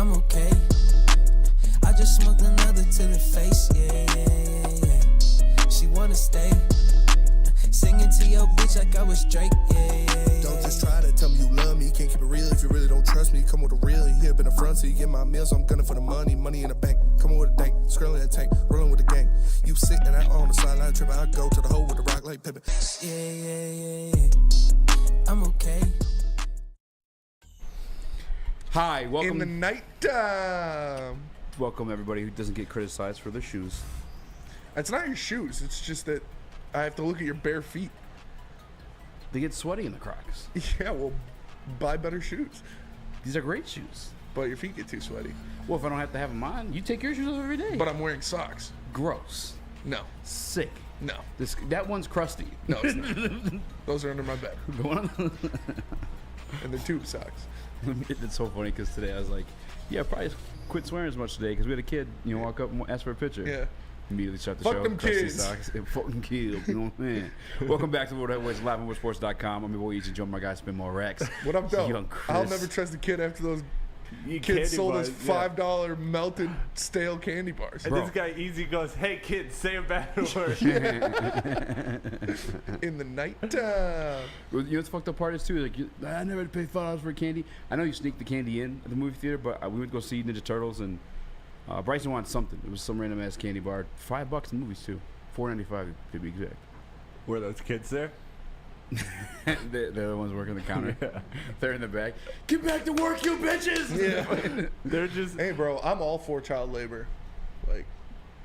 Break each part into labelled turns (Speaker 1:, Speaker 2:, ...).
Speaker 1: I'm okay. I just smoked another to the face, yeah. She wanna stay. Singing to your bitch like I was Drake, yeah.
Speaker 2: Don't just try to tell me you love me. Can't keep it real if you really don't trust me. Come with a real, you hip in the front, so you get my meals. I'm gunning for the money in the bank. Coming with a dank, scrolling that tank, rolling with the gang. You sitting out on the sideline tripping. I go to the hole with the rock like Pippin.
Speaker 1: Yeah. I'm okay.
Speaker 3: Hi, welcome.
Speaker 4: In the nighttime.
Speaker 3: Welcome everybody who doesn't get criticized for their shoes.
Speaker 4: It's not your shoes. It's just that I have to look at your bare feet.
Speaker 3: They get sweaty in the Crocs.
Speaker 4: Yeah, well, buy better shoes.
Speaker 3: These are great shoes.
Speaker 4: But your feet get too sweaty.
Speaker 3: Well, if I don't have to have them on, you take your shoes off every day.
Speaker 4: But I'm wearing socks.
Speaker 3: Gross.
Speaker 4: No.
Speaker 3: Sick.
Speaker 4: No.
Speaker 3: That one's crusty.
Speaker 4: No, it's not. Those are under my bed.
Speaker 3: Go on.
Speaker 4: And they're tube socks.
Speaker 3: It's so funny because today I was like, yeah, probably quit swearing as much today because we had a kid, walk up and ask for a picture.
Speaker 4: Yeah.
Speaker 3: Immediately start the
Speaker 4: Fuck
Speaker 3: show.
Speaker 4: them kids.
Speaker 3: Socks. Fucking kids. You know what I'm saying? Welcome back to World Heavyweights live on WoodSports.com. I'm your boy Eazy, joined my guy Spin More Rex.
Speaker 4: What up, though?
Speaker 3: Young Chris.
Speaker 4: I'll never trust a kid after those kids sold us $5 melted stale candy bars.
Speaker 5: And this guy Eazy goes, "Hey kids, say a bad word."
Speaker 4: In the nighttime.
Speaker 3: Well, what's fucked up part is too? Like, I never had to pay $5 for candy. I know you sneak the candy in at the movie theater, but we would go see Ninja Turtles and Bryson wanted something. It was some random ass candy bar. $5 in movies too. $4.95 to be exact.
Speaker 5: Were those kids there?
Speaker 3: They're the ones working the counter. Yeah. They're in the back. Get back to work, you bitches!
Speaker 4: Yeah.
Speaker 5: They're just.
Speaker 4: Hey, bro, I'm all for child labor. Like,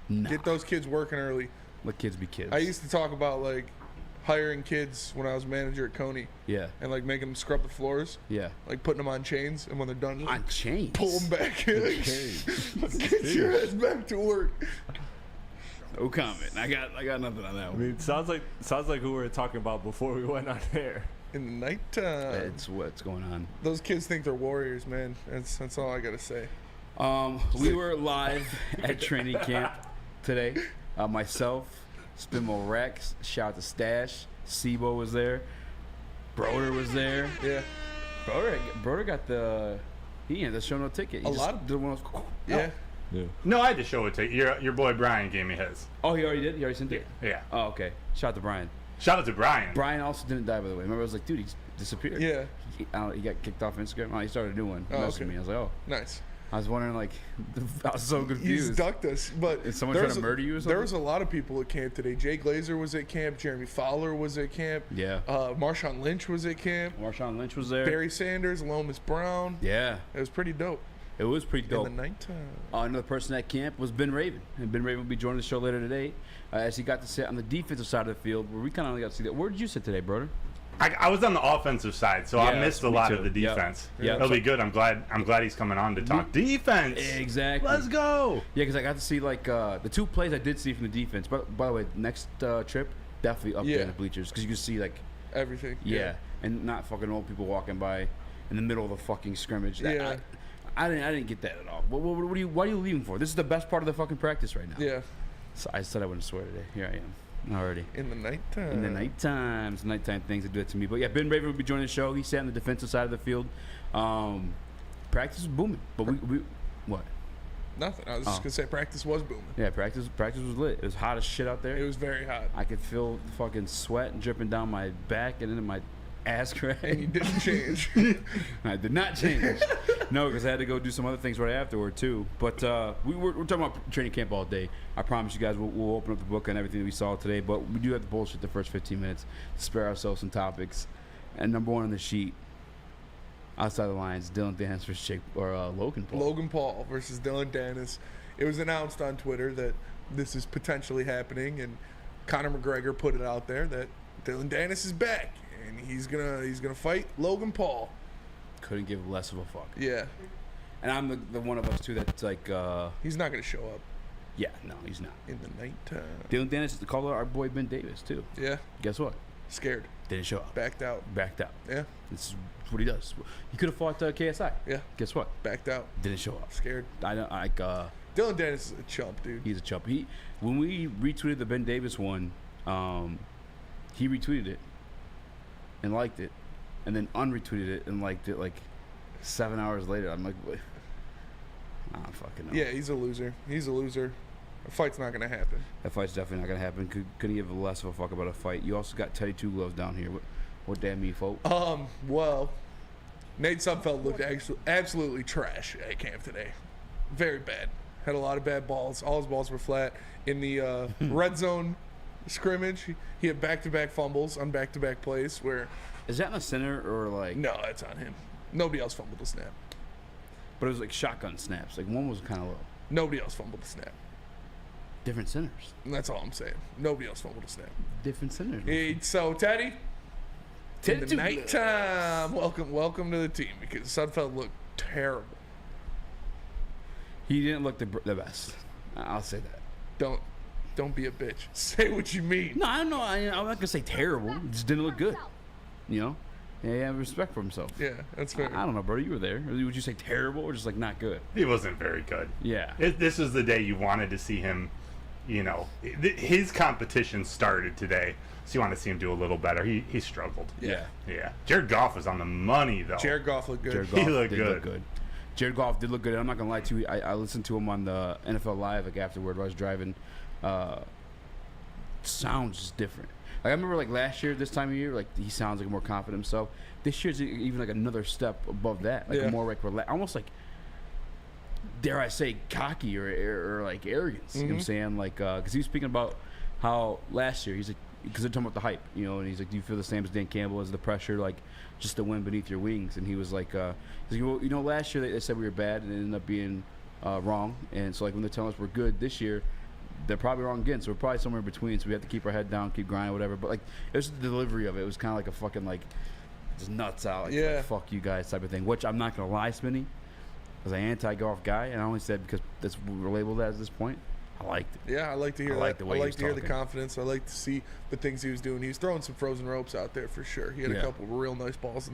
Speaker 4: get those kids working early.
Speaker 3: Let kids be kids.
Speaker 4: I used to talk about, like, hiring kids when I was manager at Coney.
Speaker 3: Yeah.
Speaker 4: And, like, making them scrub the floors.
Speaker 3: Yeah.
Speaker 4: Like, putting them on chains. And when they're done,
Speaker 3: on chains?
Speaker 4: Pull them back in. Get your ass back to work.
Speaker 3: No comment. I got nothing on that one.
Speaker 5: I mean, it sounds like who we were talking about before we went on air.
Speaker 4: In the nighttime.
Speaker 3: It's what's going on.
Speaker 4: Those kids think they're warriors, man. That's all I gotta say.
Speaker 3: We were live at training camp today. Myself, Spinmo Rex, shout out to Stash, Sibo was there, Broder was there.
Speaker 4: Yeah.
Speaker 3: Broder got the he had the show no ticket. He
Speaker 4: a lot of
Speaker 3: the one.
Speaker 4: Yeah.
Speaker 5: Yeah.
Speaker 6: No, I had to show it to you. Your boy Brian gave me his.
Speaker 3: Oh, he already did? He already sent it?
Speaker 6: Yeah.
Speaker 3: Oh, okay. Shout out to Brian.
Speaker 6: Shout out to Brian.
Speaker 3: Brian also didn't die, by the way. Remember, I was like, dude, he disappeared.
Speaker 4: Yeah.
Speaker 3: He got kicked off Instagram. Oh, he started a new one.
Speaker 4: Oh,
Speaker 3: Messaged
Speaker 4: okay.
Speaker 3: me. I was like, oh.
Speaker 4: Nice.
Speaker 3: I was wondering, like, I was so confused.
Speaker 4: He's ducked us. But
Speaker 3: is someone trying to murder you or something?
Speaker 4: There was a lot of people at camp today. Jay Glazer was at camp. Jeremy Fowler was at camp.
Speaker 3: Yeah.
Speaker 4: Marshawn Lynch was at camp.
Speaker 3: Marshawn Lynch was there.
Speaker 4: Barry Sanders, Lomas Brown.
Speaker 3: Yeah.
Speaker 4: It was pretty dope.
Speaker 3: It was pretty dope.
Speaker 4: In the nighttime.
Speaker 3: Another person at camp was Ben Raven. And Ben Raven will be joining the show later today as he got to sit on the defensive side of the field where we kind of only got to see that. Where did you sit today, brother?
Speaker 6: I was on the offensive side, so I missed a lot of the defense.
Speaker 3: Yep.
Speaker 6: It'll be good. I'm glad he's coming on to talk defense.
Speaker 3: Exactly.
Speaker 6: Let's go.
Speaker 3: Yeah, because I got to see like the two plays I did see from the defense. But by the way, next trip definitely up there in the bleachers because you can see like
Speaker 4: everything.
Speaker 3: Yeah, and not fucking old people walking by in the middle of the fucking scrimmage.
Speaker 4: Yeah.
Speaker 3: I didn't get that at all. What are you leaving for? This is the best part of the fucking practice right now.
Speaker 4: Yeah.
Speaker 3: So I said I wouldn't swear today. Here I am. Already.
Speaker 4: In the nighttime.
Speaker 3: In the nighttime. Nighttime things that do it to me. But yeah, Ben Raven will be joining the show. He sat on the defensive side of the field. Practice was booming. But we what?
Speaker 4: Nothing. I was just gonna say practice was booming.
Speaker 3: Yeah, practice was lit. It was hot as shit out there.
Speaker 4: It was very hot.
Speaker 3: I could feel the fucking sweat dripping down my back and into my ass crack.
Speaker 4: And you didn't change.
Speaker 3: I did not change. No, because I had to go do some other things right afterward too. But we're talking about training camp all day. I promise you guys we'll open up the book on everything that we saw today. But we do have to bullshit the first 15 minutes to spare ourselves some topics. And number one on the sheet, outside the lines, Dylan Dennis versus Logan Paul.
Speaker 4: Logan Paul versus Dylan Dennis. It was announced on Twitter that this is potentially happening, and Conor McGregor put it out there that Dylan Dennis is back and he's gonna fight Logan Paul.
Speaker 3: Couldn't give less of a fuck.
Speaker 4: Yeah.
Speaker 3: And I'm the one of us too that's like
Speaker 4: he's not gonna show up.
Speaker 3: Yeah, no, he's not.
Speaker 4: In the nighttime.
Speaker 3: Dylan Dennis called our boy Ben Davis too.
Speaker 4: Yeah.
Speaker 3: Guess what?
Speaker 4: Scared.
Speaker 3: Didn't show up.
Speaker 4: Backed out.
Speaker 3: Yeah. This is what he does. He could have fought KSI.
Speaker 4: Yeah.
Speaker 3: Guess what?
Speaker 4: Backed out.
Speaker 3: Didn't show up.
Speaker 4: Scared. Dylan Dennis is a chump, dude.
Speaker 3: He's a chump. When we retweeted the Ben Davis one, he retweeted it and liked it, and then unretweeted it and liked it like 7 hours later. I'm like, I don't fucking know.
Speaker 4: Yeah, he's a loser. He's a loser. A fight's not gonna happen.
Speaker 3: That fight's definitely not gonna happen. Couldn't give less of a fuck about a fight. You also got Teddy Two Gloves down here. What that mean, folks?
Speaker 4: Well, Nate Sudfeld looked absolutely trash at camp today. Very bad. Had a lot of bad balls. All his balls were flat. In the red zone scrimmage, he had back-to-back fumbles on back-to-back plays where...
Speaker 3: Is that in the center or like...
Speaker 4: No, that's on him. Nobody else fumbled the snap.
Speaker 3: But it was like shotgun snaps. Like one was kind of low.
Speaker 4: Nobody else fumbled the snap.
Speaker 3: Different centers.
Speaker 4: And that's all I'm saying. Nobody else fumbled the snap.
Speaker 3: Different centers.
Speaker 4: So, Teddy...
Speaker 3: Teddy
Speaker 4: in the nighttime, welcome to the team, because Sudfeld looked terrible.
Speaker 3: He didn't look the best. I'll say that.
Speaker 4: Don't be a bitch. Say what you mean.
Speaker 3: No, I don't know. I'm not gonna say terrible. It just didn't look good. You know? Yeah, he had respect for himself.
Speaker 4: Yeah, that's fair.
Speaker 3: I don't know, bro. You were there. Would you say terrible or just like not good?
Speaker 6: He wasn't very good.
Speaker 3: Yeah.
Speaker 6: This was the day you wanted to see him. You know, his competition started today, so you want to see him do a little better. He struggled.
Speaker 3: Yeah.
Speaker 6: Jared Goff was on the money though.
Speaker 4: Jared Goff looked good.
Speaker 3: Jared Goff
Speaker 6: He looked
Speaker 3: did
Speaker 6: good.
Speaker 3: look good. Jared Goff did look good. I'm not gonna lie to you. I listened to him on the NFL Live like afterward while I was driving. Sounds just different. Like I remember like last year, this time of year, like he sounds like more confident himself. This year's even like another step above that. Like more like almost like, dare I say, cocky or like arrogance. You know what I'm saying? Like, because he was speaking about how last year he's like, because they're talking about the hype, you know, and he's like, do you feel the same as Dan Campbell, as the pressure, like just the wind beneath your wings? And he was like, well, you know, last year they said we were bad and it ended up being wrong, and so like when they're telling us we're good this year, they're probably wrong again. So we're probably somewhere in between. So we have to keep our head down, keep grinding, whatever. But like, it was the delivery of it. It was kind of like a fucking like, just nuts out, like fuck you guys type of thing. Which I'm not gonna lie, Smitty, because I'm an anti-golf guy, and I only said because that's what we're labeled as at this point. I liked it.
Speaker 4: Yeah, I like to hear that.
Speaker 3: Like the way
Speaker 4: I
Speaker 3: he
Speaker 4: like
Speaker 3: was
Speaker 4: to hear the
Speaker 3: talking.
Speaker 4: confidence. I like to see the things he was doing. He was throwing some frozen ropes out there for sure. He had a couple of real nice balls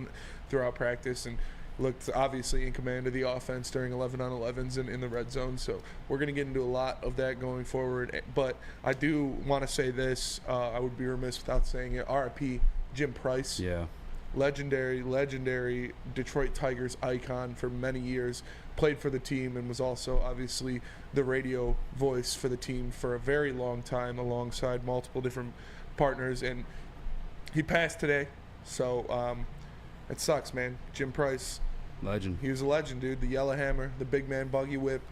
Speaker 4: throughout practice and looked obviously in command of the offense during 11-on-11s in the red zone. So we're going to get into a lot of that going forward. But I do want to say this. I would be remiss without saying it. RIP Jim Price.
Speaker 3: Yeah.
Speaker 4: Legendary Detroit Tigers icon for many years, played for the team and was also obviously the radio voice for the team for a very long time alongside multiple different partners, and he passed today, so it sucks, man. Jim Price,
Speaker 3: Legend.
Speaker 4: he was a legend, dude. The yellow hammer, the big man buggy whip,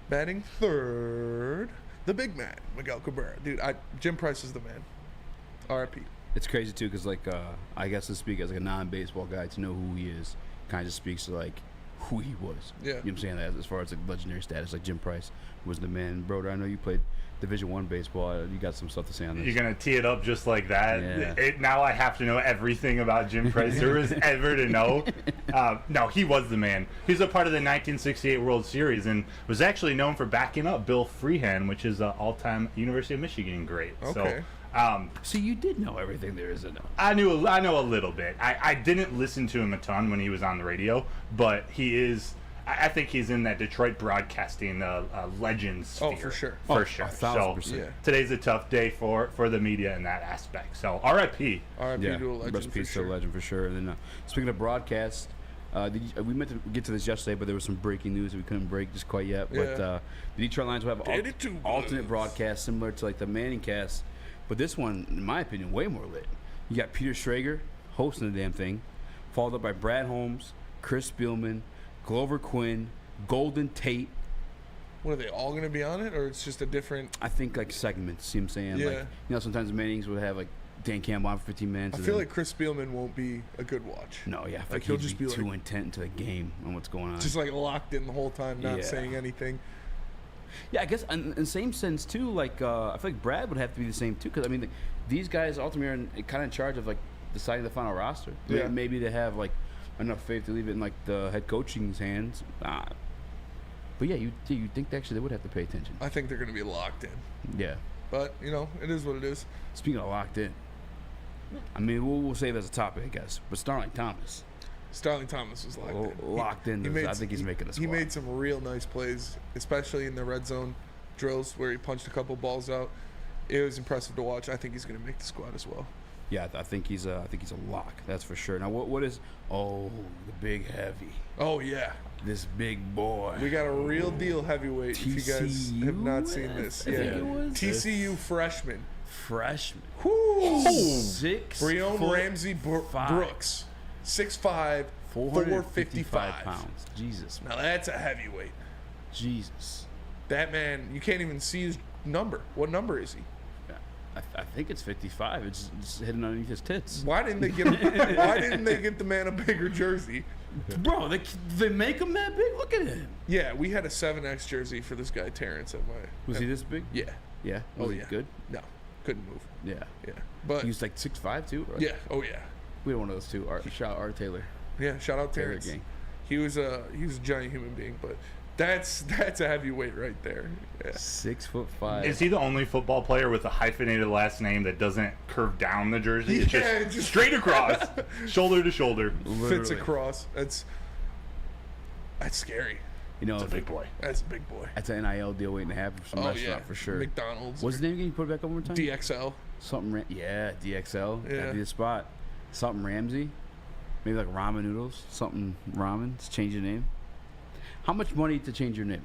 Speaker 4: batting third, the big man Miguel Cabrera, dude. Jim Price is the man. RIP.
Speaker 3: It's crazy too, because like I guess to speak as like a non-baseball guy, to know who he is kind of just speaks to like who he was.
Speaker 4: Yeah.
Speaker 3: You know what I'm saying? As far as like legendary status, like Jim Price was the man. Broder, I know you played Division I baseball. You got some stuff to say on this.
Speaker 6: You're gonna tee it up just like that.
Speaker 3: Yeah.
Speaker 6: Now I have to know everything about Jim Price there is ever to know. No, he was the man. He's a part of the 1968 World Series and was actually known for backing up Bill Freehan, which is an all-time University of Michigan great.
Speaker 4: Okay.
Speaker 3: So you did know everything there is to know.
Speaker 6: I know a little bit. I didn't listen to him a ton when he was on the radio, but he is. I think he's in that Detroit broadcasting legend sphere.
Speaker 4: Oh, for sure.
Speaker 6: For sure.
Speaker 3: 1,000%.
Speaker 6: So
Speaker 4: Yeah.
Speaker 6: today's a tough day for the media in that aspect. So R.I.P.
Speaker 4: RIP
Speaker 3: Yeah,
Speaker 4: to a legend
Speaker 3: rest in
Speaker 4: for
Speaker 3: peace to
Speaker 4: sure.
Speaker 3: a legend for sure. And then speaking of broadcast, we meant to get to this yesterday, but there was some breaking news that we couldn't break just quite yet. But
Speaker 4: Yeah.
Speaker 3: the Detroit Lions will have alternate broadcast similar to like the Manning cast, but this one, in my opinion, way more lit. You got Peter Schrager hosting the damn thing, followed up by Brad Holmes, Chris Spielman, Glover Quinn, Golden Tate.
Speaker 4: What, are they all going to be on it, or it's just a different...
Speaker 3: I think like segments. See what I'm saying?
Speaker 4: Yeah.
Speaker 3: Like, you know, sometimes the Mannings would have like Dan Campbell on for 15 minutes.
Speaker 4: I
Speaker 3: and
Speaker 4: feel
Speaker 3: then-
Speaker 4: like Chris Spielman won't be a good watch.
Speaker 3: No, yeah, I
Speaker 4: Like,
Speaker 3: think
Speaker 4: he'll
Speaker 3: he'd
Speaker 4: just
Speaker 3: be
Speaker 4: be
Speaker 3: too
Speaker 4: like-
Speaker 3: intent into the game on what's going on.
Speaker 4: Just like locked in the whole time, not
Speaker 3: Yeah.
Speaker 4: saying anything.
Speaker 3: Yeah, I guess in the same sense too. Like I feel like Brad would have to be the same too, because I mean these guys ultimately are kind of in charge of like deciding the final roster.
Speaker 4: Yeah.
Speaker 3: Maybe they have like enough faith to leave it in like the head coaching's hands. But yeah, you think actually they would have to pay attention.
Speaker 4: I think they're going to be locked in.
Speaker 3: Yeah.
Speaker 4: But, you know, it is what it is.
Speaker 3: Speaking of locked in, I mean we'll save it as a topic, I guess. But Starling Thomas,
Speaker 4: Starling Thomas was locked in.
Speaker 3: locked in. I think he's making the squad.
Speaker 4: He made some real nice plays, especially in the red zone drills where he punched a couple balls out. It was impressive to watch. I think he's going to make the squad as well.
Speaker 3: Yeah, I think he's a lock. That's for sure. Now what is the big heavy?
Speaker 4: Oh, yeah.
Speaker 3: This big boy.
Speaker 4: We got a real deal heavyweight. If you guys have not seen this, TCU freshman.
Speaker 3: Whoo! 6
Speaker 4: Breon Ramsey Brooks, 6'5", 455
Speaker 3: pounds. Jesus,
Speaker 4: Now that's a heavyweight.
Speaker 3: Jesus.
Speaker 4: That man, you can't even see his number. What number is he?
Speaker 3: I think it's 55. It's hidden underneath his tits.
Speaker 4: Why didn't they get the man a bigger jersey?
Speaker 3: Bro, they make him that big? Look at him.
Speaker 4: Yeah, we had a 7X jersey for this guy Terrence at my.
Speaker 3: Was he this big?
Speaker 4: Yeah.
Speaker 3: Yeah.
Speaker 4: Oh
Speaker 3: Was he
Speaker 4: yeah.
Speaker 3: good?
Speaker 4: No, couldn't move.
Speaker 3: Yeah.
Speaker 4: Yeah, but
Speaker 3: He was like 6'5" too, right?
Speaker 4: yeah. Oh yeah.
Speaker 3: We had one of those too. Shout out Art Taylor.
Speaker 4: Yeah. Shout out
Speaker 3: Taylor
Speaker 4: Terrence.
Speaker 3: gang.
Speaker 4: He was a giant human being, but that's a heavyweight right there. Yeah.
Speaker 3: 6'5".
Speaker 6: Is he the only football player with a hyphenated last name that doesn't curve down the jersey? It's
Speaker 4: Yeah,
Speaker 6: just
Speaker 4: just-
Speaker 6: straight across, shoulder to shoulder.
Speaker 4: Fits across. That's scary.
Speaker 3: You know,
Speaker 6: It's a big boy.
Speaker 4: That's a big boy.
Speaker 3: that's an NIL deal waiting to happen for some
Speaker 4: Oh
Speaker 3: restaurant
Speaker 4: yeah,
Speaker 3: for sure.
Speaker 4: McDonald's.
Speaker 3: What's his name again? You put it back up one more time.
Speaker 4: DXL.
Speaker 3: Something. Yeah, DXL.
Speaker 4: Yeah.
Speaker 3: That'd be the spot. Something Ramsey. Maybe like ramen noodles. Something ramen. Let's change your name. How much money to change your name?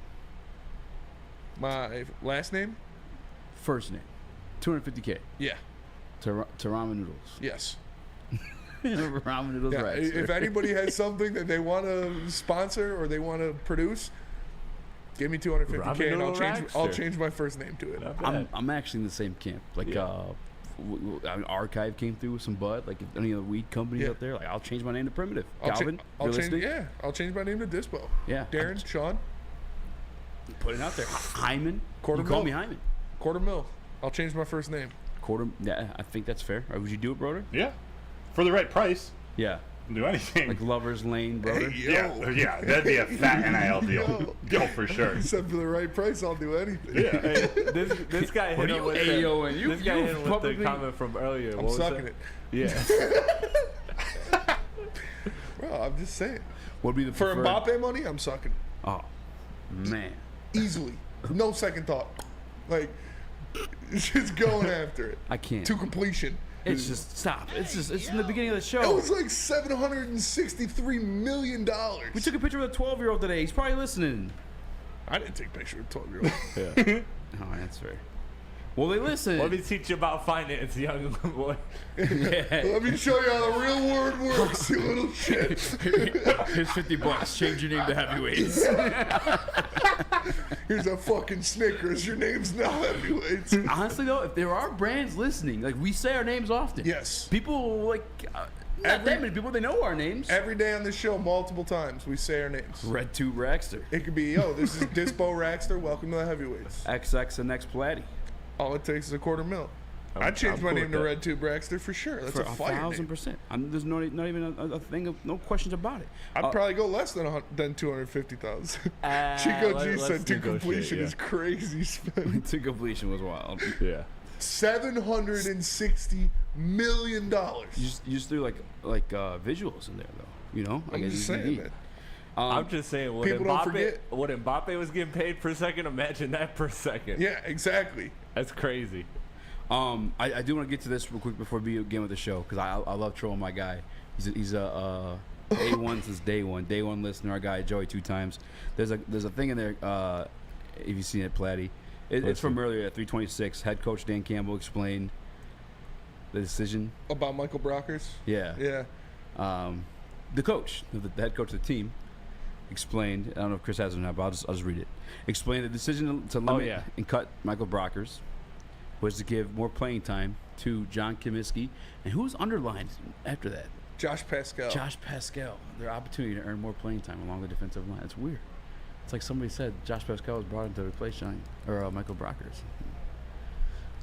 Speaker 4: My last name?
Speaker 3: First name. $250K
Speaker 4: Yeah.
Speaker 3: to ramen noodles.
Speaker 4: Yes.
Speaker 3: Ramen noodles.
Speaker 4: Yeah,
Speaker 3: Right.
Speaker 4: if anybody has something that they want to sponsor or they want to produce, give me $250K and I'll change my first name to it.
Speaker 3: I'm actually in the same camp. Like Archive came through with some bud. Like if any other weed companies out there, like I'll change my name to Primitive. Calvin,
Speaker 4: I'll change my name to Dispo.
Speaker 3: Yeah.
Speaker 4: Darren, Sean,
Speaker 3: Put it out there. Hyman.
Speaker 4: Quarter
Speaker 3: You call
Speaker 4: mil.
Speaker 3: me Hyman.
Speaker 4: $250,000. I'll change my first name.
Speaker 3: Quarter. Yeah, I think that's fair. Would you do it, brother?
Speaker 6: Yeah, for the right price,
Speaker 3: Yeah.
Speaker 6: I'll do anything.
Speaker 3: Like Lover's Lane, brother.
Speaker 4: Hey, yo.
Speaker 6: yeah, that'd be a fat NIL deal. Yo, for sure.
Speaker 4: Except for the right price, I'll do anything.
Speaker 6: Yeah.
Speaker 5: Hey, this guy hit him with
Speaker 3: Ayoing?
Speaker 5: this guy hit him with the
Speaker 3: publicly-
Speaker 5: comment from earlier.
Speaker 4: I'm
Speaker 5: What was
Speaker 4: sucking
Speaker 5: that?
Speaker 4: it.
Speaker 5: Yeah.
Speaker 4: Bro, I'm just saying.
Speaker 3: What'd be the
Speaker 4: For
Speaker 3: preferred-
Speaker 4: Mbappe money, I'm sucking it.
Speaker 3: Oh, man.
Speaker 4: Easily. No second thought. Like, just going after it.
Speaker 3: I can't.
Speaker 4: To completion.
Speaker 3: It's just stop. It's in the beginning of the
Speaker 4: It
Speaker 3: show.
Speaker 4: was like $763 million.
Speaker 3: We took a picture of a 12-year-old today. He's probably listening.
Speaker 4: I didn't take a picture of a 12-year-old.
Speaker 3: Oh, that's fair. Well, they listen.
Speaker 5: Let me teach you about finance, young boy.
Speaker 4: Let me show you how the real world works, you little shit.
Speaker 3: Here's $50. Change your name to Heavyweights.
Speaker 4: Here's a fucking Snickers. Your name's now Heavyweights.
Speaker 3: Honestly, though, if there are brands listening, like we say our names often.
Speaker 4: Yes.
Speaker 3: People like not that many people. They know our names.
Speaker 4: Every day on this show, multiple times, we say our names.
Speaker 3: Red Tube Raxter,
Speaker 4: It could be, yo, this is Dispo Raxter. Welcome to the Heavyweights.
Speaker 3: XX and X Platte.
Speaker 4: All it takes is $250,000. I'd change my
Speaker 5: cool
Speaker 4: name
Speaker 5: with
Speaker 4: to
Speaker 5: that.
Speaker 4: Red Tube Raxter for sure. That's
Speaker 3: For
Speaker 4: a fire name.
Speaker 3: 1,000%. There's not even a thing of no questions about it.
Speaker 4: I'd probably go less than $250,000.
Speaker 5: Ah,
Speaker 4: Chico G
Speaker 5: let's
Speaker 4: said to
Speaker 5: negotiate,
Speaker 4: completion
Speaker 5: yeah.
Speaker 4: is crazy spend.
Speaker 3: To completion was wild.
Speaker 5: Yeah.
Speaker 4: $760 million.
Speaker 3: You just threw like visuals in there though. You know,
Speaker 4: I'm
Speaker 3: guess
Speaker 4: just
Speaker 3: you
Speaker 4: saying
Speaker 3: need.
Speaker 4: that.
Speaker 5: I'm just saying, what
Speaker 4: people don't forget.
Speaker 5: Mbappe was getting paid per second, imagine that per second.
Speaker 4: Yeah, exactly.
Speaker 5: That's crazy.
Speaker 3: I do want to get to this real quick before we begin with the show because I love trolling my guy. He's a A1 since day one listener. Our guy Joey 2 times. There's a thing in there. If you've seen it, Platty, it's from earlier at 326. Head coach Dan Campbell explained the decision.
Speaker 4: About Michael Brockers?
Speaker 3: Yeah.
Speaker 4: Yeah.
Speaker 3: The coach, the head coach of the team, explained. I don't know if Chris has it or not, but I'll just read it. Explained the decision to limit and cut Michael Brockers was to give more playing time to John Comiskey, and who was underlined after that?
Speaker 4: Josh Pascal.
Speaker 3: Josh Pascal. Their opportunity to earn more playing time along the defensive line. It's weird. It's like somebody said Josh Pascal was brought in to replace Michael Brockers.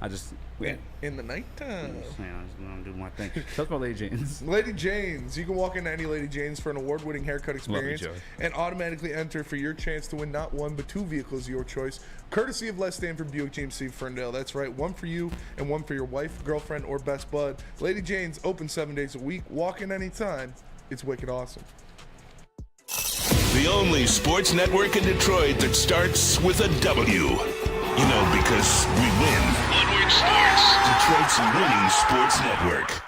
Speaker 3: I just
Speaker 4: In the nighttime.
Speaker 3: I just want to do my thing. Tell us about Lady Jane's.
Speaker 4: Lady Jane's. You can walk into any Lady Jane's for an award-winning haircut experience
Speaker 3: Joey.
Speaker 4: and automatically enter for your chance to win not one but 2 vehicles of your choice, courtesy of Les Stanford Buick GMC Ferndale. That's right, one for you and one for your wife, girlfriend, or best bud. Lady Jane's open 7 days a week. Walk in anytime. It's wicked awesome.
Speaker 7: The only sports network in Detroit that starts with a W. You know, because we win. Woodward Sports, Detroit's winning sports network.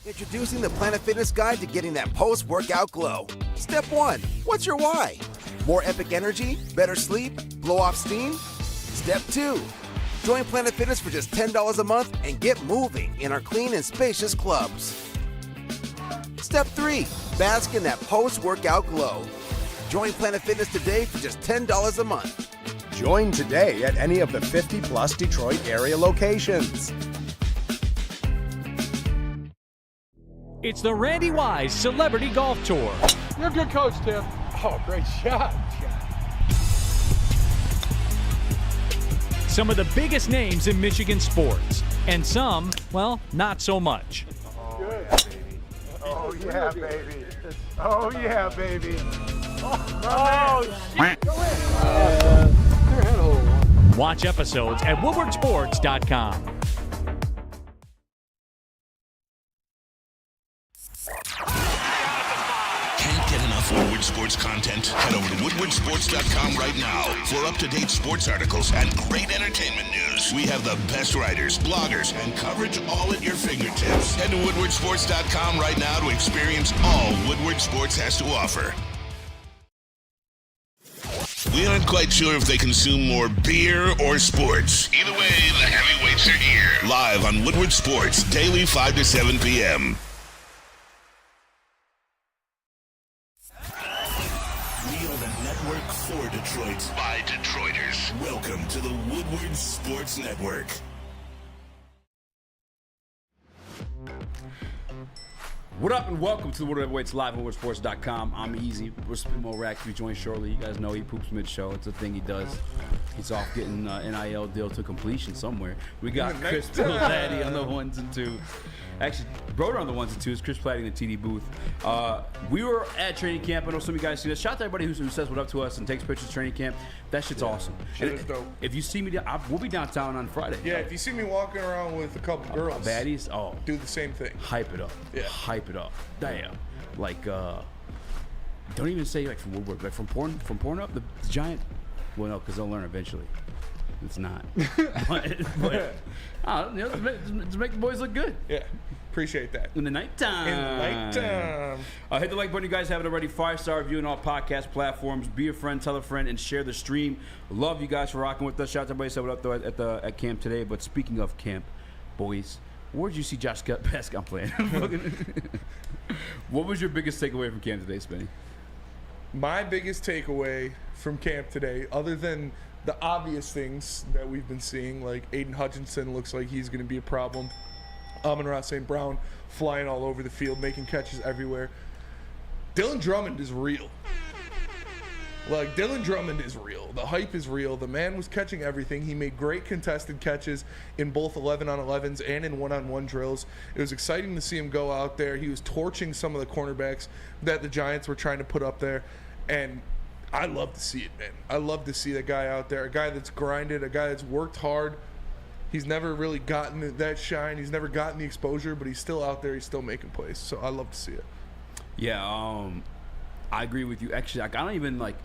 Speaker 8: Introducing the Planet Fitness Guide to getting that post-workout glow. Step 1. What's your why? More epic energy? Better sleep? Blow off steam? Step 2. Join Planet Fitness for just $10 a month and get moving in our clean and spacious clubs. Step 3. Bask in that post-workout glow. Join Planet Fitness today for just $10 a month.
Speaker 9: Join today at any of the 50-plus Detroit area locations.
Speaker 10: It's the Randy Wise Celebrity Golf Tour.
Speaker 11: You're a good coach, Tim. Oh, great shot.
Speaker 10: Some of the biggest names in Michigan sports, and some, well, not so much.
Speaker 9: Oh, yeah, baby. Oh, yeah, baby.
Speaker 11: Shit. Go in.
Speaker 10: Watch episodes at woodwardsports.com.
Speaker 7: Can't get enough Woodward Sports content? Head over to woodwardsports.com right now for up-to-date sports articles and great entertainment news. We have the best writers, bloggers, and coverage all at your fingertips. Head to woodwardsports.com right now to experience all Woodward Sports has to offer. We aren't quite sure if they consume more beer or sports. Either way, the heavyweights are here. Live on Woodward Sports, daily 5 to 7 p.m. We are the network for Detroit by Detroiters. Welcome to the Woodward Sports Network.
Speaker 3: What up and welcome to the Woodward Heavyweights live on woodwardsports.com. I'm Eazy. We're Spin Mo Rack to be joined shortly. You guys know he poops mid-show. It's a thing he does. He's off getting NIL deal to completion somewhere. We got Chris Platte on the ones and twos. Actually, Broder on the ones and twos. Chris Platte in the TD booth. We were at training camp. I know some of you guys seen us. Shout out to everybody who says what up to us and takes pictures of training camp. That shit's awesome.
Speaker 4: Shit is dope.
Speaker 3: If you see me, we'll be downtown on Friday.
Speaker 4: Yeah, if you see me walking around with a couple girls,
Speaker 3: baddies,
Speaker 4: do the same thing.
Speaker 3: Hype it up.
Speaker 4: Yeah.
Speaker 3: Hype it up. Damn. Like, don't even say like from Woodward, like from Pornhub, the giant. Well, no, because they'll learn eventually. It's not. but to make the boys look good.
Speaker 4: Yeah. Appreciate that.
Speaker 3: In the nighttime. Hit the like button. You guys haven't already. 5-star review on all podcast platforms. Be a friend, tell a friend, and share the stream. Love you guys for rocking with us. Shout out to everybody said what up though at camp today. But speaking of camp, boys, where did you see Josh Pascal playing? What was your biggest takeaway from camp today, Spenny?
Speaker 4: My biggest takeaway from camp today, other than the obvious things that we've been seeing, like Aiden Hutchinson looks like he's going to be a problem. Amon-Ra St. Brown flying all over the field, making catches everywhere. Dylan Drummond is real. Like, Dylan Drummond is real. The hype is real. The man was catching everything. He made great contested catches in both 11-on-11s and in one-on-one drills. It was exciting to see him go out there. He was torching some of the cornerbacks that the Giants were trying to put up there. And I love to see it, man. I love to see that guy out there, a guy that's grinded, a guy that's worked hard. He's never really gotten that shine. He's never gotten the exposure, but he's still out there. He's still making plays. So I love to see it.
Speaker 3: Yeah, I agree with you. Actually, I don't even like.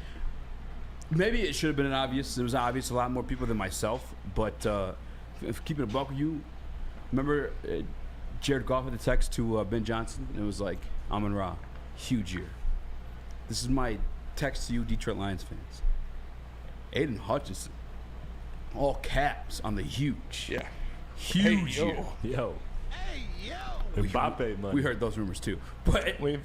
Speaker 3: Maybe it should have been obvious. It was obvious to a lot more people than myself. But if keeping a buck with you, remember Jared Goff had the text to Ben Johnson. And it was like, Amon-Ra, huge year. This is my text to you, Detroit Lions fans. Aiden Hutchinson, all caps on the huge.
Speaker 4: Yeah.
Speaker 3: Huge
Speaker 4: hey,
Speaker 3: year.
Speaker 5: Yo.
Speaker 11: Hey, yo.
Speaker 5: Mbappe money.
Speaker 3: We heard those rumors too. But we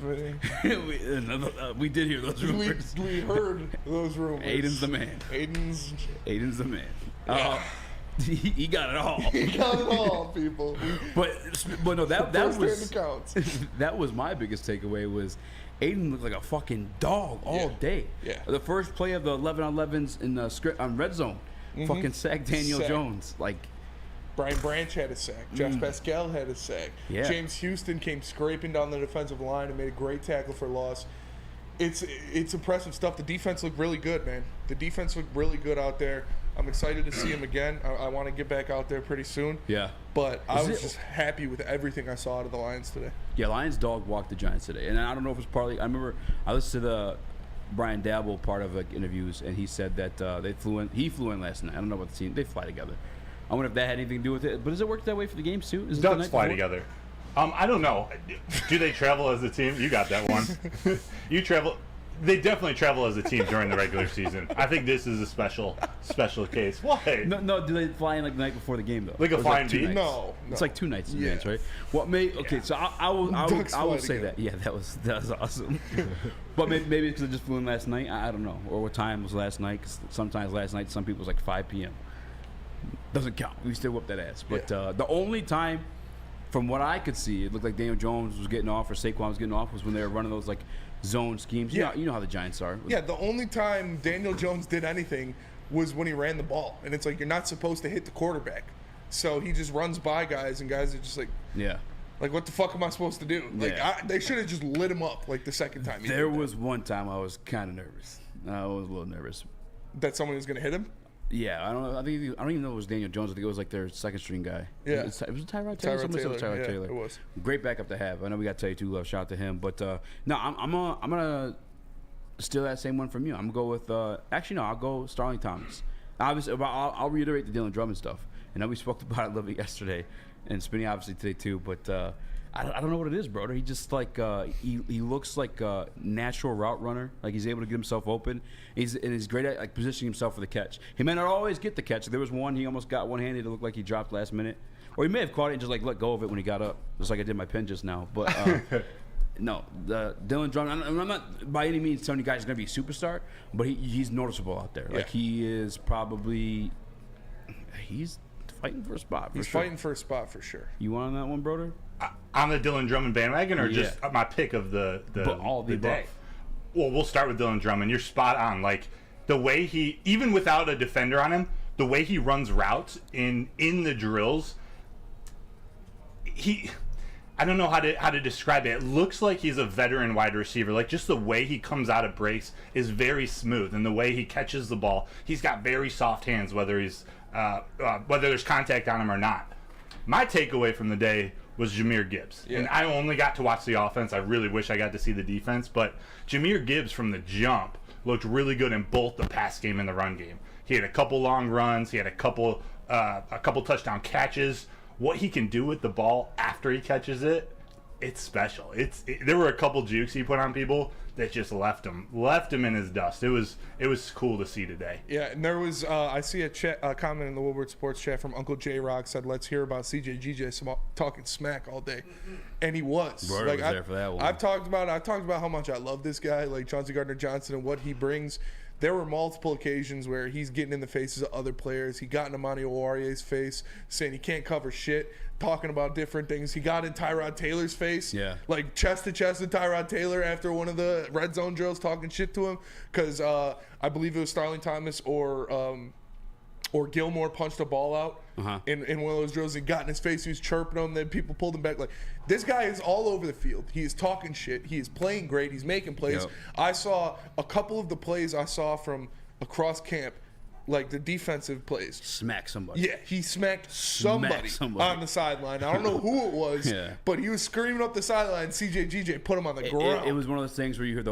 Speaker 3: did hear those rumors.
Speaker 4: We heard those rumors.
Speaker 3: Aiden's the man. Aiden's the man.
Speaker 4: Yeah.
Speaker 3: He got it all.
Speaker 4: He got it all, people.
Speaker 3: But no, that was
Speaker 4: counts.
Speaker 3: That was my biggest takeaway was Aiden looked like a fucking dog all day.
Speaker 4: Yeah.
Speaker 3: The first play of the 11-on-11s in the script on red zone, fucking sacked Daniel Jones. Like
Speaker 4: Brian Branch had a sack. Josh Pascal had a sack.
Speaker 3: Yeah.
Speaker 4: James Houston came scraping down the defensive line and made a great tackle for loss. It's impressive stuff. The defense looked really good, man. The defense looked really good out there. I'm excited to see him again. I want to get back out there pretty soon.
Speaker 3: Yeah.
Speaker 4: But I was just happy with everything I saw out of the Lions today.
Speaker 3: Yeah, Lions dog walked the Giants today. And I don't know if it's partly – I remember I listened to the Brian Dabble part of interviews, and he said that he flew in last night. I don't know about the team. They fly together. I wonder if that had anything to do with it. But does it work that way for the games too?
Speaker 6: Ducks fly together. I don't know. Do they travel as a team? You got that one. You travel. They definitely travel as a team during the regular season. I think this is a special case. Why?
Speaker 3: No. Do they fly in like the night before the game though?
Speaker 6: Like a
Speaker 3: Or is
Speaker 6: flying
Speaker 3: that 2
Speaker 6: V?
Speaker 3: nights?
Speaker 4: No.
Speaker 3: It's like 2 nights in advance, right? What may okay? So I will say
Speaker 4: again.
Speaker 3: that. Yeah, that was awesome. But maybe it's because I just flew in last night. I don't know, or what time was last night? Because sometimes last night, some people was like 5 p.m. Doesn't count. We still whooped that ass. But the only time, from what I could see, it looked like Daniel Jones was getting off or Saquon was getting off was when they were running those like zone schemes.
Speaker 4: Yeah.
Speaker 3: You know how the Giants are.
Speaker 4: Yeah, the only time Daniel Jones did anything was when he ran the ball. And it's like, you're not supposed to hit the quarterback. So he just runs by guys, and guys are just like,
Speaker 3: Yeah.
Speaker 4: like, what the fuck am I supposed to do? Like,
Speaker 3: Yeah.
Speaker 4: they should have just lit him up like the second time.
Speaker 3: There was one time I was kind of nervous. I was a little nervous.
Speaker 4: That someone was going to hit him?
Speaker 3: Yeah, I don't know. I don't even know it was Daniel Jones. I think it was like their second string guy.
Speaker 4: Yeah.
Speaker 3: It was Tyrod Taylor.
Speaker 4: Tyrod
Speaker 3: Someone said it was
Speaker 4: Taylor.
Speaker 3: Tyrod
Speaker 4: Yeah,
Speaker 3: Taylor.
Speaker 4: it was.
Speaker 3: Great backup to have. I know we got Teddy too. Shout out to him. But no, I'm gonna steal that same one from you. I'm gonna go with actually no, I'll go Starling Thomas. Obviously, I'll reiterate the Dylan Drummond stuff. And we spoke about it a little bit yesterday, and Spinney obviously today too. But I don't know what it is, bro. He just like he looks like a natural route runner. Like he's able to get himself open. He's great at like positioning himself for the catch. He may not always get the catch. There was one he almost got one-handed. It looked like he dropped last minute, or he may have caught it and just like let go of it when he got up, just like I did my pen just now. But no, the Dylan Drummond. I'm not by any means telling you guys he's gonna be a superstar, but he's noticeable out there. Like he is probably he's fighting for a spot.
Speaker 4: He's fighting for a spot for sure.
Speaker 3: You want on that one, Broder?
Speaker 6: On the Dylan Drummond bandwagon, or just my pick of the
Speaker 3: all the
Speaker 6: day?
Speaker 3: above.
Speaker 6: Well, we'll start with Dylan Drummond. You're spot on. Like the way he, even without a defender on him, the way he runs routes in the drills, I don't know how to describe it. It looks like he's a veteran wide receiver. Like just the way he comes out of breaks is very smooth, and the way he catches the ball, he's got very soft hands. Whether there's contact on him or not. My takeaway from the day was Jahmyr Gibbs.
Speaker 4: Yeah.
Speaker 6: And I only got to watch the offense. I really wish I got to see the defense. But Jahmyr Gibbs from the jump looked really good in both the pass game and the run game. He had a couple long runs. He had a couple touchdown catches. What he can do with the ball after he catches it, it's special. There were a couple jukes he put on people that just left him in his dust. It was cool to see today.
Speaker 4: Yeah, and there was I see a comment in the Woodward Sports chat from Uncle J Rock said, "Let's hear about CJ talking smack all day," and he was.
Speaker 3: Broder was there for that one.
Speaker 4: I've talked about how much I love this guy, like Chauncey Gardner-Johnson, and what he brings. There were multiple occasions where he's getting in the faces of other players. He got in Amani Owarie's face, saying he can't cover shit, talking about different things. He got in Tyrod Taylor's face, like chest to chest with Tyrod Taylor after one of the red zone drills, talking shit to him because I believe it was Starling Thomas or Gilmore punched a ball out in one of those drills. He got in his face. He was chirping him. Then people pulled him back. Like, this guy is all over the field. He is talking shit. He is playing great. He's making plays.
Speaker 3: Yep.
Speaker 4: I saw a couple of the plays I saw from across camp, like the defensive plays.
Speaker 3: Smack somebody.
Speaker 4: Yeah, he smacked somebody on the sideline. I don't know who it was, but he was screaming up the sideline. CJ put him on the ground.
Speaker 3: It was one of those things where you hear the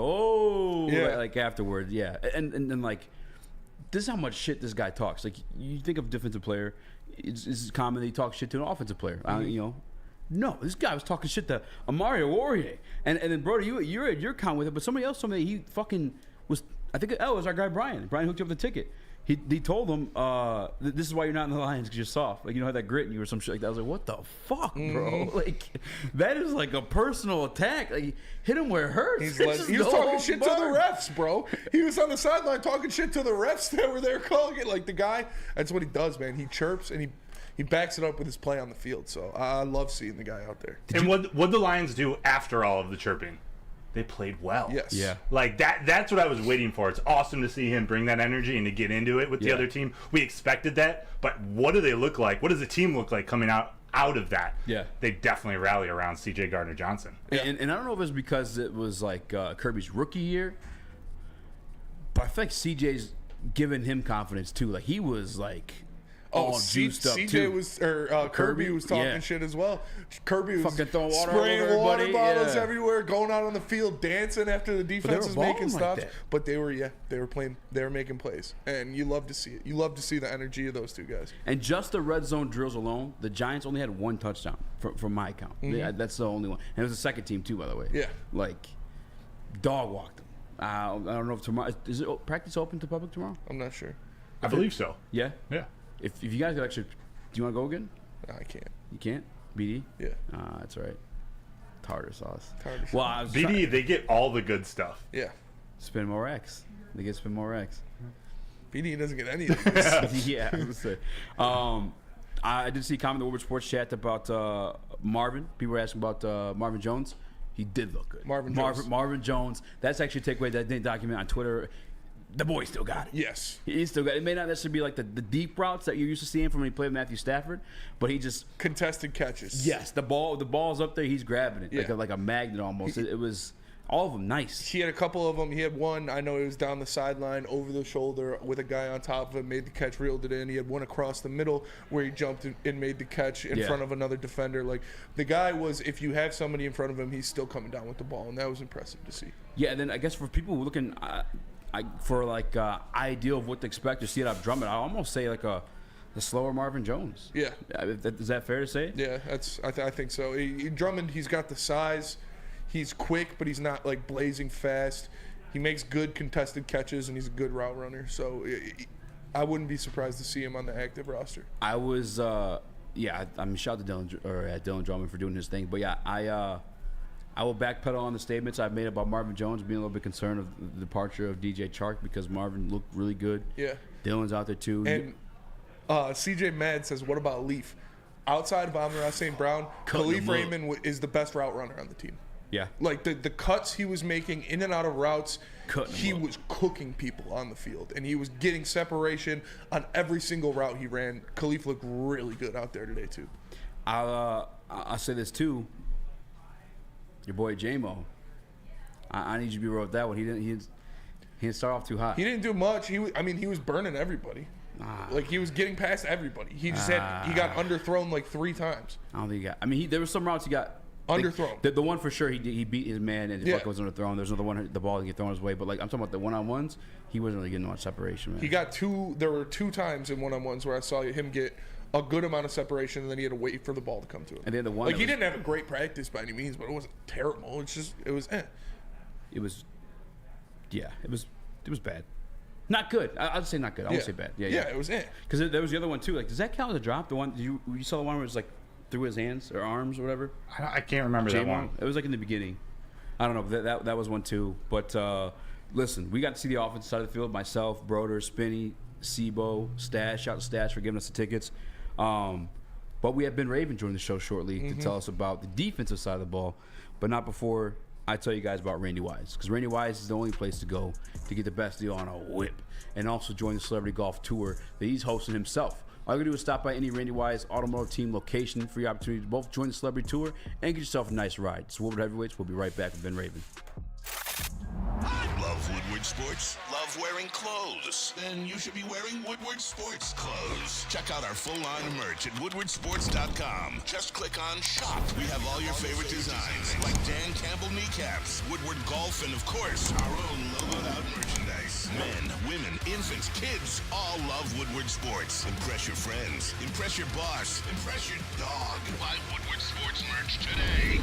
Speaker 3: like afterwards, and like this is how much shit this guy talks. Like you think of a defensive player, it's common that he talks shit to an offensive player. No, this guy was talking shit to Amari Owarie, and then Brody, you're at your con with it, but somebody else told me he fucking was. I think it was our guy Brian. Brian hooked you up the ticket. He told him, this is why you're not in the Lions, because you're soft. Like, you don't have that grit in you or some shit like that. I was like, what the fuck, bro? Like, that is like a personal attack. Like, hit him where it hurts.
Speaker 4: He was talking shit to the refs, bro. He was on the sideline talking shit to the refs that were there calling it. Like, the guy, that's what he does, man. He chirps and he backs it up with his play on the field. So I love seeing the guy out there.
Speaker 6: And what the Lions do after all of the chirping? They played well.
Speaker 4: Yes.
Speaker 3: Yeah.
Speaker 6: Like that's what I was waiting for. It's awesome to see him bring that energy and to get into it with the other team. We expected that, but what do they look like? What does the team look like coming out of that?
Speaker 3: Yeah.
Speaker 6: They definitely rally around CJ Gardner-Johnson.
Speaker 3: And I don't know if it's because it was like Kirby's rookie year, but I feel like CJ's giving him confidence too. Like he was like all juiced up
Speaker 4: CJ
Speaker 3: too.
Speaker 4: was, or Kirby was talking shit as well. Kirby was
Speaker 3: fucking throwing water all
Speaker 4: spraying
Speaker 3: over
Speaker 4: water
Speaker 3: everybody.
Speaker 4: bottles everywhere, going out on the field, dancing after the defense was making stops. But they were playing, they were making plays, and you love to see it. You love to see the energy of those two guys.
Speaker 3: And just the red zone drills alone, the Giants only had one touchdown from my count. That's the only one, and it was the second team too, by the way.
Speaker 4: Yeah,
Speaker 3: like dog walked them. I don't know if tomorrow is it practice open to public tomorrow.
Speaker 4: I'm not sure.
Speaker 6: I believe so.
Speaker 3: Yeah.
Speaker 6: Yeah.
Speaker 3: If you guys could actually, do you want to go again?
Speaker 4: No, I can't.
Speaker 3: You can't. BD.
Speaker 4: Yeah.
Speaker 3: That's all right. Tartar sauce.
Speaker 4: Well,
Speaker 3: I was
Speaker 6: BD, they get all the good stuff.
Speaker 4: Yeah.
Speaker 3: Spin more X. They get spin more X.
Speaker 4: BD doesn't get any of this.
Speaker 3: Yeah. I was gonna say. I did see a comment in the Woodward Sports chat about Marvin. People were asking about Marvin Jones. He did look good. Marvin Jones. That's actually a takeaway that I didn't document on Twitter. The boy still got it.
Speaker 4: Yes.
Speaker 3: He still got it. It may not necessarily be like the deep routes that you're used to seeing from when he played with Matthew Stafford, but he just
Speaker 4: contested catches.
Speaker 3: Yes, the ball's up there, he's grabbing it. Like a magnet almost. It was all of them nice.
Speaker 4: He had a couple of them. He had one, I know it was down the sideline, over the shoulder with a guy on top of him, made the catch, reeled it in. He had one across the middle where he jumped and made the catch in front of another defender. Like, the guy was, if you have somebody in front of him, he's still coming down with the ball, and that was impressive to see.
Speaker 3: Yeah, and then I guess for people looking for like ideal of what to expect to see it out of Drummond, I almost say like the slower Marvin Jones.
Speaker 4: Yeah.
Speaker 3: Is that fair to say?
Speaker 4: Yeah, I think so. Drummond, he's got the size. He's quick, but he's not like blazing fast. He makes good contested catches, and he's a good route runner. So I wouldn't be surprised to see him on the active roster.
Speaker 3: I was, shout out to Dylan Drummond for doing his thing. But yeah, I will backpedal on the statements I've made about Marvin Jones being a little bit concerned of the departure of DJ Chark because Marvin looked really good.
Speaker 4: Yeah.
Speaker 3: Dylan's out there too.
Speaker 4: And CJ Mad says, what about Leaf? Outside of Amon-Ra St. Brown, Khalif Raymond is the best route runner on the team.
Speaker 3: Yeah.
Speaker 4: Like the cuts he was making in and out of routes, he was cooking people on the field, and he was getting separation on every single route he ran. Khalif looked really good out there today too.
Speaker 3: I'll say this too. Your boy J-Mo. I need you to be real with that one. He didn't start off too hot.
Speaker 4: He didn't do much. He was burning everybody. Like he was getting past everybody. He just he got underthrown like 3 times.
Speaker 3: I don't think he got. I mean, there was some routes he got
Speaker 4: underthrown.
Speaker 3: The one for sure he beat his man and the was underthrown. There's another one the ball didn't get thrown his way. But like I'm talking about the one-on-ones, he wasn't really getting much separation. Man.
Speaker 4: He got 2. There were 2 times in one-on-ones where I saw him get a good amount of separation, and then he had to wait for the ball to come to him.
Speaker 3: And then the one
Speaker 4: he didn't have a great practice by any means, but it wasn't terrible. It was
Speaker 3: bad. Not good. I'll say not good. I won't say bad. Yeah,
Speaker 4: it was
Speaker 3: because there was the other one too. Like, does that count as a drop? The one you saw the one where it was like through his hands or arms or whatever.
Speaker 6: I can't remember that one.
Speaker 3: It was like in the beginning. I don't know. That was one too. But listen, we got to see the offensive side of the field. Myself, Broder, Spinney, Sebo, Stash. Shout out to Stash for giving us the tickets. But we have Ben Raven joining the show shortly to tell us about the defensive side of the ball, but not before I tell you guys about Randy Wise, because Randy Wise is the only place to go to get the best deal on a whip, and also join the Celebrity Golf Tour that he's hosting himself. All you gotta do is stop by any Randy Wise automotive team location for your opportunity to both join the Celebrity Tour and get yourself a nice ride. It's Woodward Heavyweights. We'll be right back with Ben Raven.
Speaker 7: Love Woodward Sports? Love wearing clothes? Then you should be wearing Woodward Sports clothes. Check out our full line of merch at woodwardsports.com. Just click on Shop. We have all your favorite designs, like Dan Campbell kneecaps, Woodward Golf, and of course, our own logoed out merchandise. Men, women, infants, kids, all love Woodward Sports. Impress your friends. Impress your boss. Impress your dog. Buy Woodward Sports merch today.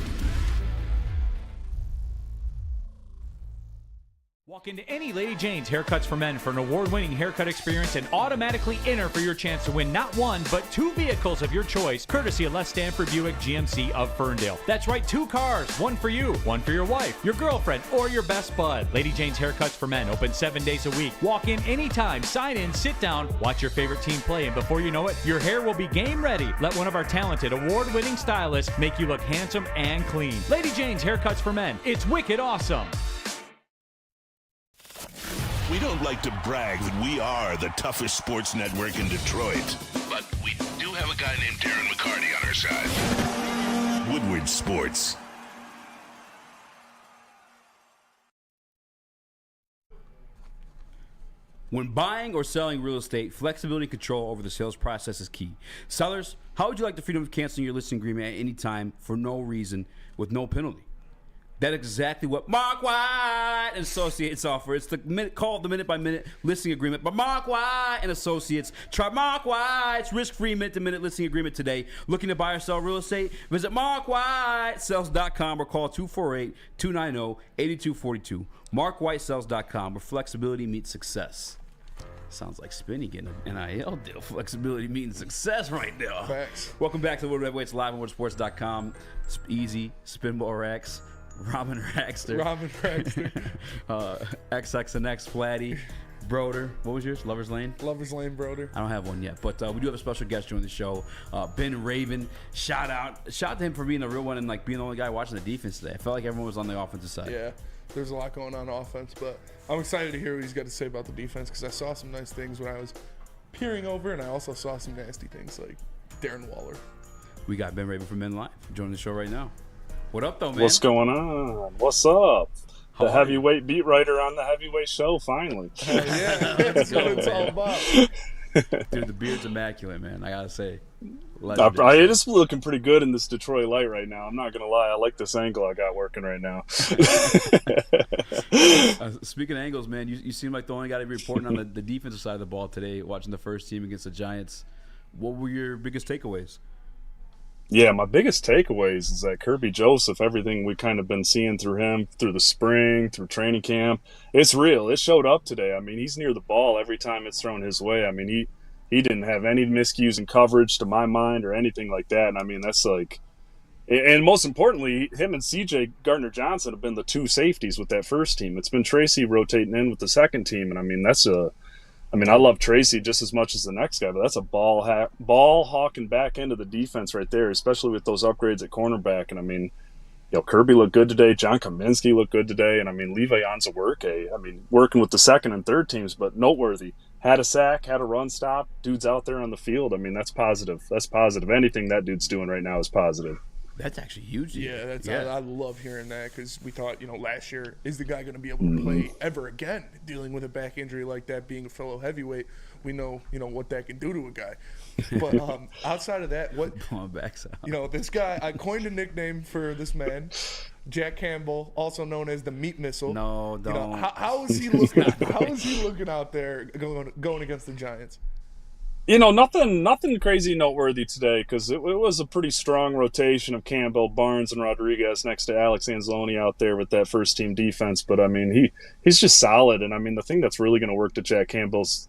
Speaker 10: Walk into any Lady Jane's Haircuts for Men for an award-winning haircut experience and automatically enter for your chance to win not 1, but 2 vehicles of your choice, courtesy of Les Stanford Buick GMC of Ferndale. That's right, 2 cars, 1 for you, 1 for your wife, your girlfriend, or your best bud. Lady Jane's Haircuts for Men, open 7 days a week. Walk in anytime, sign in, sit down, watch your favorite team play, and before you know it, your hair will be game ready. Let one of our talented, award-winning stylists make you look handsome and clean. Lady Jane's Haircuts for Men. It's wicked awesome.
Speaker 7: We don't like to brag that we are the toughest sports network in Detroit, but we do have a guy named Darren McCarty on our side. Woodward Sports.
Speaker 3: When buying or selling real estate, flexibility and control over the sales process is key. Sellers, how would you like the freedom of canceling your listing agreement at any time for no reason with no penalty? That's exactly what Mark White and Associates offer. It's called the minute-by-minute listing agreement by Mark White and Associates. Try Mark White's risk-free minute-to-minute listing agreement today. Looking to buy or sell real estate? Visit markwhitesales.com or call 248-290-8242. markwhitesales.com, where flexibility meets success. Sounds like Spinny getting an NIL deal. Flexibility meeting success right now.
Speaker 4: Facts.
Speaker 3: Welcome back to Woodward Heavyweights live on woodsports.com. Eazy, Spinball Rex, Robin Raxter, XXNX, Flatty, Broder. What was yours? Lover's Lane?
Speaker 4: Lover's Lane, Broder.
Speaker 3: I don't have one yet, but we do have a special guest joining the show. Ben Raven. Shout out to him for being a real one and like being the only guy watching the defense today. I felt like everyone was on the offensive side.
Speaker 4: Yeah, there's a lot going on offense, but I'm excited to hear what he's got to say about the defense because I saw some nice things when I was peering over, and I also saw some nasty things like Darren Waller.
Speaker 3: We got Ben Raven from Men Live joining the show right now. What up, though, man?
Speaker 12: What's going on? What's up? The heavyweight beat writer on the heavyweight show, finally.
Speaker 4: Yeah, that's what it's all about.
Speaker 3: Dude, the beard's immaculate, man. I gotta say.
Speaker 12: It is looking pretty good in this Detroit light right now. I'm not going to lie. I like this angle I got working right now.
Speaker 3: Speaking of angles, man, you seem like the only guy to be reporting on the defensive side of the ball today, watching the first team against the Giants. What were your biggest takeaways?
Speaker 12: Yeah, my biggest takeaways is that Kirby Joseph, everything we kind of been seeing through him, through the spring, through training camp, it's real. It showed up today. I mean, he's near the ball every time it's thrown his way. I mean, he didn't have any miscues in coverage to my mind or anything like that. And I mean, that's like, and most importantly, him and CJ Gardner-Johnson have been the two safeties with that first team. It's been Tracy rotating in with the second team. And I mean, I love Tracy just as much as the next guy, but that's a ball hawking back end of the defense right there, especially with those upgrades at cornerback. And I mean, Kirby looked good today. John Kaminsky looked good today. And I mean, Levi Onzawerke, working with the second and third teams, but noteworthy. Had a sack, had a run stop. Dude's out there on the field. I mean, that's positive. That's positive. Anything that dude's doing right now is positive.
Speaker 3: That's actually huge.
Speaker 4: Yeah, I love hearing that because we thought, last year, is the guy going to be able to play ever again? Dealing with a back injury like that, being a fellow heavyweight, we know, what that can do to a guy. But outside of that, this guy, I coined a nickname for this man, Jack Campbell, also known as the Meat Missile.
Speaker 3: No, don't.
Speaker 4: How is he looking? How is he looking out there going against the Giants?
Speaker 12: Nothing crazy noteworthy today because it was a pretty strong rotation of Campbell, Barnes, and Rodriguez next to Alex Anzalone out there with that first team defense. But I mean, he's just solid, and I mean the thing that's really going to work to Jack Campbell's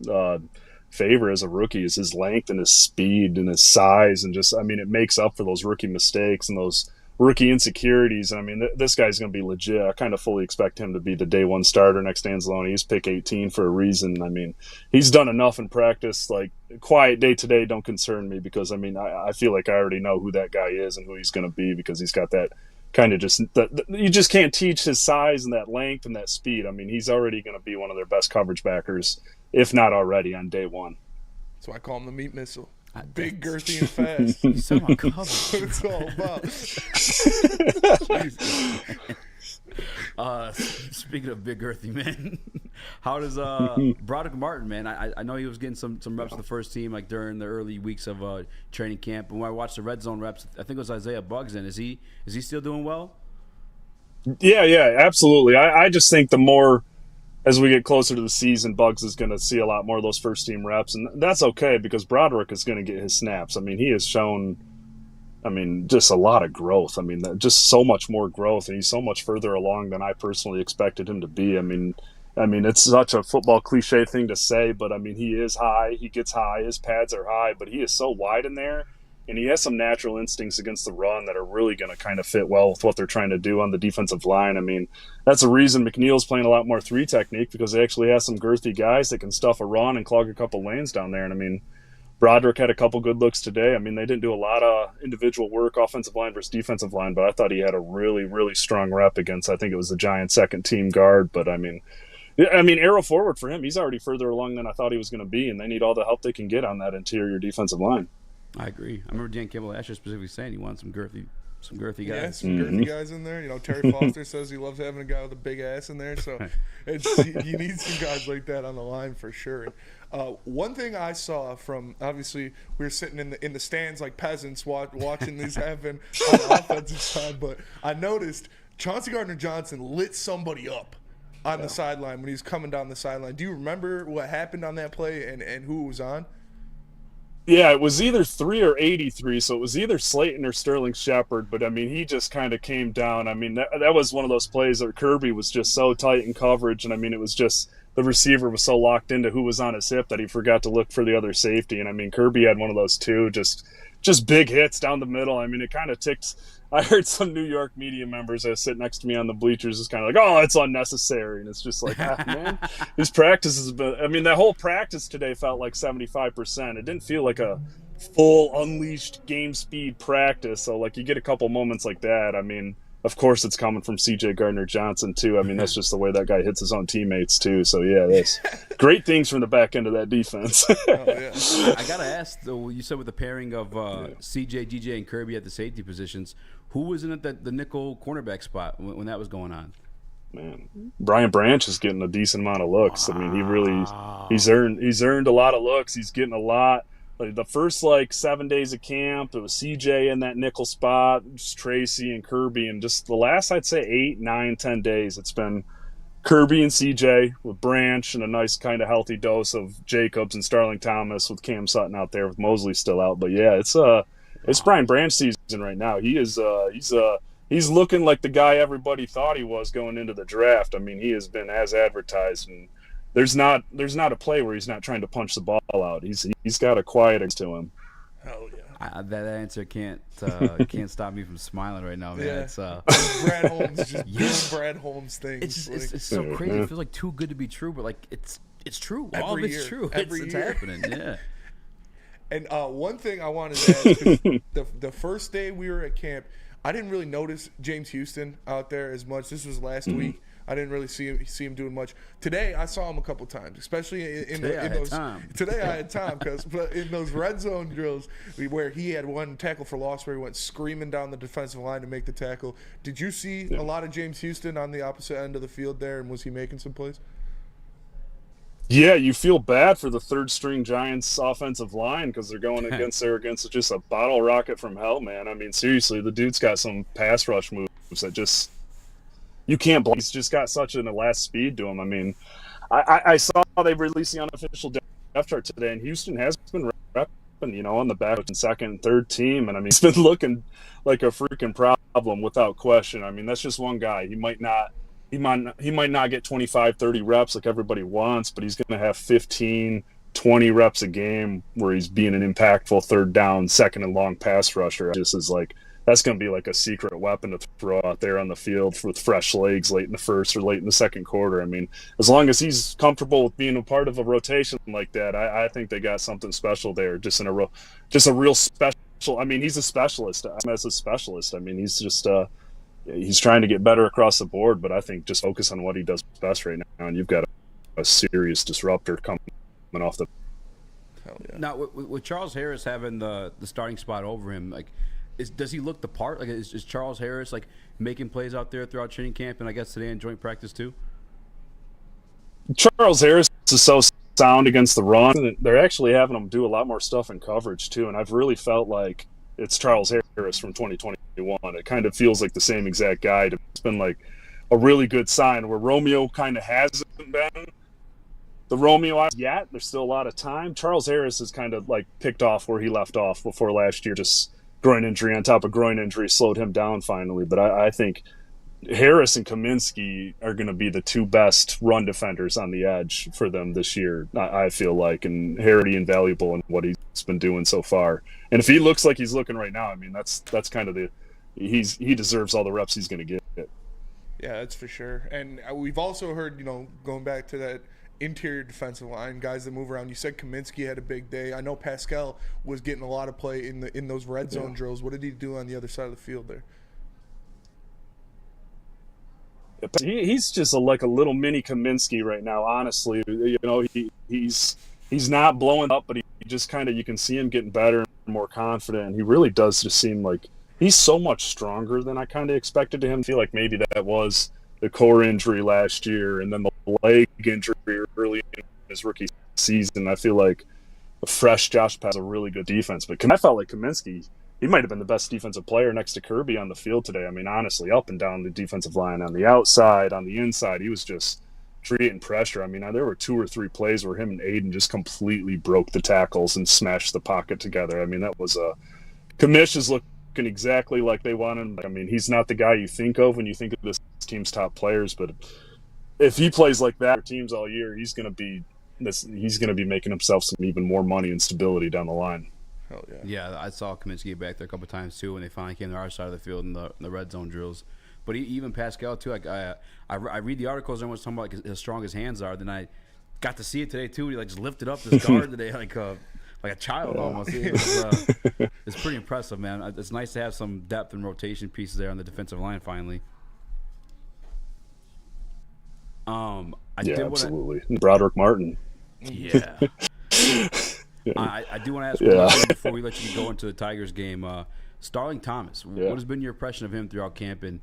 Speaker 12: favor as a rookie is his length and his speed and his size, and just it makes up for those rookie mistakes and those rookie insecurities. I mean, this guy's going to be legit. I kind of fully expect him to be the day one starter next to Anzalone. He's pick 18 for a reason. I mean, he's done enough in practice. Like, quiet day to day don't concern me because, I feel like I already know who that guy is and who he's going to be because he's got that kind of you just can't teach his size and that length and that speed. I mean, he's already going to be one of their best coverage backers, if not already, on day one.
Speaker 4: So I call him the Meat Missile. Big, girthy, and fast.
Speaker 3: That's what
Speaker 4: it's all
Speaker 3: about. Speaking of big, girthy, man, how does Broderick Martin, man? I know he was getting some reps with the first team like during the early weeks of training camp. And when I watched the red zone reps, I think it was Isaiah Bugsden. Is he still doing well?
Speaker 12: Yeah, absolutely. I just think the more as we get closer to the season, Bugs is going to see a lot more of those first-team reps, and that's okay because Broderick is going to get his snaps. I mean, he has shown, just a lot of growth. Just so much more growth, and he's so much further along than I personally expected him to be. It's such a football cliche thing to say, but, he is high. He gets high. His pads are high, but he is so wide in there. And he has some natural instincts against the run that are really going to kind of fit well with what they're trying to do on the defensive line. That's a reason McNeil's playing a lot more 3 technique because they actually have some girthy guys that can stuff a run and clog a couple lanes down there. And Broderick had a couple good looks today. They didn't do a lot of individual work, offensive line versus defensive line, but I thought he had a really, really strong rep against, I think it was the Giants' second team guard. But arrow forward for him. He's already further along than I thought he was going to be, and they need all the help they can get on that interior defensive line.
Speaker 3: I agree. I remember Dan Campbell last year specifically saying he wanted some Some girthy
Speaker 4: Yeah,
Speaker 3: guys.
Speaker 4: some girthy guys in there. You know, Terry Foster says he loves having a guy with a big ass in there. So you need some guys like that on the line for sure. One thing I saw from, obviously we were sitting in the stands like peasants watching these happen on the offensive side, but I noticed Chauncey Gardner-Johnson lit somebody up on the sideline when he was coming down the sideline. Do you remember what happened on that play and who it was on?
Speaker 12: Yeah, it was either 3 or 83, so it was either Slayton or Sterling Shepard, but I mean, he just kind of came down. I mean, that was one of those plays that Kirby was just so tight in coverage, and I mean, it was just the receiver was so locked into who was on his hip that he forgot to look for the other safety, and I mean, Kirby had one of those too, just big hits down the middle. I mean, it kind of ticked. I heard some New York media members that sit next to me on the bleachers is kind of like, oh, it's unnecessary. And it's just like, man, these practices, but I mean, that whole practice today felt like 75%. It didn't feel like a full unleashed game speed practice. So like you get a couple moments like that. I mean, of course it's coming from CJ Gardner-Johnson too. I mean, that's just the way that guy hits his own teammates too. So yeah, that's great things from the back end of that defense.
Speaker 3: I got to ask though, you said with the pairing of CJ, DJ, and Kirby at the safety positions, who was in at the nickel cornerback spot when that was going on?
Speaker 12: Man, Brian Branch is getting a decent amount of looks. I mean, he's earned a lot of looks. He's getting a lot. Like the first 7 days of camp, it was CJ in that nickel spot, just Tracy and Kirby, and just the last, I'd say 8, 9, 10 days, it's been Kirby and CJ with Branch and a nice kind of healthy dose of Jacobs and Starling Thomas with Cam Sutton out there with Mosley still out. But yeah, it's Brian Branch season right now. He is he's looking like the guy everybody thought he was going into the draft. I mean, he has been as advertised, and there's not a play where he's not trying to punch the ball out. He's got a quiet to him.
Speaker 4: Hell yeah.
Speaker 3: That answer can't stop me from smiling right now, man.
Speaker 4: Yeah.
Speaker 3: It's
Speaker 4: Brad Holmes just doing Brad Holmes things.
Speaker 3: It's so crazy. It feels like too good to be true, but it's true. All of it's true. It's happening. Yeah.
Speaker 4: And one thing I wanted to ask, 'cause the first day we were at camp, I didn't really notice James Houston out there as much. This was last week. I didn't really see him doing much. Today, I saw him a couple times, especially in those. Today, I had time because in those red zone drills where he had one tackle for loss where he went screaming down the defensive line to make the tackle. Did you see a lot of James Houston on the opposite end of the field there, and was he making some plays?
Speaker 12: Yeah, you feel bad for the third-string Giants offensive line because they're going against just a bottle rocket from hell, man. I mean, seriously, the dude's got some pass rush moves that just you can't believe. He's just got such an elast speed to him. I mean, I saw they released the unofficial depth chart today, and Houston has been repping, on the back and second and third team, and I mean, he's been looking like a freaking problem without question. I mean, that's just one guy. He might not get 25, 30 reps like everybody wants, but he's going to have 15, 20 reps a game where he's being an impactful third down, second and long pass rusher. Just is that's going to be like a secret weapon to throw out there on the field with fresh legs late in the first or late in the second quarter. I mean, as long as he's comfortable with being a part of a rotation like that, I think they got something special there. Just a real special. I mean, he's a specialist. As a specialist, I mean, he's just he's trying to get better across the board. But I think just focus on what he does best right now, and you've got a serious disruptor coming off the.
Speaker 4: Hell yeah.
Speaker 3: Now, with Charles Harris having the starting spot over him, does he look the part? Like, is Charles Harris making plays out there throughout training camp and I guess today in joint practice too?
Speaker 12: Charles Harris is so sound against the run. They're actually having him do a lot more stuff in coverage too, and I've really felt like it's Charles Harris from 2021. It kind of feels like the same exact guy. It's been like a really good sign where Romeo kind of hasn't been the Romeo yet. There's still a lot of time. Charles Harris is kind of picked off where he left off before last year. Just groin injury on top of groin injury slowed him down finally. But I think Harris and Kaminsky are going to be the two best run defenders on the edge for them this year, I feel like, and Harity invaluable in what he's been doing so far. And if he looks like he's looking right now, I mean, that's kind of he deserves all the reps he's going to get.
Speaker 4: Yeah, that's for sure. And we've also heard, going back to that interior defensive line, guys that move around. You said Kaminsky had a big day. I know Pascal was getting a lot of play in those red zone drills. What did he do on the other side of the field there?
Speaker 12: He's just like a little mini Kaminsky right now, honestly. He's not blowing up, but he just kind of, you can see him getting better and more confident. And he really does just seem like he's so much stronger than I kind of expected him. I feel like maybe that was the core injury last year and then the leg injury early in his rookie season. I feel like a fresh Josh has a really good defense. But I felt like Kaminsky, he might have been the best defensive player next to Kirby on the field today. I mean, honestly, up and down the defensive line, on the outside, on the inside, he was just creating pressure. I mean, there were 2 or 3 plays where him and Aiden just completely broke the tackles and smashed the pocket together. I mean, that was Kamish is looking exactly like they want him. I mean, he's not the guy you think of when you think of this team's top players, but if he plays like that for teams all year, he's going to be making himself some even more money and stability down the line.
Speaker 4: Hell yeah.
Speaker 3: Yeah, I saw Kaminsky get back there a couple times too when they finally came to our side of the field in the red zone drills. But even Pascal too. Like I read the articles, everyone's talking about like how strong his hands are. Then I got to see it today too. He like just lifted up this guard today like a child almost. It's pretty impressive, man. It's nice to have some depth and rotation pieces there on the defensive line finally.
Speaker 12: Absolutely. Broderick Martin.
Speaker 3: Yeah. I do want to ask one question before we let you go into the Tigers game. Starling Thomas, what has been your impression of him throughout camp? And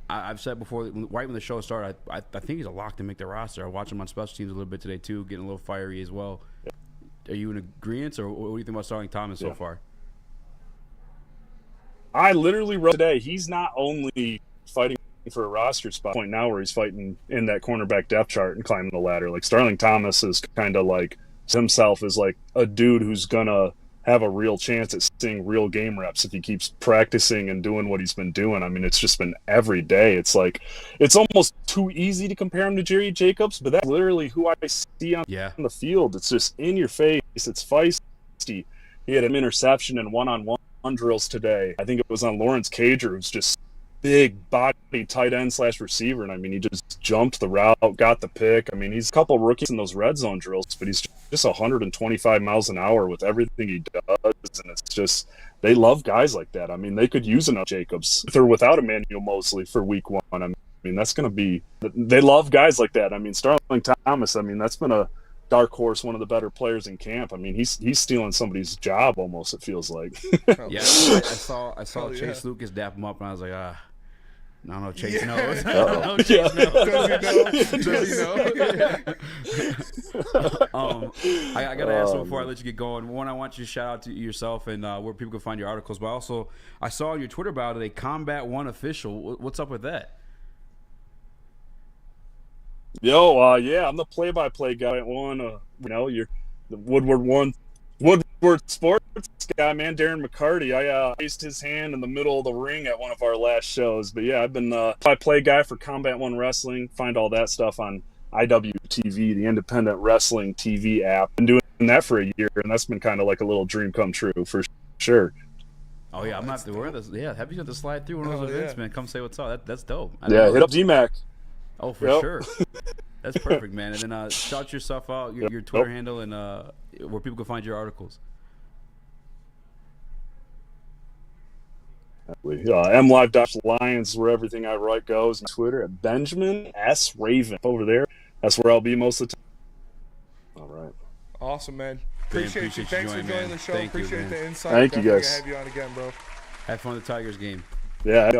Speaker 3: I've said before, right when the show started, I think he's a lock to make the roster. I watched him on special teams a little bit today too, getting a little fiery as well. Are you in agreement, or what do you think about Starling Thomas so far?
Speaker 12: I literally wrote today, he's not only fighting for a roster spot point now where he's fighting in that cornerback depth chart and climbing the ladder. Like Starling Thomas is kind of like himself as like a dude who's gonna have a real chance at seeing real game reps if he keeps practicing and doing what he's been doing. I mean, it's just been every day. It's like it's almost too easy to compare him to Jerry Jacobs, but that's literally who I see on the field. It's just in your face. It's feisty. He had an interception in one-on-one drills today. I think it was on Lawrence Cager, who's just big body tight end / receiver, and I mean, he just jumped the route, got the pick. I mean, he's a couple rookies in those red zone drills, but he's just 125 miles an hour with everything he does, and it's just they love guys like that. I mean, they could use enough Jacobs with or without Emmanuel Mosley for week 1. I mean, that's going to be they love guys like that. I mean, Starling Thomas, I mean, that's been a dark horse, one of the better players in camp. I mean, he's stealing somebody's job almost, it feels like.
Speaker 3: Yeah, I saw Chase Lucas dap him up, and I was like, I don't know if Chase knows. I don't know if Chase knows. Does he know? I got to ask you before I let you get going. One, I want you to shout out to yourself and where people can find your articles. But also, I saw on your Twitter bio today, Combat One official. What's up with that?
Speaker 12: Yo, I'm the play-by-play guy at one. You're the Woodward Sports guy, man. Darren McCarty. I raised his hand in the middle of the ring at one of our last shows. But yeah, I've been play-by-play guy for Combat One Wrestling. Find all that stuff on IWTV, the independent wrestling TV app. Been doing that for a year, and that's been kind of like a little dream come true for sure.
Speaker 3: Oh yeah, I'm not the word. Yeah, have you got to slide through one of those events, man? Come say what's up. That's dope.
Speaker 12: Hit up D-Mac.
Speaker 3: Oh, for sure. That's perfect, man. And then shout yourself out, your Twitter handle, and where people can find your articles. MLive.Lions, where everything I write goes. And Twitter at Benjamin S. Raven over there. That's where I'll be most of the time. All right.
Speaker 4: Awesome, man. Appreciate you. Thanks for joining the show. Appreciate the insight.
Speaker 12: Thank you, guys.
Speaker 4: Have you on again, bro.
Speaker 3: Have fun with the Tigers game.
Speaker 12: Yeah.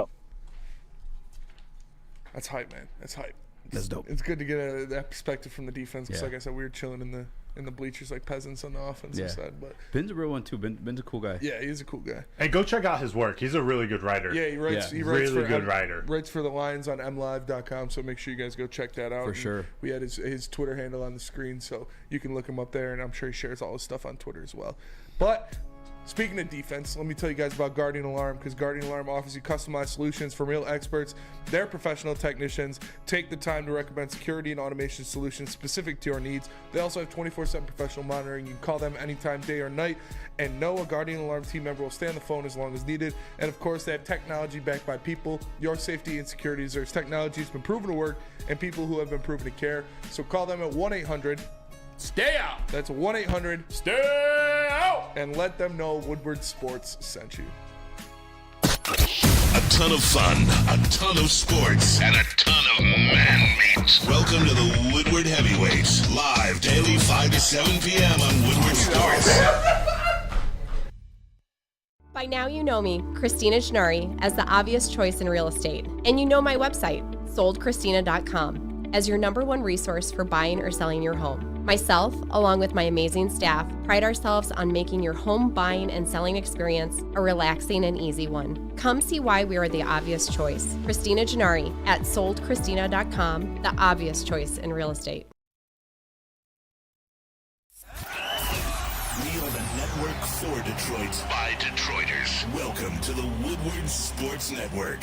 Speaker 4: That's hype, man. That's hype.
Speaker 3: That's dope.
Speaker 4: It's good to get that perspective from the defense because, like I said, we were chilling in the bleachers like peasants on the offensive side. But
Speaker 3: Ben's a real one too. Ben's a cool guy.
Speaker 4: Yeah, he's a cool guy.
Speaker 6: And go check out his work. He's a really good writer.
Speaker 4: Yeah, he writes.
Speaker 6: Yeah.
Speaker 4: He writes
Speaker 6: really
Speaker 4: for
Speaker 6: good writer.
Speaker 4: Writes for the Lions on MLive.com. So make sure you guys go check that out.
Speaker 3: For sure.
Speaker 4: We had his Twitter handle on the screen, so you can look him up there, and I'm sure he shares all his stuff on Twitter as well. But speaking of defense, let me tell you guys about Guardian Alarm, because Guardian Alarm offers you customized solutions from real experts. Their professional technicians take the time to recommend security and automation solutions specific to your needs. They also have 24/7 professional monitoring. You can call them anytime, day or night, and know a Guardian Alarm team member will stay on the phone as long as needed. And of course, they have technology backed by people. Your safety and security is theirs. Technology has been proven to work, and people who have been proven to care. So call them at 1-800-
Speaker 3: Stay out.
Speaker 4: That's 1-800
Speaker 3: Stay out.
Speaker 4: And let them know Woodward Sports sent you.
Speaker 7: A ton of fun, a ton of sports, and a ton of man meat. Welcome to the Woodward Heavyweights, live daily 5 to 7 p.m. on Woodward Sports.
Speaker 13: By now you know me, Christina Gennari, as the obvious choice in real estate. And you know my website, soldchristina.com, as your #1 resource for buying or selling your home. Myself, along with my amazing staff, pride ourselves on making your home buying and selling experience a relaxing and easy one. Come see why we are the obvious choice. Christina Gennari at soldchristina.com, the obvious choice in real estate.
Speaker 7: We are the network for Detroit by Detroiters. Welcome to the Woodward Sports Network.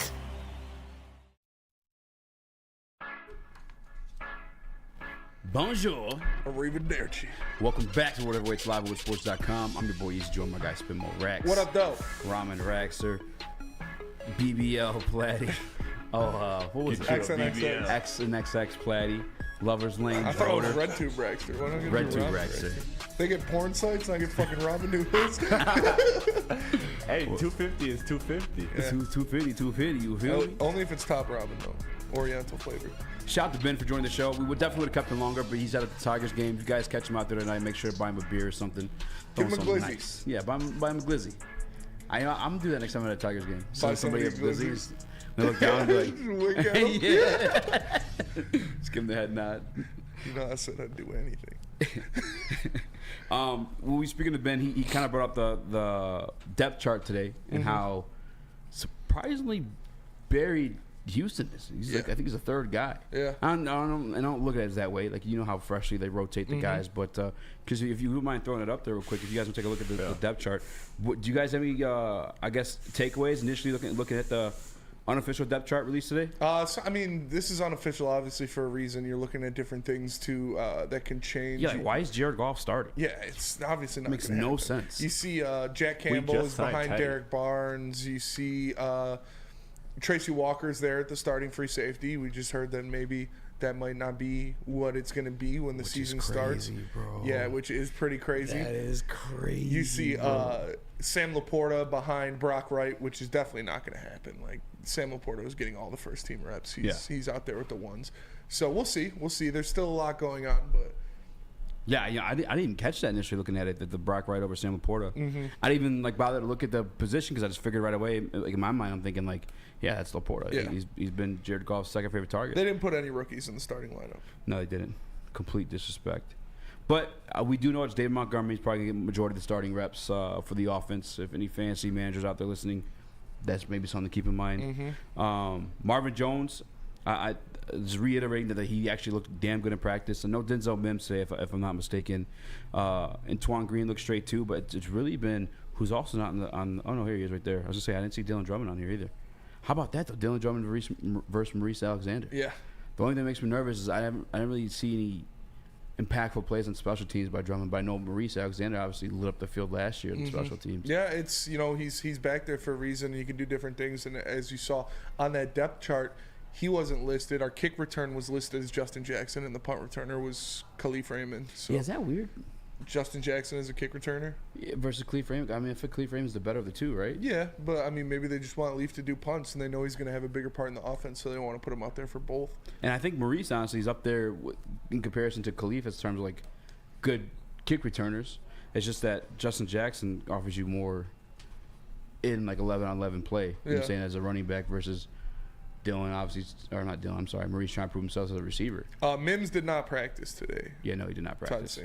Speaker 3: Bonjour.
Speaker 4: Arrivederci.
Speaker 3: Welcome back to Whatever Waits Live at woodsports.com. I'm your boy Eazy, joined my guy Spinmo Rax.
Speaker 4: What up, though?
Speaker 3: Ramen Raxer. BBL Platty. What was it?
Speaker 4: XNXX.
Speaker 3: X and XX Platty. Lover's Lane.
Speaker 4: I thought it was
Speaker 3: Broder.
Speaker 4: RedTube Raxter. Why don't I get
Speaker 3: RedTube
Speaker 4: Ramen
Speaker 3: Raxter.
Speaker 4: They get porn sites and I get fucking Robin Hood.
Speaker 5: Hey, 250 is 250.
Speaker 4: Yeah.
Speaker 3: 250, you feel me?
Speaker 4: Only if it's top Robin, though. Oriental flavor.
Speaker 3: Shout out to Ben for joining the show. We would definitely would have kept him longer, but he's out at the Tigers game. If you guys catch him out there tonight, make sure to buy him a beer or something.
Speaker 4: Give him a
Speaker 3: Something
Speaker 4: glizzy.
Speaker 3: nice. Yeah, buy him a glizzy. I'm going to do that next time I'm at a Tigers game.
Speaker 4: Buy
Speaker 3: Somebody
Speaker 4: somebody
Speaker 3: has
Speaker 4: a glizzy.
Speaker 3: glizzies. They look down and be
Speaker 4: Wink at
Speaker 3: like,
Speaker 4: 'em.
Speaker 3: yeah. Just give him the head nod.
Speaker 4: You know, I said I'd do anything.
Speaker 3: When we speaking to Ben, he kind of brought up the depth chart today and how surprisingly buried Houston is. He's like, I think he's a third guy.
Speaker 4: Yeah.
Speaker 3: I don't look at it that way. Like, you know how freshly they rotate the guys, but because if you wouldn't mind throwing it up there real quick, if you guys want to take a look at the depth chart, do you guys have any I guess takeaways initially looking at the unofficial depth chart released today?
Speaker 4: So, I mean, this is unofficial, obviously, for a reason. You're looking at different things too that can change.
Speaker 3: Yeah, like, why is Jared Goff starting?
Speaker 4: Yeah, it's obviously not.
Speaker 3: Makes
Speaker 4: gonna
Speaker 3: no
Speaker 4: happen.
Speaker 3: sense.
Speaker 4: You see, Jack Campbell is
Speaker 5: signed
Speaker 4: behind
Speaker 5: Teddy.
Speaker 4: Derek Barnes. You see, Tracy Walker's there at the starting free safety. We just heard that maybe that might not be what it's going to be when the season starts.
Speaker 3: Bro.
Speaker 4: Yeah, which is pretty crazy.
Speaker 3: That is crazy.
Speaker 4: You see Sam Laporta behind Brock Wright, which is definitely not going to happen. Like, Sam Laporta was getting all the first team reps. He's out there with the ones. So we'll see. There's still a lot going on, but
Speaker 3: Yeah, I didn't even catch that initially looking at it, the Brock Wright over Sam Laporta. I didn't even bother to look at the position because I just figured right away, like in my mind, I'm thinking yeah, that's Laporta.
Speaker 4: Yeah.
Speaker 3: He's been Jared Goff's second favorite target.
Speaker 4: they didn't put any rookies in the starting lineup.
Speaker 3: No, they didn't. Complete disrespect. But we do know it's David Montgomery's probably going to get the majority of the starting reps for the offense. If any fantasy managers out there listening, that's maybe something to keep in mind. Marvin Jones, I just reiterating that he actually looked damn good in practice. And no Denzel Mims today, if I'm not mistaken. Antoine Green looked straight too, but it's really been who's also not on. Oh no, here he is right there. I was gonna say I didn't see Dylan Drummond on here either. How about that though? Dylan Drummond versus Maurice Alexander.
Speaker 4: Yeah.
Speaker 3: The only thing that makes me nervous is I didn't really see any impactful plays on special teams by Drummond. But I know Maurice Alexander obviously lit up the field last year in special teams.
Speaker 4: Yeah, it's he's back there for a reason. He can do different things, and as you saw on that depth chart, he wasn't listed. Our kick return was listed as Justin Jackson, and the punt returner was Khalif Raymond. So
Speaker 3: Yeah, is that weird?
Speaker 4: Justin Jackson is a kick returner.
Speaker 3: Yeah, versus Khalif Raymond. I mean, I think Khalif Raymond's the better of the two, right?
Speaker 4: Yeah, but I mean, maybe they just want Leaf to do punts, and they know he's going to have a bigger part in the offense, so they want to put him out there for both.
Speaker 3: And I think Maurice honestly is up there in comparison to Khalif in terms of like good kick returners. It's just that Justin Jackson offers you more in like 11-on-11 play. You know what I'm saying, as a running back versus Dylan, obviously, or not Dylan. I'm sorry, Maurice trying to prove himself as a receiver.
Speaker 4: Mims did not practice today.
Speaker 3: Yeah, no, he did not practice.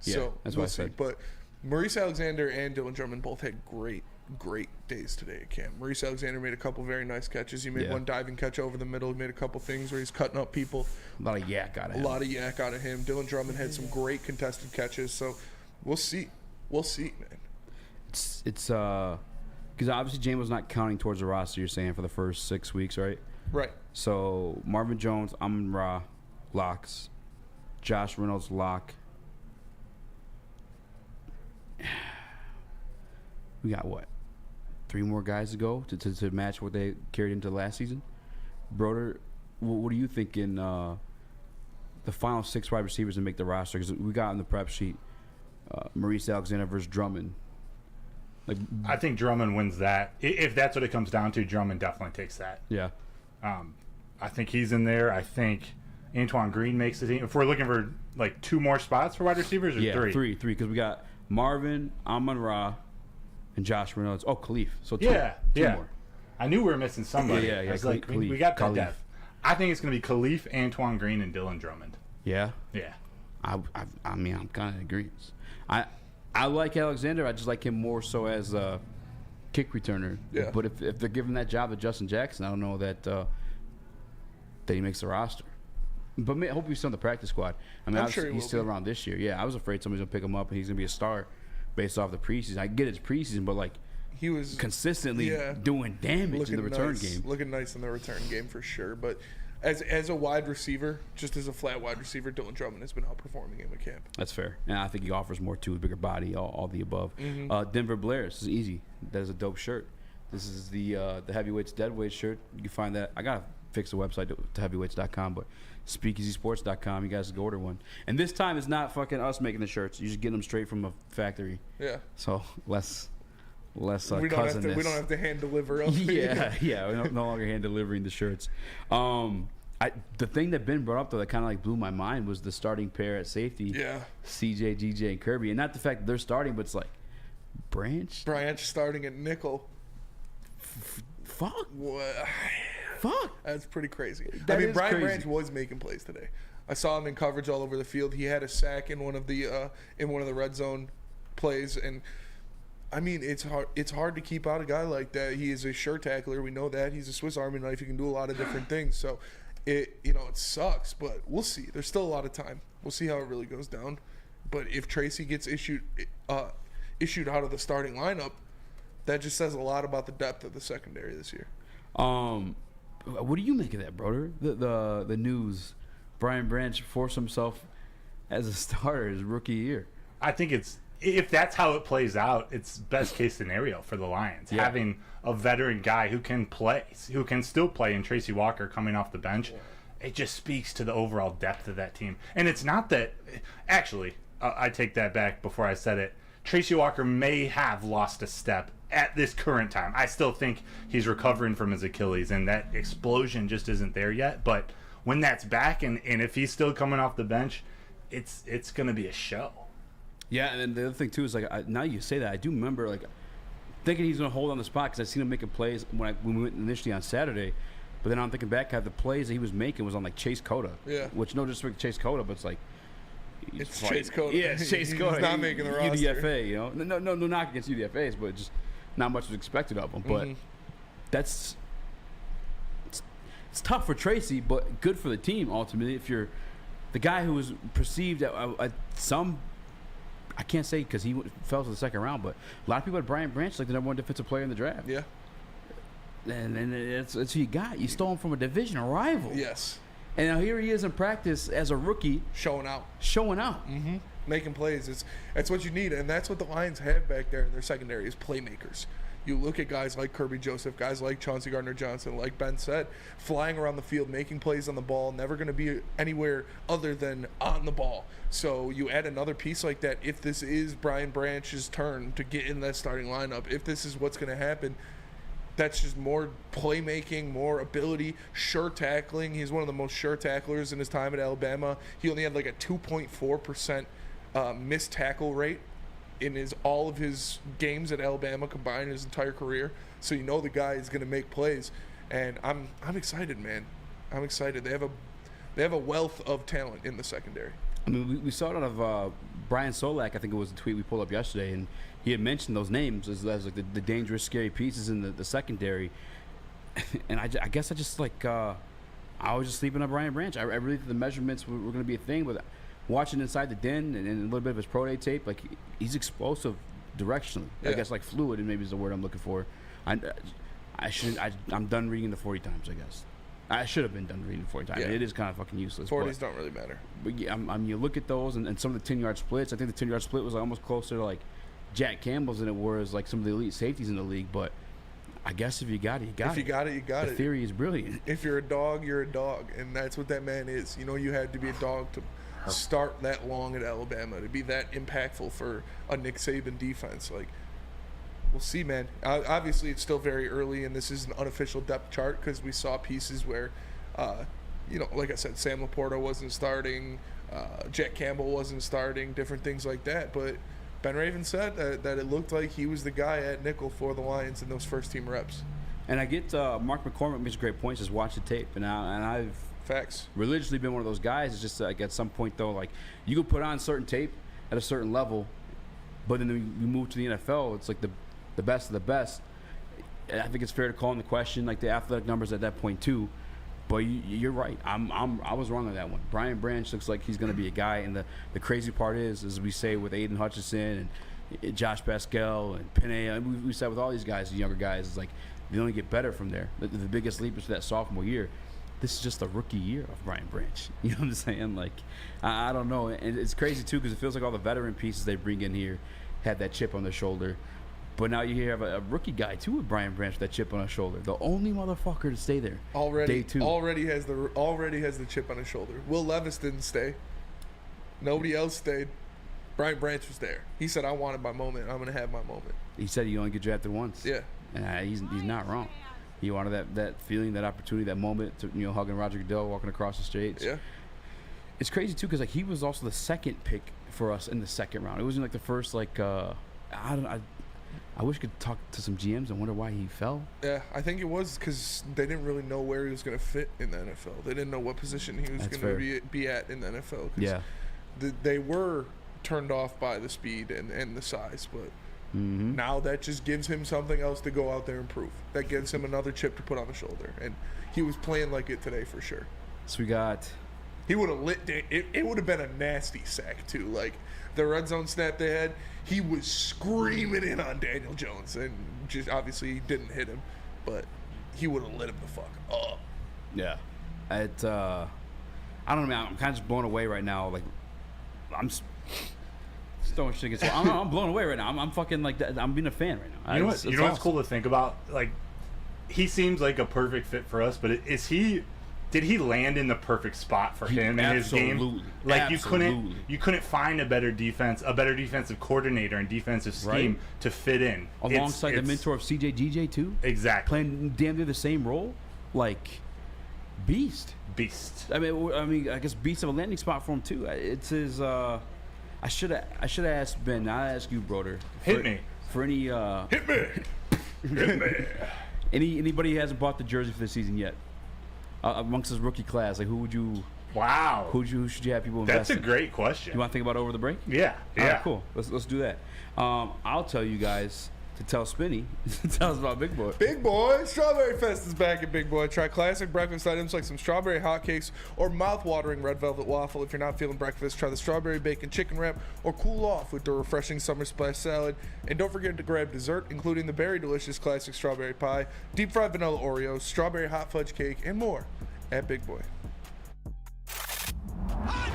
Speaker 4: Yeah,
Speaker 3: So that's
Speaker 4: we'll
Speaker 3: what I said.
Speaker 4: But Maurice Alexander and Dylan Drummond both had great days today at camp. Maurice Alexander made a couple very nice catches. He made one diving catch over the middle. He made a couple things where he's cutting up people.
Speaker 3: A lot of yak out of him.
Speaker 4: Dylan Drummond had some great contested catches. So we'll see. We'll see, man.
Speaker 3: It's because obviously James was not counting towards the roster. You're saying for the first 6 weeks, right?
Speaker 4: Right.
Speaker 3: So Marvin Jones, Amon-Ra, locks. Josh Reynolds, lock. We got what? 3 more guys to go to match what they carried into last season. Broder, what are you thinking? The final 6 wide receivers to make the roster, because we got on the prep sheet Maurice Alexander versus Drummond.
Speaker 6: I think Drummond wins that. If that's what it comes down to, Drummond definitely takes that.
Speaker 3: Yeah.
Speaker 6: I think he's in there. I think Antoine Green makes the team. If we're looking for like 2 more spots for wide receivers, or 3?
Speaker 3: Three, because we got Marvin, Amon-Ra, and Josh Reynolds. Oh, Khalif. So two more.
Speaker 6: I knew we were missing somebody.
Speaker 3: Yeah.
Speaker 6: I was like, we got that depth. I think it's going to be Khalif, Antoine Green, and Dylan Drummond.
Speaker 3: Yeah?
Speaker 6: Yeah.
Speaker 3: I mean, I'm kind of in agreement. I like Alexander. I just like him more so as a kick returner.
Speaker 4: Yeah.
Speaker 3: But if they're giving that job to Justin Jackson, I don't know that he makes the roster. But I hope he's still in the practice squad. I mean,
Speaker 4: I'm sure
Speaker 3: he's still around this year. Yeah, I was afraid somebody's going to pick him up and he's going to be a star based off the preseason. I get it's preseason, but like
Speaker 4: he was
Speaker 3: consistently doing damage in the return game.
Speaker 4: Looking nice in the return game for sure. But as a wide receiver, just as a flat wide receiver, Dylan Drummond has been outperforming him at camp.
Speaker 3: That's fair. And I think he offers more too, a bigger body, all the above.
Speaker 4: Mm-hmm.
Speaker 3: Denver Blair, this is Eazy. That is a dope shirt. This is the Heavyweights Deadweight shirt. You can find that. I got to fix the website to heavyweights.com, but speakeasysports.com, you guys can go order one. And this time it's not fucking us making the shirts. You just get them straight from a factory.
Speaker 4: Yeah.
Speaker 3: So less
Speaker 4: we don't have to hand deliver them.
Speaker 3: yeah. We're no longer hand delivering the shirts. The thing that Ben brought up though that kind of like blew my mind was the starting pair at safety.
Speaker 4: Yeah.
Speaker 3: CJ, GJ, and Kirby, and not the fact that they're starting, but it's like Branch
Speaker 4: starting at nickel.
Speaker 3: Fuck.
Speaker 4: What?
Speaker 3: Fuck.
Speaker 4: That's pretty crazy.
Speaker 3: Brian
Speaker 4: Branch was making plays today. I saw him in coverage all over the field. He had a sack in one of the red zone plays, and I mean, it's hard to keep out a guy like that. He is a sure tackler. We know that. He's a Swiss Army knife. He can do a lot of different things. So, it sucks, but we'll see. There's still a lot of time. We'll see how it really goes down. But if Tracy gets issued out of the starting lineup, that just says a lot about the depth of the secondary this year.
Speaker 3: What do you make of that, brother? The news, Brian Branch forced himself as a starter his rookie year.
Speaker 6: I think if that's how it plays out, it's best case scenario for the Lions.
Speaker 3: Yeah.
Speaker 6: Having a veteran guy who can still play in Tracy Walker coming off the bench, it just speaks to the overall depth of that team. And it's not that, actually, I take that back before I said it. Tracy Walker may have lost a step at this current time. I still think he's recovering from his Achilles, and that explosion just isn't there yet. But when that's back, and if he's still coming off the bench, it's going to be a show.
Speaker 3: Yeah, and then the other thing too is like now you say that, I do remember like thinking he's going to hold on the spot because I seen him making plays when we went initially on Saturday. But then I'm thinking back, the plays that he was making was on like Chase Cota.
Speaker 4: Yeah.
Speaker 3: Which no disrespect to Chase Cota, but it's like
Speaker 4: it's Chase Cota.
Speaker 3: Yeah, it's Chase Cota.
Speaker 4: He's not making the roster.
Speaker 3: UDFA, No knock against UDFAs, but just not much was expected of him. But it's tough for Tracy, but good for the team ultimately. If you're the guy who was perceived at some, I can't say because he fell to the second round, but a lot of people had Brian Branch like the #1 defensive player in the draft.
Speaker 4: Yeah.
Speaker 3: And it's who you got. You stole him from a division rival.
Speaker 4: Yes.
Speaker 3: And now here he is in practice as a rookie.
Speaker 4: Showing out.
Speaker 3: Mm-hmm.
Speaker 4: Making plays. That's what you need, and that's what the Lions have back there in their secondary is playmakers. You look at guys like Kirby Joseph, guys like Chauncey Gardner-Johnson, like Ben said, flying around the field, making plays on the ball, never going to be anywhere other than on the ball. So you add another piece like that. If this is Brian Branch's turn to get in that starting lineup, if this is what's going to happen, that's just more playmaking, more ability, sure tackling. He's one of the most sure tacklers in his time at Alabama. He only had like a 2.4% missed tackle rate in all of his games at Alabama combined his entire career. So you know the guy is going to make plays, and I'm excited, man. I'm excited. They have a wealth of talent in the secondary.
Speaker 3: I mean, we saw it out of Brian Solak. I think it was the tweet we pulled up yesterday, and he had mentioned those names as like the dangerous, scary pieces in the secondary. And I guess I just like I was just sleeping on Brian Branch. I really think the measurements were going to be a thing, but watching inside the den and a little bit of his pro day tape, like he's explosive directionally.
Speaker 4: Yeah.
Speaker 3: I guess like fluid, and maybe is the word I'm looking for. I'm done reading the 40 times. I guess I should have been done reading 40 times.
Speaker 4: Yeah.
Speaker 3: It is kind of fucking useless.
Speaker 4: 40s don't really matter.
Speaker 3: But yeah, you look at those and some of the 10-yard splits. I think the 10-yard split was almost closer to like Jack Campbell's than it was like some of the elite safeties in the league. But I guess if you got it, you got it.
Speaker 4: If you got it, you got it.
Speaker 3: The theory is brilliant.
Speaker 4: If you're a dog, you're a dog, and that's what that man is. You know, you had to be a dog to start that long at Alabama, to be that impactful for a Nick Saban defense. Like, we'll see, man. Obviously, it's still very early, and this is an unofficial depth chart because we saw pieces where, like I said, Sam Laporta wasn't starting, Jack Campbell wasn't starting, different things like that. But Ben Raven said that it looked like he was the guy at nickel for the Lions in those first team reps.
Speaker 3: And I get Mark McCormick makes great points. Just watch the tape, and I've
Speaker 4: facts
Speaker 3: religiously been one of those guys. It's just like at some point though, like you could put on certain tape at a certain level, but then you move to the NFL, it's like the best of the best. And I think it's fair to call into question like the athletic numbers at that point too. But you're right. I was wrong on that one. Brian Branch looks like he's going to be a guy, and the crazy part is, as we say with Aiden Hutchinson and Josh Pascal and Pinay, and we said with all these guys, the younger guys, is like they only get better from there. The biggest leap is for that sophomore year. This is just a rookie year of Brian Branch. You know what I'm saying? Like I don't know, and it's crazy too because it feels like all the veteran pieces they bring in here had that chip on their shoulder. But now you have a rookie guy too with Brian Branch with that chip on his shoulder. The only motherfucker to stay there. Day two.
Speaker 4: Already has the chip on his shoulder. Will Levis didn't stay. Nobody else stayed. Brian Branch was there. He said, "I wanted my moment. I'm gonna have my moment."
Speaker 3: He said you only get drafted once.
Speaker 4: Yeah.
Speaker 3: And he's not wrong. He wanted that feeling, that opportunity, that moment to hugging Roger Goodell, walking across the stage.
Speaker 4: Yeah.
Speaker 3: It's crazy too because like he was also the second pick for us in the second round. It wasn't like the first I wish I could talk to some GMs and wonder why he fell.
Speaker 4: Yeah, I think it was because they didn't really know where he was going to fit in the NFL. They didn't know what position he was going to be at in the NFL.
Speaker 3: Yeah.
Speaker 4: They were turned off by the speed and the size, but now that just gives him something else to go out there and prove. That gives him another chip to put on the shoulder. And he was playing like it today for sure.
Speaker 3: So we got...
Speaker 4: He would have lit it would have been a nasty sack, too. Like, the red zone snap they had, he was screaming in on Daniel Jones. And just obviously he didn't hit him, but he would have lit him the fuck up.
Speaker 3: Yeah. I don't know, man. I'm kind of just blown away right now. Like, I'm just throwing shit. I'm blown away right now. I'm fucking like that. I'm being a fan right now.
Speaker 6: You know what's cool to think about? Like, he seems like a perfect fit for us, but did he land in the perfect spot for him in his game? Like you couldn't find a better defensive coordinator and defensive scheme to fit in
Speaker 3: alongside the mentor of CJ GJ too.
Speaker 6: Exactly,
Speaker 3: playing damn near the same role, like beast.
Speaker 6: Beast.
Speaker 3: I mean, I guess beast of a landing spot for him too. It's his. I should have asked Ben. Now I ask you, brother.
Speaker 6: Hit me
Speaker 3: for any.
Speaker 6: Hit me. Hit me.
Speaker 3: Anybody who hasn't bought the jersey for the season yet? Amongst his rookie class, like who would you?
Speaker 6: Wow.
Speaker 3: Who should you have people invest
Speaker 6: That's a great question.
Speaker 3: You want to think about it over the break?
Speaker 6: Yeah.
Speaker 3: All right, cool. Let's do that. I'll tell you guys to tell Spinny. Tell us about Big Boy.
Speaker 4: Big Boy Strawberry Fest is back at Big Boy. Try classic breakfast items like some strawberry hotcakes or mouth-watering red velvet waffle. If you're not feeling breakfast, try the strawberry bacon chicken wrap or cool off with the refreshing summer splash salad. And don't forget to grab dessert, including the very delicious classic strawberry pie, deep fried vanilla Oreos, strawberry hot fudge cake, and more at Big Boy.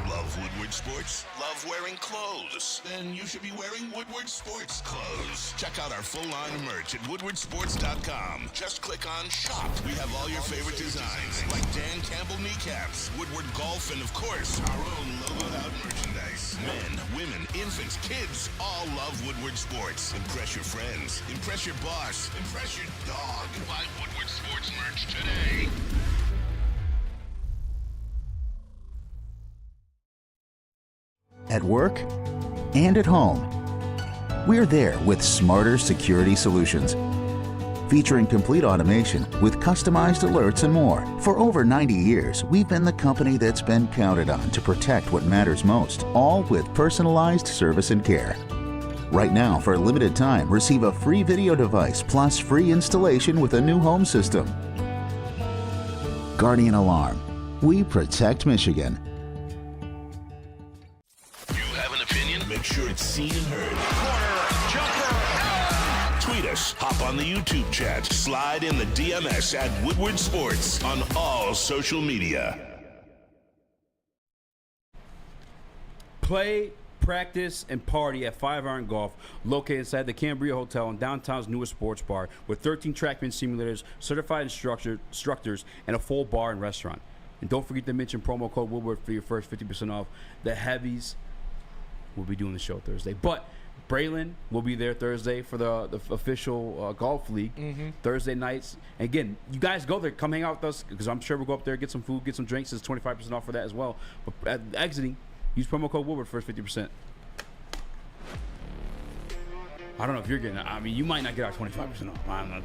Speaker 7: Love Woodward Sports? Love wearing clothes? Then you should be wearing Woodward Sports clothes. Check out our full line of merch at woodwardsports.com. Just click on shop. We have all your favorite designs, like Dan Campbell kneecaps, Woodward golf, and of course, our own logoed out merchandise. Men, women, infants, kids, all love Woodward Sports. Impress your friends. Impress your boss. Impress your dog. Buy Woodward Sports merch today.
Speaker 14: At work and at home, we're there with smarter security solutions. Featuring complete automation with customized alerts and more. For over 90 years, we've been the company that's been counted on to protect what matters most, all with personalized service and care. Right now, for a limited time, receive a free video device plus free installation with a new home system. Guardian Alarm. We protect Michigan.
Speaker 7: Make sure it's seen and heard. Corner, jumper. Tweet us, hop on the YouTube chat, slide in the DMS at Woodward Sports on all social media.
Speaker 3: Play, practice, and party at 5 Iron Golf, located inside the Cambria Hotel in downtown's newest sports bar, with 13 TrackMan simulators, certified instructors, and a full bar and restaurant. And don't forget to mention promo code Woodward for your first 50% off. The heavies will be doing the show Thursday, but Braylon will be there Thursday for the official golf league. Thursday nights. And again, you guys go there, come hang out with us, because I'm sure we'll go up there, get some food, get some drinks. There's 25% off for that as well. But at exiting, use promo code Woodward for first 50%. I don't know if you're getting. I mean, you might not get our 25% off. I don't know.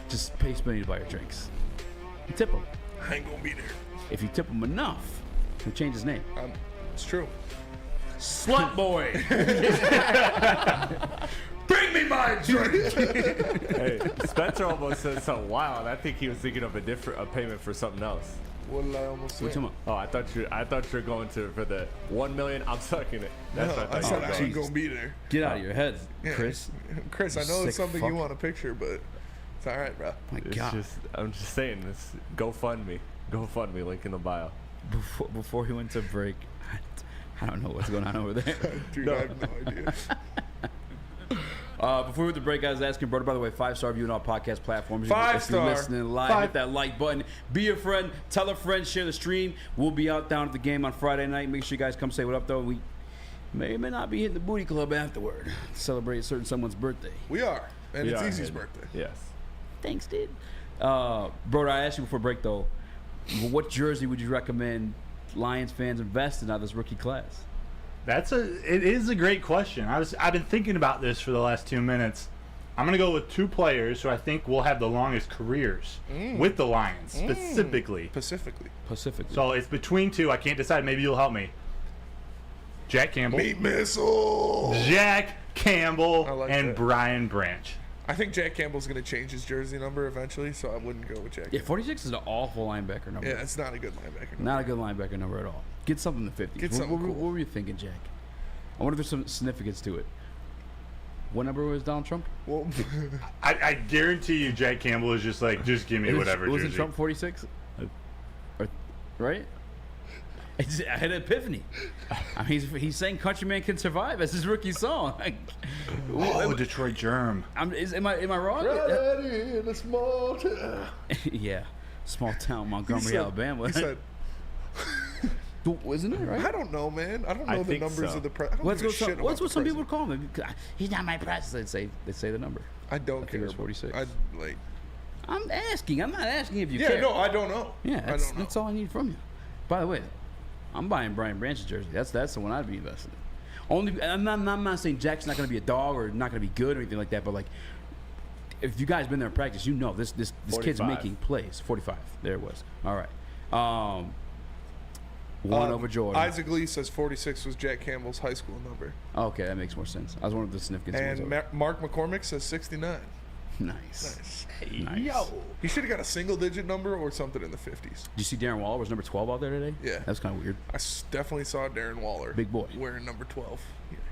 Speaker 3: Just pay Spinny to buy your drinks. You tip him.
Speaker 4: I ain't gonna be there.
Speaker 3: If you tip him enough, he'll change his name.
Speaker 4: It's true.
Speaker 3: Slut boy. Bring me my drink.
Speaker 5: Hey, Spencer almost said something wild. I think he was thinking of a payment for something else.
Speaker 4: What did I almost say?
Speaker 5: Oh, I thought you were going for the 1 million. I'm sucking it. That's what
Speaker 4: I said I ain't
Speaker 3: Jesus.
Speaker 4: gonna be there.
Speaker 3: Get out of your head,
Speaker 4: Yeah.
Speaker 3: Chris.
Speaker 4: Chris, I know
Speaker 3: Sick
Speaker 4: it's something
Speaker 3: fuck.
Speaker 4: you want a picture, but it's all right, bro.
Speaker 3: My
Speaker 5: It's
Speaker 3: God.
Speaker 5: I'm just saying, this GoFundMe, link in the bio.
Speaker 3: Before he went to break, I don't know what's going on over there.
Speaker 4: Dude, I have no idea.
Speaker 3: Before we went to break, I was asking, brother, by the way, 5-star review on all podcast platforms. If you're
Speaker 4: 5-star.
Speaker 3: listening live, hit that like button. Be a friend. Tell a friend. Share the stream. We'll be out down at the game on Friday night. Make sure you guys come say what up, though. We may or may not be hitting the booty club afterward to celebrate a certain someone's birthday.
Speaker 4: We are. And
Speaker 5: We
Speaker 4: it's
Speaker 5: are
Speaker 4: Easy's
Speaker 5: headed.
Speaker 4: birthday.
Speaker 5: Yes.
Speaker 3: Thanks, dude. Bro, I asked you before break, though, what jersey would you recommend Lions fans invest in out of this rookie class?
Speaker 6: It is a great question. I've been thinking about this for the last 2 minutes. I'm going to go with 2 players who I think will have the longest careers with the Lions, specifically.
Speaker 4: Pacifically.
Speaker 6: So it's between 2. I can't decide. Maybe you'll help me. Jack Campbell.
Speaker 4: Meat missile.
Speaker 6: Jack Campbell
Speaker 4: I like
Speaker 6: and
Speaker 4: that.
Speaker 6: Brian Branch.
Speaker 4: I think Jack Campbell's going to change his jersey number eventually, so I wouldn't go with Jack.
Speaker 3: Yeah, 46 is an awful linebacker number.
Speaker 4: Yeah, it's not a good linebacker number.
Speaker 3: Not a good linebacker number at all. Get something in the 50s.
Speaker 4: Get something cool.
Speaker 3: What were you thinking, Jack? I wonder if there's some significance to it. What number was Donald Trump?
Speaker 4: Well,
Speaker 6: I guarantee you Jack Campbell is just like, just give me whatever
Speaker 3: Was
Speaker 6: jersey.
Speaker 3: it Trump 46? Right? I had an epiphany. I mean, he's saying "Countryman Can Survive" as his rookie song.
Speaker 6: Oh, Detroit Germ.
Speaker 3: Am I wrong?
Speaker 4: Daddy in a small town.
Speaker 3: Yeah, small town, Montgomery,
Speaker 4: He said-
Speaker 3: Alabama.
Speaker 4: He said,
Speaker 3: Wasn't it right?
Speaker 4: I don't know, man. I don't know the
Speaker 5: think
Speaker 4: numbers
Speaker 5: so.
Speaker 4: of the president.
Speaker 3: What's what some people would call him? He's not my president. They say the number.
Speaker 4: I don't
Speaker 3: I think
Speaker 4: care.
Speaker 3: it was 46.
Speaker 4: I'm
Speaker 3: asking. I'm not asking if you
Speaker 4: Yeah,
Speaker 3: care.
Speaker 4: no, I don't know.
Speaker 3: Yeah,
Speaker 4: I don't know.
Speaker 3: that's all I need from you. By the way, I'm buying Brian Branch's jersey. That's the one I'd be invested in. Only, I'm not saying Jack's not going to be a dog or not going to be good or anything like that, but like, if you guys been there in practice, you know this kid's
Speaker 5: 45.
Speaker 3: making plays. 45. There it was. All right. One over Jordan.
Speaker 4: Isaac Lee says 46 was Jack Campbell's high school number.
Speaker 3: Okay, that makes more sense. I was wondering if the significance
Speaker 4: And
Speaker 3: was
Speaker 4: Mark McCormick says 69.
Speaker 3: nice.
Speaker 4: Yo. He should have got a single-digit number or something in the 50s.
Speaker 3: Did you see Darren Waller was number 12 out there today?
Speaker 4: Yeah.
Speaker 3: That was kind of weird.
Speaker 4: I definitely saw Darren Waller.
Speaker 3: Big boy.
Speaker 4: Wearing number 12.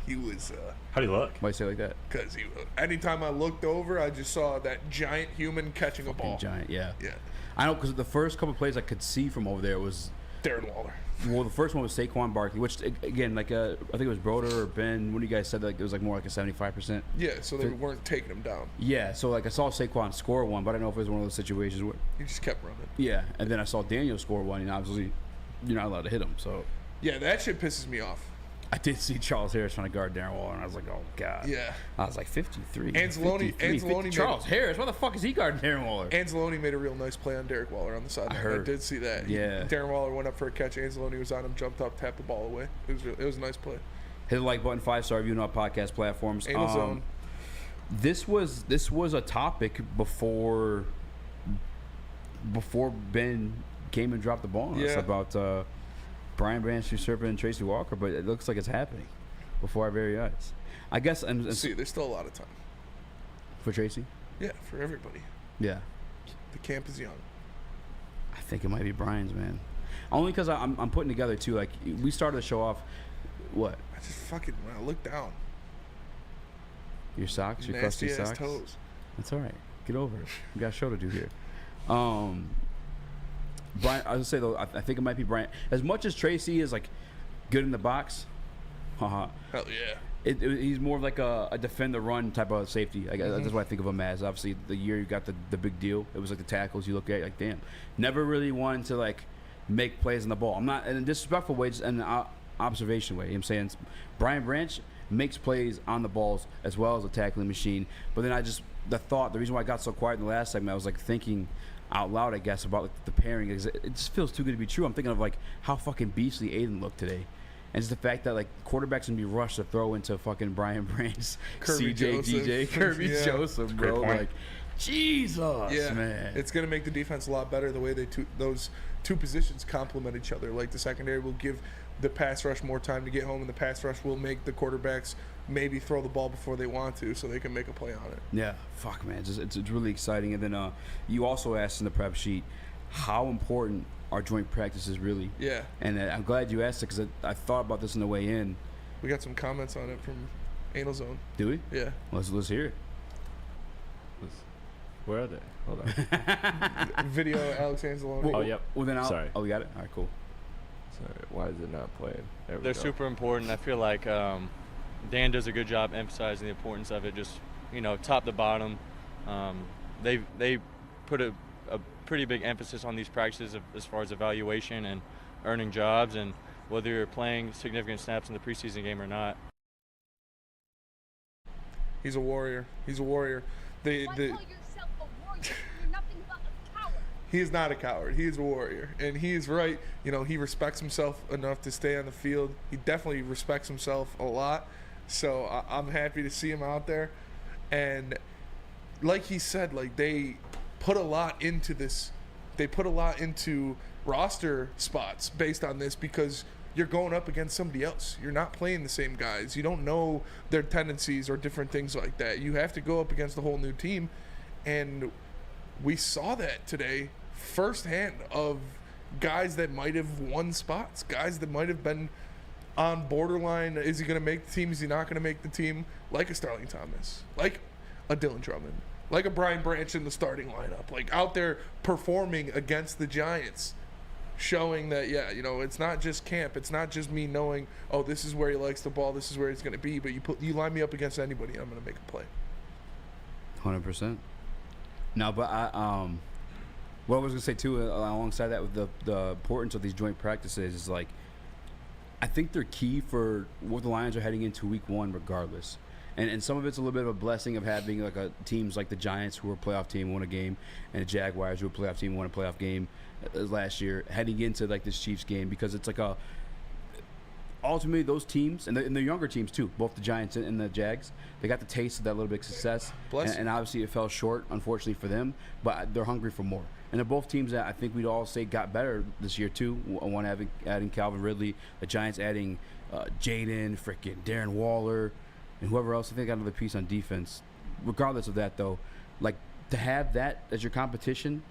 Speaker 4: He was...
Speaker 6: How do you look?
Speaker 3: Why you say it like that?
Speaker 4: Because anytime I looked over, I just saw that giant human catching a ball.
Speaker 3: Giant, yeah.
Speaker 4: Yeah.
Speaker 3: I know, because the first couple plays I could see from over there was...
Speaker 4: Darren Waller.
Speaker 3: Well, the first one was Saquon Barkley, which, again, like I think it was Broder or Ben. One of you guys said like it was like more like a 75%.
Speaker 4: Yeah, so they weren't taking him down.
Speaker 3: Yeah, so like I saw Saquon score one, but I don't know if it was one of those situations where...
Speaker 4: He just kept running.
Speaker 3: Yeah, and then I saw Daniel score one, and obviously you're not allowed to hit him, so...
Speaker 4: Yeah, that shit pisses me off.
Speaker 3: I did see Charles Harris trying to guard Darren Waller, and I was like, oh, God.
Speaker 4: Yeah.
Speaker 3: I was like, 53.
Speaker 4: Anzalone
Speaker 3: 50.
Speaker 4: made
Speaker 3: Charles Harris, why the fuck is he guarding Darren Waller?
Speaker 4: Anzalone made a real nice play on Derek Waller on the sideline. I
Speaker 3: heard.
Speaker 4: did see that.
Speaker 3: Yeah.
Speaker 4: Darren Waller went up for a catch. Anzalone was on him, jumped up, tapped the ball away. It was a nice play.
Speaker 3: Hit the like button, 5-star review on our podcast platforms.
Speaker 4: Anal zone.
Speaker 3: This was a topic before Ben came and dropped the ball on us about Brian Branch usurping Tracy Walker, but it looks like it's happening before our very eyes. I guess.
Speaker 4: See, there's still a lot of time.
Speaker 3: For Tracy?
Speaker 4: Yeah, for everybody.
Speaker 3: Yeah.
Speaker 4: The camp is young.
Speaker 3: I think it might be Brian's, man. Only because I'm putting together, too. Like, we started the show off. What?
Speaker 4: I just fucking, when I look down.
Speaker 3: Your socks? Your
Speaker 4: Nasty
Speaker 3: crusty
Speaker 4: ass
Speaker 3: socks?
Speaker 4: toes.
Speaker 3: That's all right. Get over it. We got a show to do here. Brian, I was gonna say though, I think it might be Brian. As much as Tracy is like good in the box,
Speaker 4: Hell yeah.
Speaker 3: He's more of like a defend the run type of safety. That's what I think of him as. Obviously, the year you got the big deal, it was like the tackles you look at, like damn, never really wanted to like make plays on the ball. I'm not in a disrespectful way, just in an observation way. I'm saying Brian Branch makes plays on the balls as well as a tackling machine. But then the reason why I got so quiet in the last segment, I was like thinking out loud, I guess, about like, the pairing. It just feels too good to be true. I'm thinking of like how fucking beastly Aiden looked today. And it's the fact that like quarterbacks can be rushed to throw into fucking Brian Branch,
Speaker 4: Kirby
Speaker 3: CJ,
Speaker 4: Joseph.
Speaker 3: DJ, Kirby
Speaker 4: Yeah.
Speaker 3: Joseph, bro.
Speaker 6: point.
Speaker 3: Like, Jesus,
Speaker 4: Yeah,
Speaker 3: man.
Speaker 4: it's going to make the defense a lot better the way those two positions complement each other. Like the secondary will give the pass rush more time to get home, and the pass rush will make the quarterbacks maybe throw the ball before they want to, so they can make a play on it.
Speaker 3: Yeah, fuck, man. It's really exciting. And then you also asked in the prep sheet how important are joint practices really?
Speaker 4: Yeah.
Speaker 3: And I'm glad you asked it because I thought about this on the way in.
Speaker 4: We got some comments on it from Anal Zone.
Speaker 3: Do we?
Speaker 4: Yeah.
Speaker 3: Let's hear it.
Speaker 5: Where are they? Hold on.
Speaker 4: Video Alex Anzalone.
Speaker 5: Oh, yep.
Speaker 3: Well, then I'll.
Speaker 5: Sorry.
Speaker 3: Oh, we got it? All right, cool.
Speaker 5: Sorry. Why is it not playing? There we
Speaker 15: They're
Speaker 5: go.
Speaker 15: super important. I feel like Dan does a good job emphasizing the importance of it, just, top to bottom. They put a pretty big emphasis on these practices as far as evaluation and earning jobs, and whether you're playing significant snaps in the preseason game or not.
Speaker 4: He's a warrior. He's a warrior. He is not a coward. He is a warrior. And he is right. He respects himself enough to stay on the field. He definitely respects himself a lot. So I'm happy to see him out there. And like he said, like they put a lot into this. They put a lot into roster spots based on this because you're going up against somebody else. You're not playing the same guys. You don't know their tendencies or different things like that. You have to go up against a whole new team. And we saw that today firsthand of guys that might have won spots, guys that might have been on borderline. Is he going to make the team? Is he not going to make the team? Like a Starling Thomas, like a Dylan Drummond, like a Brian Branch in the starting lineup, like out there performing against the Giants, showing that, it's not just camp. It's not just me knowing, oh, this is where he likes the ball, this is where he's going to be, but you line me up against anybody, I'm going to make a play.
Speaker 3: 100%. No, but what I was gonna say too, alongside that, with the importance of these joint practices, is like, I think they're key for what the Lions are heading into week 1, regardless. And some of it's a little bit of a blessing of having like teams like the Giants, who were a playoff team, won a game, and the Jaguars, who were a playoff team, won a playoff game last year, heading into like this Chiefs game, because it's like ultimately those teams, and the younger teams too, both the Giants and the Jags, they got the taste of that little bit of success, and obviously it fell short, unfortunately for them, but they're hungry for more. And they're both teams that I think we'd all say got better this year too. One adding Calvin Ridley, the Giants adding Jaden, freaking Darren Waller, and whoever else. I think got another piece on defense. Regardless of that though, like to have that as your competition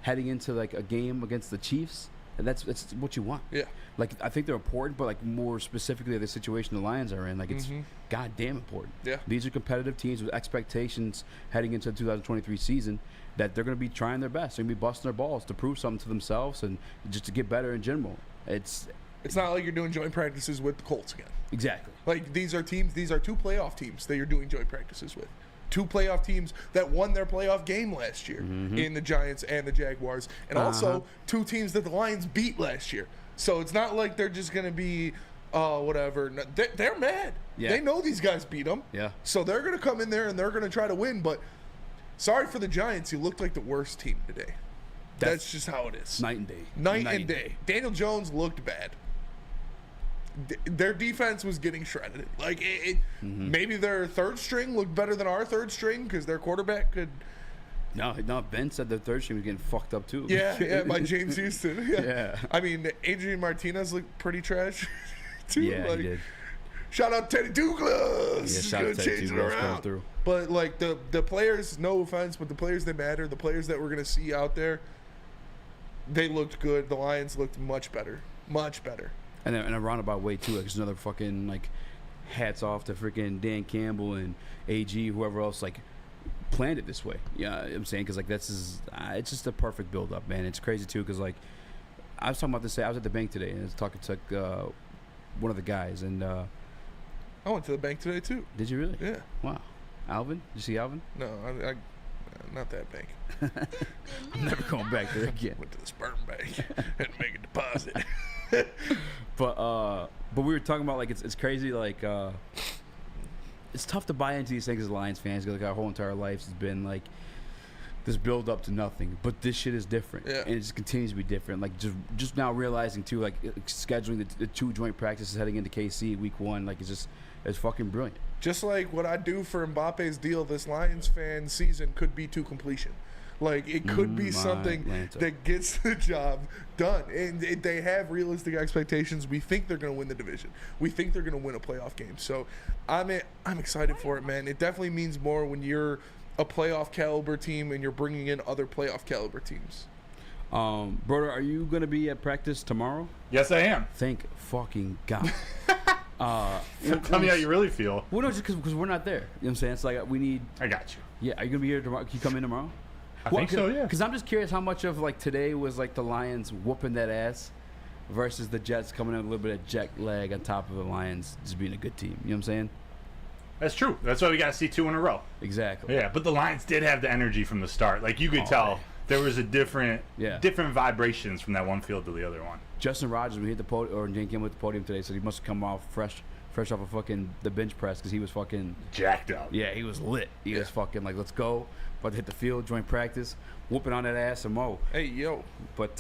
Speaker 3: heading into like a game against the Chiefs, that's what you want.
Speaker 4: Yeah. Like
Speaker 3: I think they're important, but like more specifically the situation the Lions are in, like it's goddamn important.
Speaker 4: Yeah.
Speaker 3: These are competitive teams with expectations heading into the 2023 season that they're going to be trying their best. They're going to be busting their balls to prove something to themselves and just to get better in general. It's
Speaker 4: not like you're doing joint practices with the Colts again.
Speaker 3: Exactly.
Speaker 4: Like these are two playoff teams that you're doing joint practices with. Two playoff teams that won their playoff game last year in the Giants and the Jaguars. And also two teams that the Lions beat last year. So it's not like they're just going to be, whatever. No, they're mad.
Speaker 3: Yeah.
Speaker 4: They know these guys beat them.
Speaker 3: Yeah.
Speaker 4: So they're going to come in there and they're going to try to win. But sorry for the Giants. You looked like the worst team today. That's just how it is.
Speaker 3: Night and day.
Speaker 4: Night and day. Daniel Jones looked bad. Their defense was getting shredded. Like maybe their third string looked better than our third string because their quarterback could.
Speaker 3: No, Ben said the third string was getting fucked up too.
Speaker 4: Yeah, by James Houston.
Speaker 3: Yeah.
Speaker 4: I mean, Adrian Martinez looked pretty trash too.
Speaker 3: Yeah, he did.
Speaker 4: Shout out Teddy Douglas.
Speaker 3: Yeah, shout out Teddy Douglas coming through.
Speaker 4: But like the players, no offense, but the players that matter, the players that we're gonna see out there, they looked good. The Lions looked much better. Much better.
Speaker 3: And in a roundabout way too, like just another fucking like hats off to freaking Dan Campbell and AG, whoever else like planned it this way. Yeah, I'm saying, because like it's just a perfect build up, man. It's crazy too, because like I was talking about this. I was at the bank today and I was talking to one of the guys, and
Speaker 4: I went to the bank today too.
Speaker 3: Did you really?
Speaker 4: Yeah.
Speaker 3: Wow. Alvin? Did you see Alvin?
Speaker 4: No, I not that bank.
Speaker 3: I'm never going back there again.
Speaker 4: Went to the sperm bank and make a deposit.
Speaker 3: But we were talking about like it's crazy, like it's tough to buy into these things as Lions fans, because like our whole entire lives has been like this build up to nothing, but this shit is different, and it just continues to be different. Like just now realizing too, like scheduling the 2 joint practices heading into KC week 1, like it's fucking brilliant.
Speaker 4: Just like what I do for Mbappe's deal, this Lions fan season could be to completion. Like, it could be something that gets the job done. And they have realistic expectations. We think they're going to win the division. We think they're going to win a playoff game. So I'm excited for it, man. It definitely means more when you're a playoff caliber team and you're bringing in other playoff caliber teams.
Speaker 3: Broder, are you going to be at practice tomorrow?
Speaker 6: Yes, I am.
Speaker 3: Thank fucking God.
Speaker 6: Tell me how you really feel.
Speaker 3: Well, no, just because we're not there. You know what I'm saying? It's like we need.
Speaker 6: I got you.
Speaker 3: Yeah, are you gonna be here tomorrow? Can you come in tomorrow?
Speaker 6: I think so, yeah.
Speaker 3: Because I'm just curious how much of like today was like the Lions whooping that ass versus the Jets coming in with a little bit of jet lag on top of the Lions just being a good team. You know what I'm saying?
Speaker 6: That's true. That's why we got to see 2 in a row.
Speaker 3: Exactly.
Speaker 6: Yeah, but the Lions did have the energy from the start. Like you could tell there was a different vibrations from that one field to the other one.
Speaker 3: Justin Rogers, we hit the podium, or Jane came with the podium today, so he must have come off fresh off of fucking the bench press because he was fucking
Speaker 6: jacked up.
Speaker 3: Yeah, he was lit. He was fucking like, let's go. About to hit the field, joint practice, whooping on that ass and mo.
Speaker 4: Hey, yo.
Speaker 3: But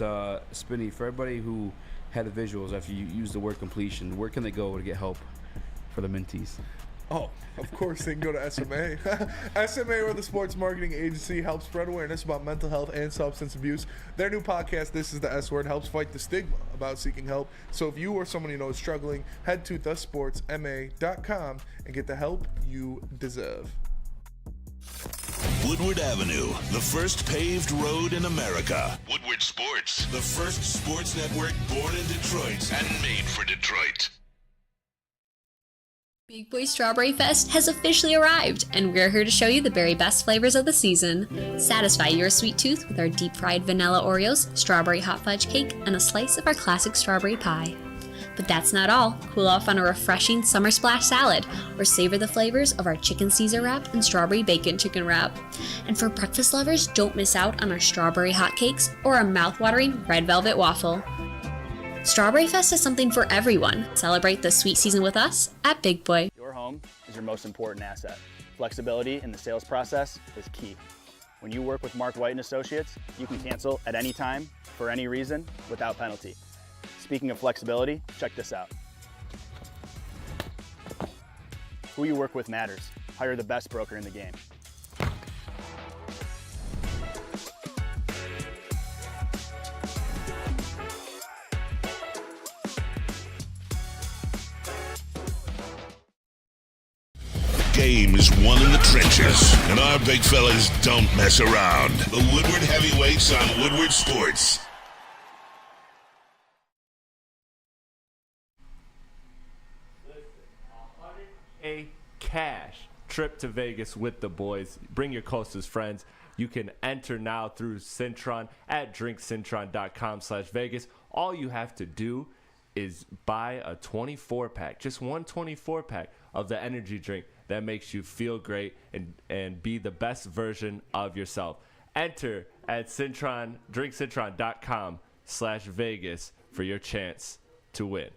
Speaker 3: Spinny, for everybody who had the visuals after you used the word completion, where can they go to get help for the mentees?
Speaker 4: Oh, of course they can go to SMA. SMA, or the sports marketing agency, helps spread awareness about mental health and substance abuse. Their new podcast, This is the S Word, helps fight the stigma about seeking help. So if you or someone you know is struggling, head to thesportsma.com and get the help you deserve.
Speaker 7: Woodward Avenue, the first paved road in America. Woodward Sports, the first sports network born in Detroit and made for Detroit.
Speaker 16: Big Boy Strawberry Fest has officially arrived, and we're here to show you the very best flavors of the season. Satisfy your sweet tooth with our deep-fried vanilla Oreos, strawberry hot fudge cake, and a slice of our classic strawberry pie. But that's not all. Cool off on a refreshing summer splash salad, or savor the flavors of our chicken Caesar wrap and strawberry bacon chicken wrap. And for breakfast lovers, don't miss out on our strawberry hotcakes or our mouth-watering red velvet waffle. Strawberry Fest is something for everyone. Celebrate the sweet season with us at Big Boy.
Speaker 17: Your home is your most important asset. Flexibility in the sales process is key. When you work with Mark White & Associates, you can cancel at any time, for any reason, without penalty. Speaking of flexibility, check this out. Who you work with matters. Hire the best broker in the game.
Speaker 7: Game is won in the trenches, and our big fellas don't mess around. The Woodward Heavyweights on Woodward Sports.
Speaker 5: A cash trip to Vegas with the boys. Bring your closest friends. You can enter now through Cintron at drinkcintron.com/Vegas. All you have to do is buy a 24-pack, just one 24-pack of the energy drink that makes you feel great and be the best version of yourself. Enter at Cintron, drinkcintron.com/Vegas for your chance to win.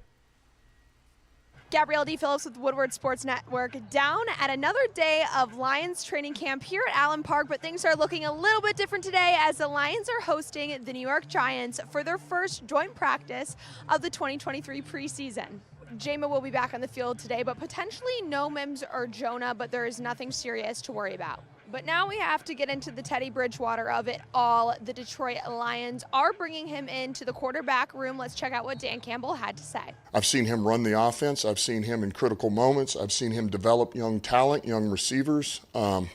Speaker 18: Gabrielle D. Phillips with Woodward Sports Network, down at another day of Lions training camp here at Allen Park, but things are looking a little bit different today as the Lions are hosting the New York Giants for their first joint practice of the 2023 preseason. Jama will be back on the field today, but potentially no Mims or Jonah, but there is nothing serious to worry about. But now we have to get into the Teddy Bridgewater of it all. The Detroit Lions are bringing him into the quarterback room. Let's check out what Dan Campbell had to say.
Speaker 19: I've seen him run the offense. I've seen him in critical moments. I've seen him develop young talent, young receivers. We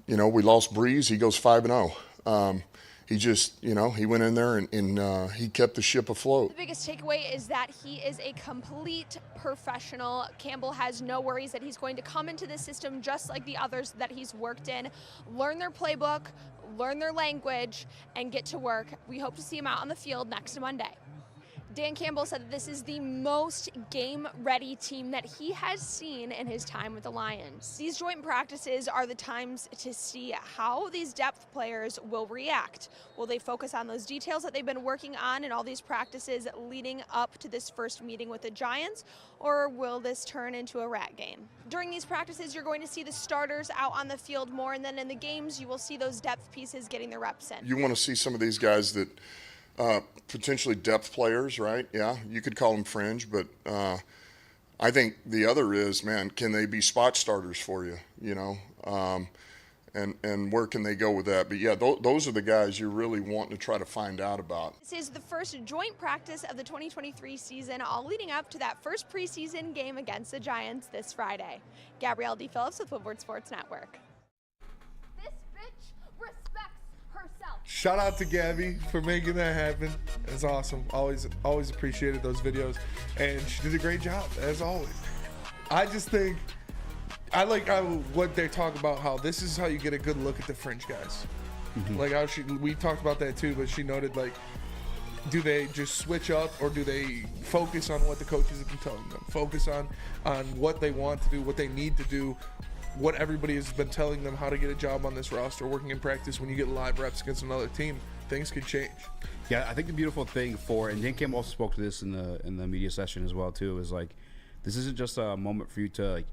Speaker 19: lost Breeze. He goes 5-0. He just, he went in there and he kept the ship afloat.
Speaker 18: The biggest takeaway is that he is a complete professional. Campbell has no worries that he's going to come into the system just like the others that he's worked in, learn their playbook, learn their language, and get to work. We hope to see him out on the field next Monday. Dan Campbell said that this is the most game-ready team that he has seen in his time with the Lions. These joint practices are the times to see how these depth players will react. Will they focus on those details that they've been working on in all these practices leading up to this first meeting with the Giants, or will this turn into a rat game? During these practices, you're going to see the starters out on the field more, and then in the games, you will see those depth pieces getting their reps in.
Speaker 19: You want to see some of these guys that potentially depth players, right? Yeah, you could call them fringe, but I think the other is, man, can they be spot starters for you, you know? And where can they go with that? But yeah, those are the guys you're really wanting to try to find out about.
Speaker 18: This is the first joint practice of the 2023 season, all leading up to that first preseason game against the Giants this Friday. Gabrielle D. Phillips with Woodward Sports Network.
Speaker 20: This bitch respects herself.
Speaker 4: Shout out to Gabby for making that happen. It's awesome. Always appreciated those videos, and she did a great job as always. I just think I like what they talk about, how this is how you get a good look at the fringe guys.
Speaker 3: Mm-hmm.
Speaker 4: Like how we talked about that too, but she noted, like, do they just switch up, or do they focus on what the coaches have been telling them? Focus on what they want to do, what they need to do, what everybody has been telling them, how to get a job on this roster, working in practice. When you get live reps against another team, things could change.
Speaker 3: Yeah, I think the beautiful thing and Dan Campbell also spoke to this in the media session as well too, is like, this isn't just a moment for you to, like,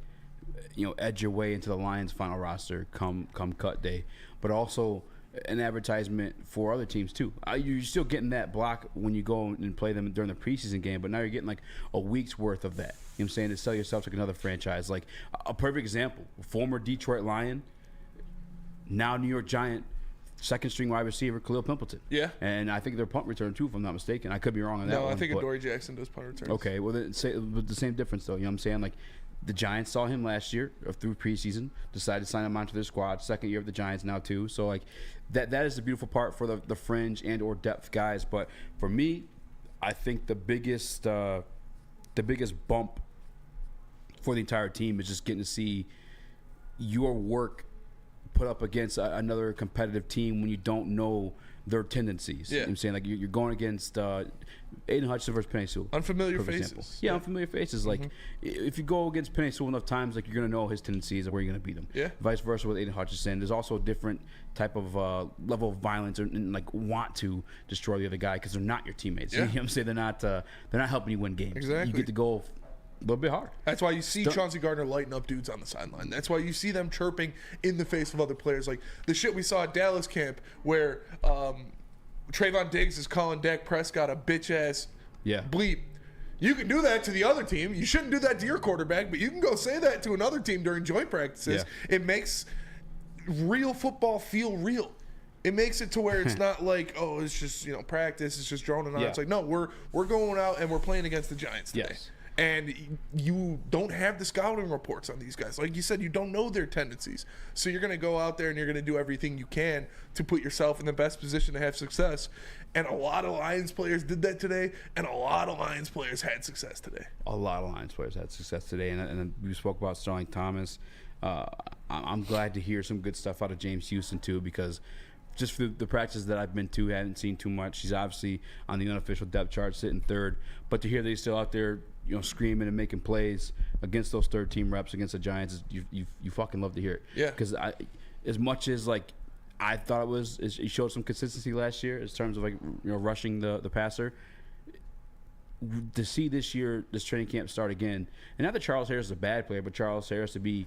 Speaker 3: you know, edge your way into the Lions final roster come cut day, but also an advertisement for other teams too. You're still getting that block when you go and play them during the preseason game, but now you're getting like a week's worth of that. You know what I'm saying? To sell yourself to another franchise. Like a perfect example, former Detroit Lion, now New York Giant, second string wide receiver Khalil Pimpleton.
Speaker 4: Yeah.
Speaker 3: And I think they're punt return too, if I'm not mistaken. I could be wrong on that one.
Speaker 4: No, I think Adoree Jackson does punt returns.
Speaker 3: Okay, well, with the same difference though. You know what I'm saying? Like, the Giants saw him last year through preseason, decided to sign him onto their squad. Second year of the Giants now too. So like that is the beautiful part for the fringe and or depth guys. But for me, I think the biggest bump for the entire team is just getting to see your work put up against another competitive team when you don't know their tendencies.
Speaker 4: Yeah.
Speaker 3: You know what I'm saying? Like you're going against Aiden Hutchinson versus Penei Sewell.
Speaker 4: Unfamiliar
Speaker 3: faces.
Speaker 4: faces.
Speaker 3: Yeah, unfamiliar faces. Like if you go against Penei Sewell enough times, like you're gonna know his tendencies and where you're gonna beat him.
Speaker 4: Yeah.
Speaker 3: Vice versa with Aiden Hutchinson. There's also a different type of level of violence and like want to destroy the other guy because they're not your teammates.
Speaker 4: Yeah.
Speaker 3: You know what I'm saying? They're not helping you win games.
Speaker 4: Exactly.
Speaker 3: You get to go a little bit hard.
Speaker 4: That's why you see Chauncey Gardner lighting up dudes on the sideline. That's why you see them chirping in the face of other players. Like the shit we saw at Dallas camp where Trayvon Diggs is calling Dak Prescott a bitch-ass bleep. You can do that to the other team. You shouldn't do that to your quarterback, but you can go say that to another team during joint practices. Yeah. It makes real football feel real. It makes it to where it's not like, oh, it's just, you know, practice, it's just droning on. Yeah. It's like, no, we're going out and we're playing against the Giants today.
Speaker 3: Yes.
Speaker 4: And you don't have the scouting reports on these guys. Like you said, you don't know their tendencies. So you're going to go out there and you're going to do everything you can to put yourself in the best position to have success. And a lot of Lions players did that today, and a lot of Lions players had success today.
Speaker 3: A lot of Lions players had success today. And we spoke about Sterling Thomas. I'm glad to hear some good stuff out of James Houston, too, because just for the practices that I've been to, haven't seen too much. He's obviously on the unofficial depth chart, sitting third. But to hear that he's still out there, you know, screaming and making plays against those third team reps against the Giants, you fucking love to hear it.
Speaker 4: Yeah.
Speaker 3: Because as much as like I thought he showed some consistency last year in terms of like, you know, rushing the passer. To see this year this training camp start again, and not that Charles Harris is a bad player, but Charles Harris to be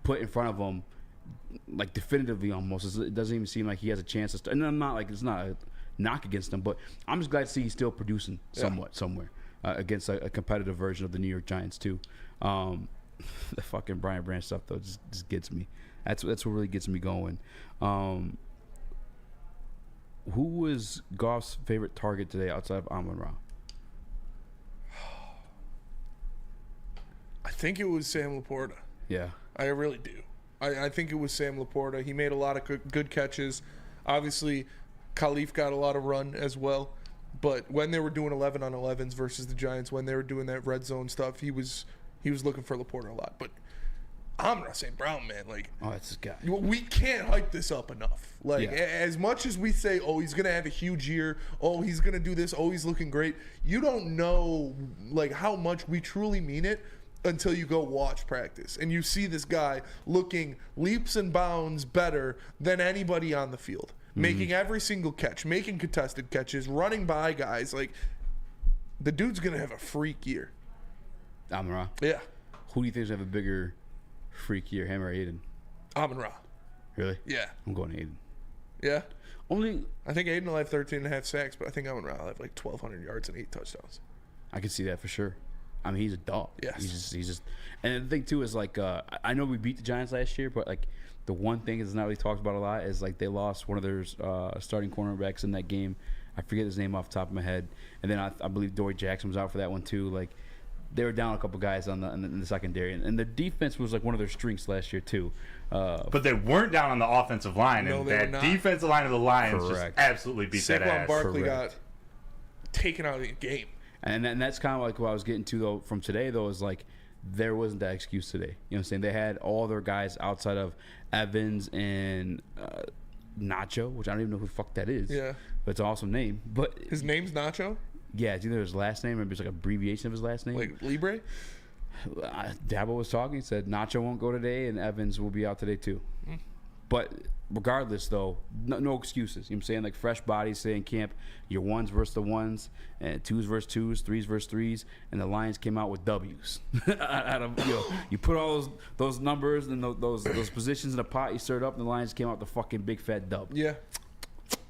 Speaker 3: put in front of him like definitively almost, it doesn't even seem like he has a chance to start. And I'm not like, it's not a knock against him, but I'm just glad to see he's still producing somewhat somewhere against a competitive version of the New York Giants too. The fucking Brian Branch stuff though just gets me. That's what really gets me going. Who was Goff's favorite target today outside of Amon-Ra?
Speaker 4: I think it was Sam Laporta.
Speaker 3: Yeah.
Speaker 4: I really do. I think it was Sam Laporta. He made a lot of good catches. Obviously, Khalif got a lot of run as well. But when they were doing 11-on-11s versus the Giants, when they were doing that red zone stuff, he was looking for Laporta a lot. But Amon-Ra St. Brown, man, like,
Speaker 3: Oh, that's this guy.
Speaker 4: we can't hype this up enough. Like,
Speaker 3: Yeah.
Speaker 4: as much as we say, oh, he's gonna have a huge year, oh, he's gonna do this, oh, he's looking great, you don't know like how much we truly mean it until you go watch practice and you see this guy looking leaps and bounds better than anybody on the field, making every single catch, making contested catches, running by guys. Like, the dude's gonna have a freak year.
Speaker 3: Amon-Ra.
Speaker 4: Yeah.
Speaker 3: Who do you think is gonna have a bigger freak year, him or Aiden?
Speaker 4: Amon-Ra.
Speaker 3: Really?
Speaker 4: Yeah.
Speaker 3: I'm going Aiden.
Speaker 4: Yeah.
Speaker 3: Only
Speaker 4: I think Aiden will have 13.5 sacks, but I think Amon-Ra will have like 1,200 yards and 8 touchdowns.
Speaker 3: I can see that for sure. I mean, he's a dog.
Speaker 4: Yes.
Speaker 3: He's just, and the thing too is like, I know we beat the Giants last year, but like the one thing that's not really talked about a lot is like they lost one of their starting cornerbacks in that game. I forget his name off the top of my head, and then I believe Dory Jackson was out for that one too. Like, they were down a couple guys in the secondary, and the defense was like one of their strengths last year too.
Speaker 6: But they weren't down on the offensive line,
Speaker 4: No,
Speaker 6: and
Speaker 4: they were
Speaker 6: that
Speaker 4: not.
Speaker 6: defensive line of the Lions
Speaker 3: Correct.
Speaker 6: just absolutely beat that
Speaker 4: Saquon
Speaker 6: ass.
Speaker 4: Barkley
Speaker 3: Correct.
Speaker 4: got taken out of the game.
Speaker 3: And that's kind of like what I was getting to though from today though is like there wasn't that excuse today. You know what I'm saying? They had all their guys outside of Evans and Nacho, which I don't even know who the fuck that is.
Speaker 4: Yeah.
Speaker 3: But it's an awesome name. But
Speaker 4: His name's Nacho?
Speaker 3: yeah, it's either his last name or it's like an abbreviation of his last name.
Speaker 4: Like Libre?
Speaker 3: Dabo was talking. He said Nacho won't go today and Evans will be out today too. But regardless, though, no excuses. You know what I'm saying? Like, fresh bodies stay in camp. Your ones versus the ones, and twos versus twos, threes versus threes, and the Lions came out with W's. Out of, you put all those numbers and those positions in a pot, you stir it up, and the Lions came out with the fucking big fat dub.
Speaker 4: Yeah.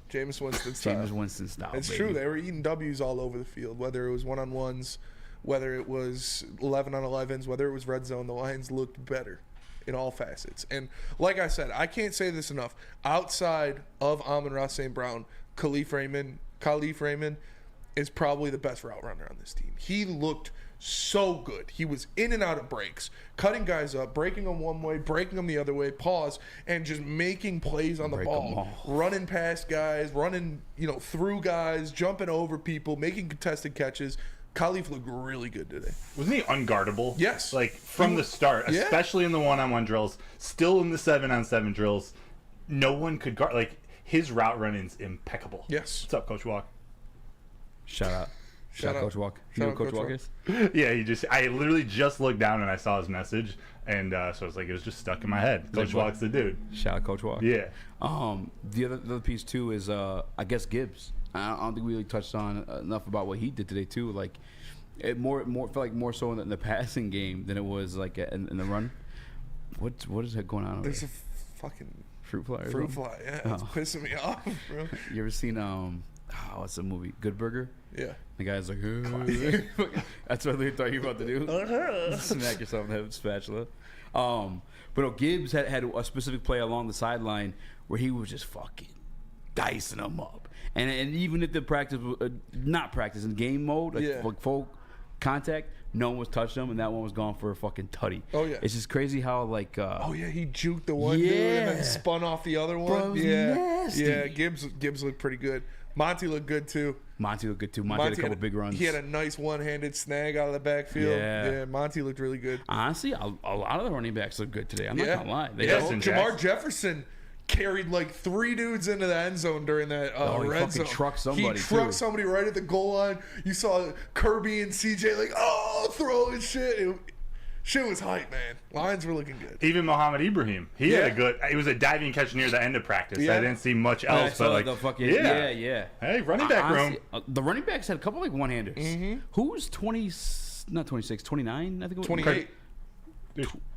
Speaker 4: Jameis Winston style.
Speaker 3: Jameis Winston style.
Speaker 4: It's
Speaker 3: baby.
Speaker 4: true. They were eating W's all over the field, whether it was one-on-ones, whether it was 11-on-11s, whether it was red zone. The Lions looked better in all facets. And like I said, I can't say this enough. Outside of Amon-Ra St. Brown, Khalif Raymond is probably the best route runner on this team. He looked so good. He was in and out of breaks, cutting guys up, breaking them one way, breaking them the other way, pause, and just making plays on the ball, running past guys, running through guys, jumping over people, making contested catches. Khalif looked really good today.
Speaker 6: Wasn't he unguardable?
Speaker 4: Yes.
Speaker 6: Like, from the start,
Speaker 4: Yeah.
Speaker 6: especially in the one-on-one drills, still in the 7-on-7 drills, no one could guard. Like, his route running's impeccable.
Speaker 4: Yes.
Speaker 6: What's up, Coach Walk?
Speaker 3: Shout out. Shout out, Coach Walk. You know who Coach Walk is?
Speaker 6: Yeah, I literally just looked down and I saw his message, and so I was like, it was just stuck in my head. Coach Walk's the dude.
Speaker 3: Shout out, Coach Walk.
Speaker 6: Yeah.
Speaker 3: The other piece too is I guess Gibbs. I don't think we really touched on enough about what he did today too. Like, it more felt like more so in the passing game than it was like in the run. What is that going on over
Speaker 4: There's
Speaker 3: there?
Speaker 4: a fucking
Speaker 3: fruit fly. Or
Speaker 4: fruit
Speaker 3: something?
Speaker 4: fly. Yeah, it's pissing me off, bro.
Speaker 3: You ever seen what's the movie? Good Burger?
Speaker 4: Yeah.
Speaker 3: The guy's like, that's what they thought you were about to do. Smack yourself in the head with a spatula. But no, Gibbs had a specific play along the sideline where he was just fucking dicing them up. And even if the practice was not practice in game mode, like full contact, no one was touching him, and that one was gone for a fucking tutty.
Speaker 4: Oh yeah,
Speaker 3: it's just crazy how like.
Speaker 4: He juked the one dude and then spun off the other one.
Speaker 3: Bro, it was nasty.
Speaker 4: Yeah. Gibbs looked pretty good. Monty looked good too.
Speaker 3: Monty had a couple big runs.
Speaker 4: He had a nice one-handed snag out of the backfield.
Speaker 3: Yeah,
Speaker 4: Monty looked really good.
Speaker 3: Honestly, a lot of the running backs look good today. I'm not gonna lie.
Speaker 4: Jamar Jefferson carried like 3 dudes into the end zone during that red zone.
Speaker 3: Trucked somebody.
Speaker 4: He trucked somebody right at the goal line. You saw Kirby and CJ like throwing shit. Shit was hype, man. Lions were looking good.
Speaker 6: Even Mohamed Ibrahim, he had a good. It was a diving catch near the end of practice. I didn't see much else, but like,
Speaker 3: yeah.
Speaker 6: Hey, running back room.
Speaker 3: The running backs had a couple like one-handers.
Speaker 4: Mm-hmm.
Speaker 3: Who was 26, 29? I think it was
Speaker 4: 28.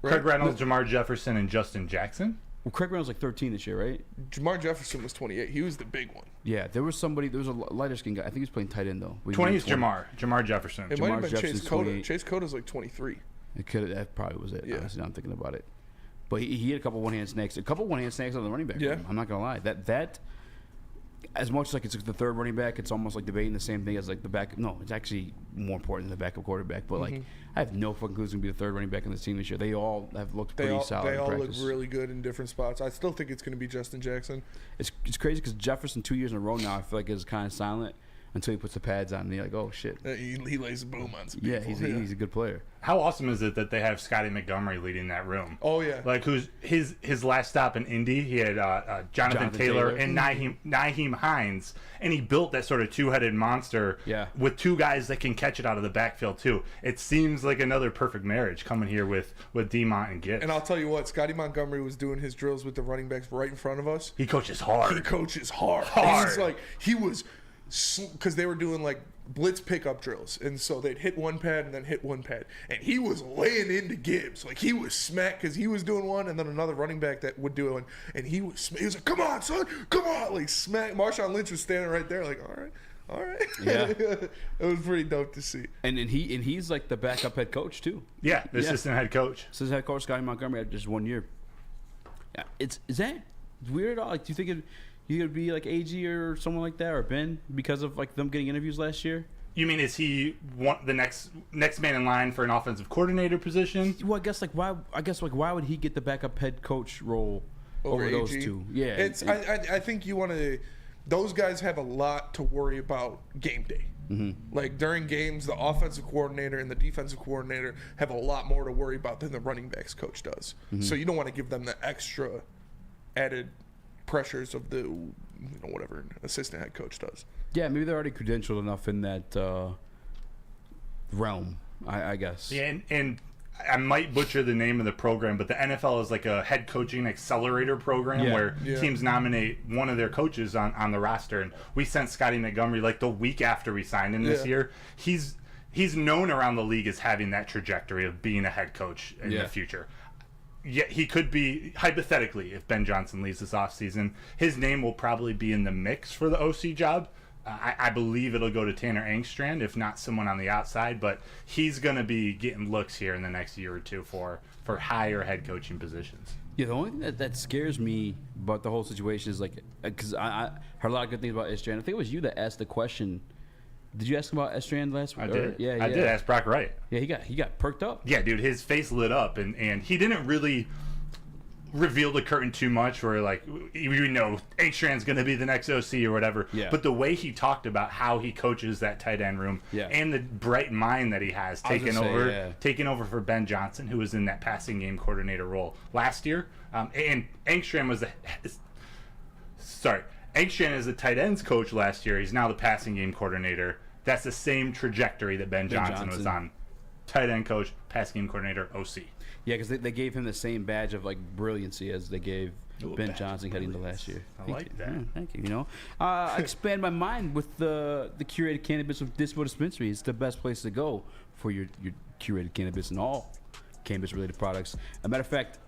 Speaker 6: Craig Reynolds, Jamar Jefferson, and Justin Jackson.
Speaker 3: Well, Craig Reynolds was like 13 this year, right?
Speaker 4: Jamar Jefferson was 28. He was the big one.
Speaker 3: Yeah, there was a lighter skin guy. I think he was playing tight end though.
Speaker 6: 20 is Jamar Jefferson.
Speaker 4: It might have been Chase Cota. Chase Cota's like 23.
Speaker 3: That probably was it.
Speaker 4: Yeah.
Speaker 3: Honestly, now I'm thinking about it. But he had a couple one-hand snacks. A couple one-hand snacks on the running back.
Speaker 4: Yeah.
Speaker 3: I'm not gonna lie. That as much as like it's the third running back, it's almost like debating the same thing as like the backup. No, it's actually more important than the backup quarterback. But like, I have no fucking clue who's gonna be the third running back in this team this year. They all have looked pretty solid.
Speaker 4: They all
Speaker 3: in
Speaker 4: look
Speaker 3: practice.
Speaker 4: really good in different spots. I still think it's going to be Justin Jackson.
Speaker 3: It's crazy because Jefferson 2 years in a row now, I feel like is kind of silent. until he puts the pads on, and you're like, oh shit.
Speaker 4: He lays a boom on some
Speaker 3: Yeah,
Speaker 4: people.
Speaker 3: he's a good player.
Speaker 6: How awesome is it that they have Scotty Montgomery leading that room?
Speaker 4: Oh yeah,
Speaker 6: like who's his last stop in Indy? He had Jonathan Taylor and Nyheim Hines, and he built that sort of two-headed monster.
Speaker 3: Yeah.
Speaker 6: With two guys that can catch it out of the backfield too. It seems like another perfect marriage coming here with Demont and Gibbs.
Speaker 4: And I'll tell you what, Scotty Montgomery was doing his drills with the running backs right in front of us.
Speaker 6: He coaches hard.
Speaker 4: He was because they were doing like blitz pickup drills, and so they'd hit one pad and then hit one pad, and he was laying into Gibbs like he was smacked because he was doing one, and then another running back that would do it, and he was like, come on son, come on, like smack. Marshawn Lynch was standing right there like, all right.
Speaker 3: Yeah.
Speaker 4: It was pretty dope to see.
Speaker 3: And he's like the backup head coach too.
Speaker 6: Yeah, the assistant head coach.
Speaker 3: Assistant head coach Scotty Montgomery had just 1 year. Yeah, is that weird at all? Like, do you think you could be like AG or someone like that, or Ben, because of like them getting interviews last year?
Speaker 6: You mean, is he the next man in line for an offensive coordinator position?
Speaker 3: Well, I guess why would he get the backup head coach role over those two? Yeah,
Speaker 4: I think you want to. Those guys have a lot to worry about game day.
Speaker 3: Mm-hmm.
Speaker 4: Like during games, the offensive coordinator and the defensive coordinator have a lot more to worry about than the running backs coach does.
Speaker 3: Mm-hmm.
Speaker 4: So you don't want to give them the extra added pressures of the whatever assistant head coach does.
Speaker 3: Yeah, maybe they're already credentialed enough in that realm, I guess.
Speaker 6: Yeah, and I might butcher the name of the program, but the NFL is like a head coaching accelerator program where teams nominate one of their coaches on the roster. And we sent Scotty Montgomery like the week after we signed him this year. He's known around the league as having that trajectory of being a head coach in the future. Yeah, he could be, hypothetically, if Ben Johnson leaves this offseason, his name will probably be in the mix for the OC job. I believe it'll go to Tanner Engstrand, if not someone on the outside, but he's going to be getting looks here in the next year or two for higher head coaching positions.
Speaker 3: Yeah, the only thing that scares me about the whole situation is like, because I heard a lot of good things about Estrand. I think it was you that asked the question. Did you ask him about Estrand last week?
Speaker 6: I did. I did ask Brock Wright.
Speaker 3: Yeah, he got perked up.
Speaker 6: Yeah, dude, his face lit up, and he didn't really reveal the curtain too much, where like you know Engstrand's going to be the next OC or whatever.
Speaker 3: Yeah.
Speaker 6: But the way he talked about how he coaches that tight end room and the bright mind that he has taking over for Ben Johnson, who was in that passing game coordinator role last year, and Engstrand was Engstrand is the tight ends coach last year. He's now the passing game coordinator. That's the same trajectory that Ben Johnson was on. Tight end coach, passing game coordinator, OC.
Speaker 3: Yeah, because they gave him the same badge of like brilliancy as they gave Ben Johnson heading into last year.
Speaker 6: I like that.
Speaker 3: Yeah, thank you. You know, I expand my mind with the curated cannabis of Dispo Dispensary. It's the best place to go for your curated cannabis and all cannabis-related products. As a matter of fact,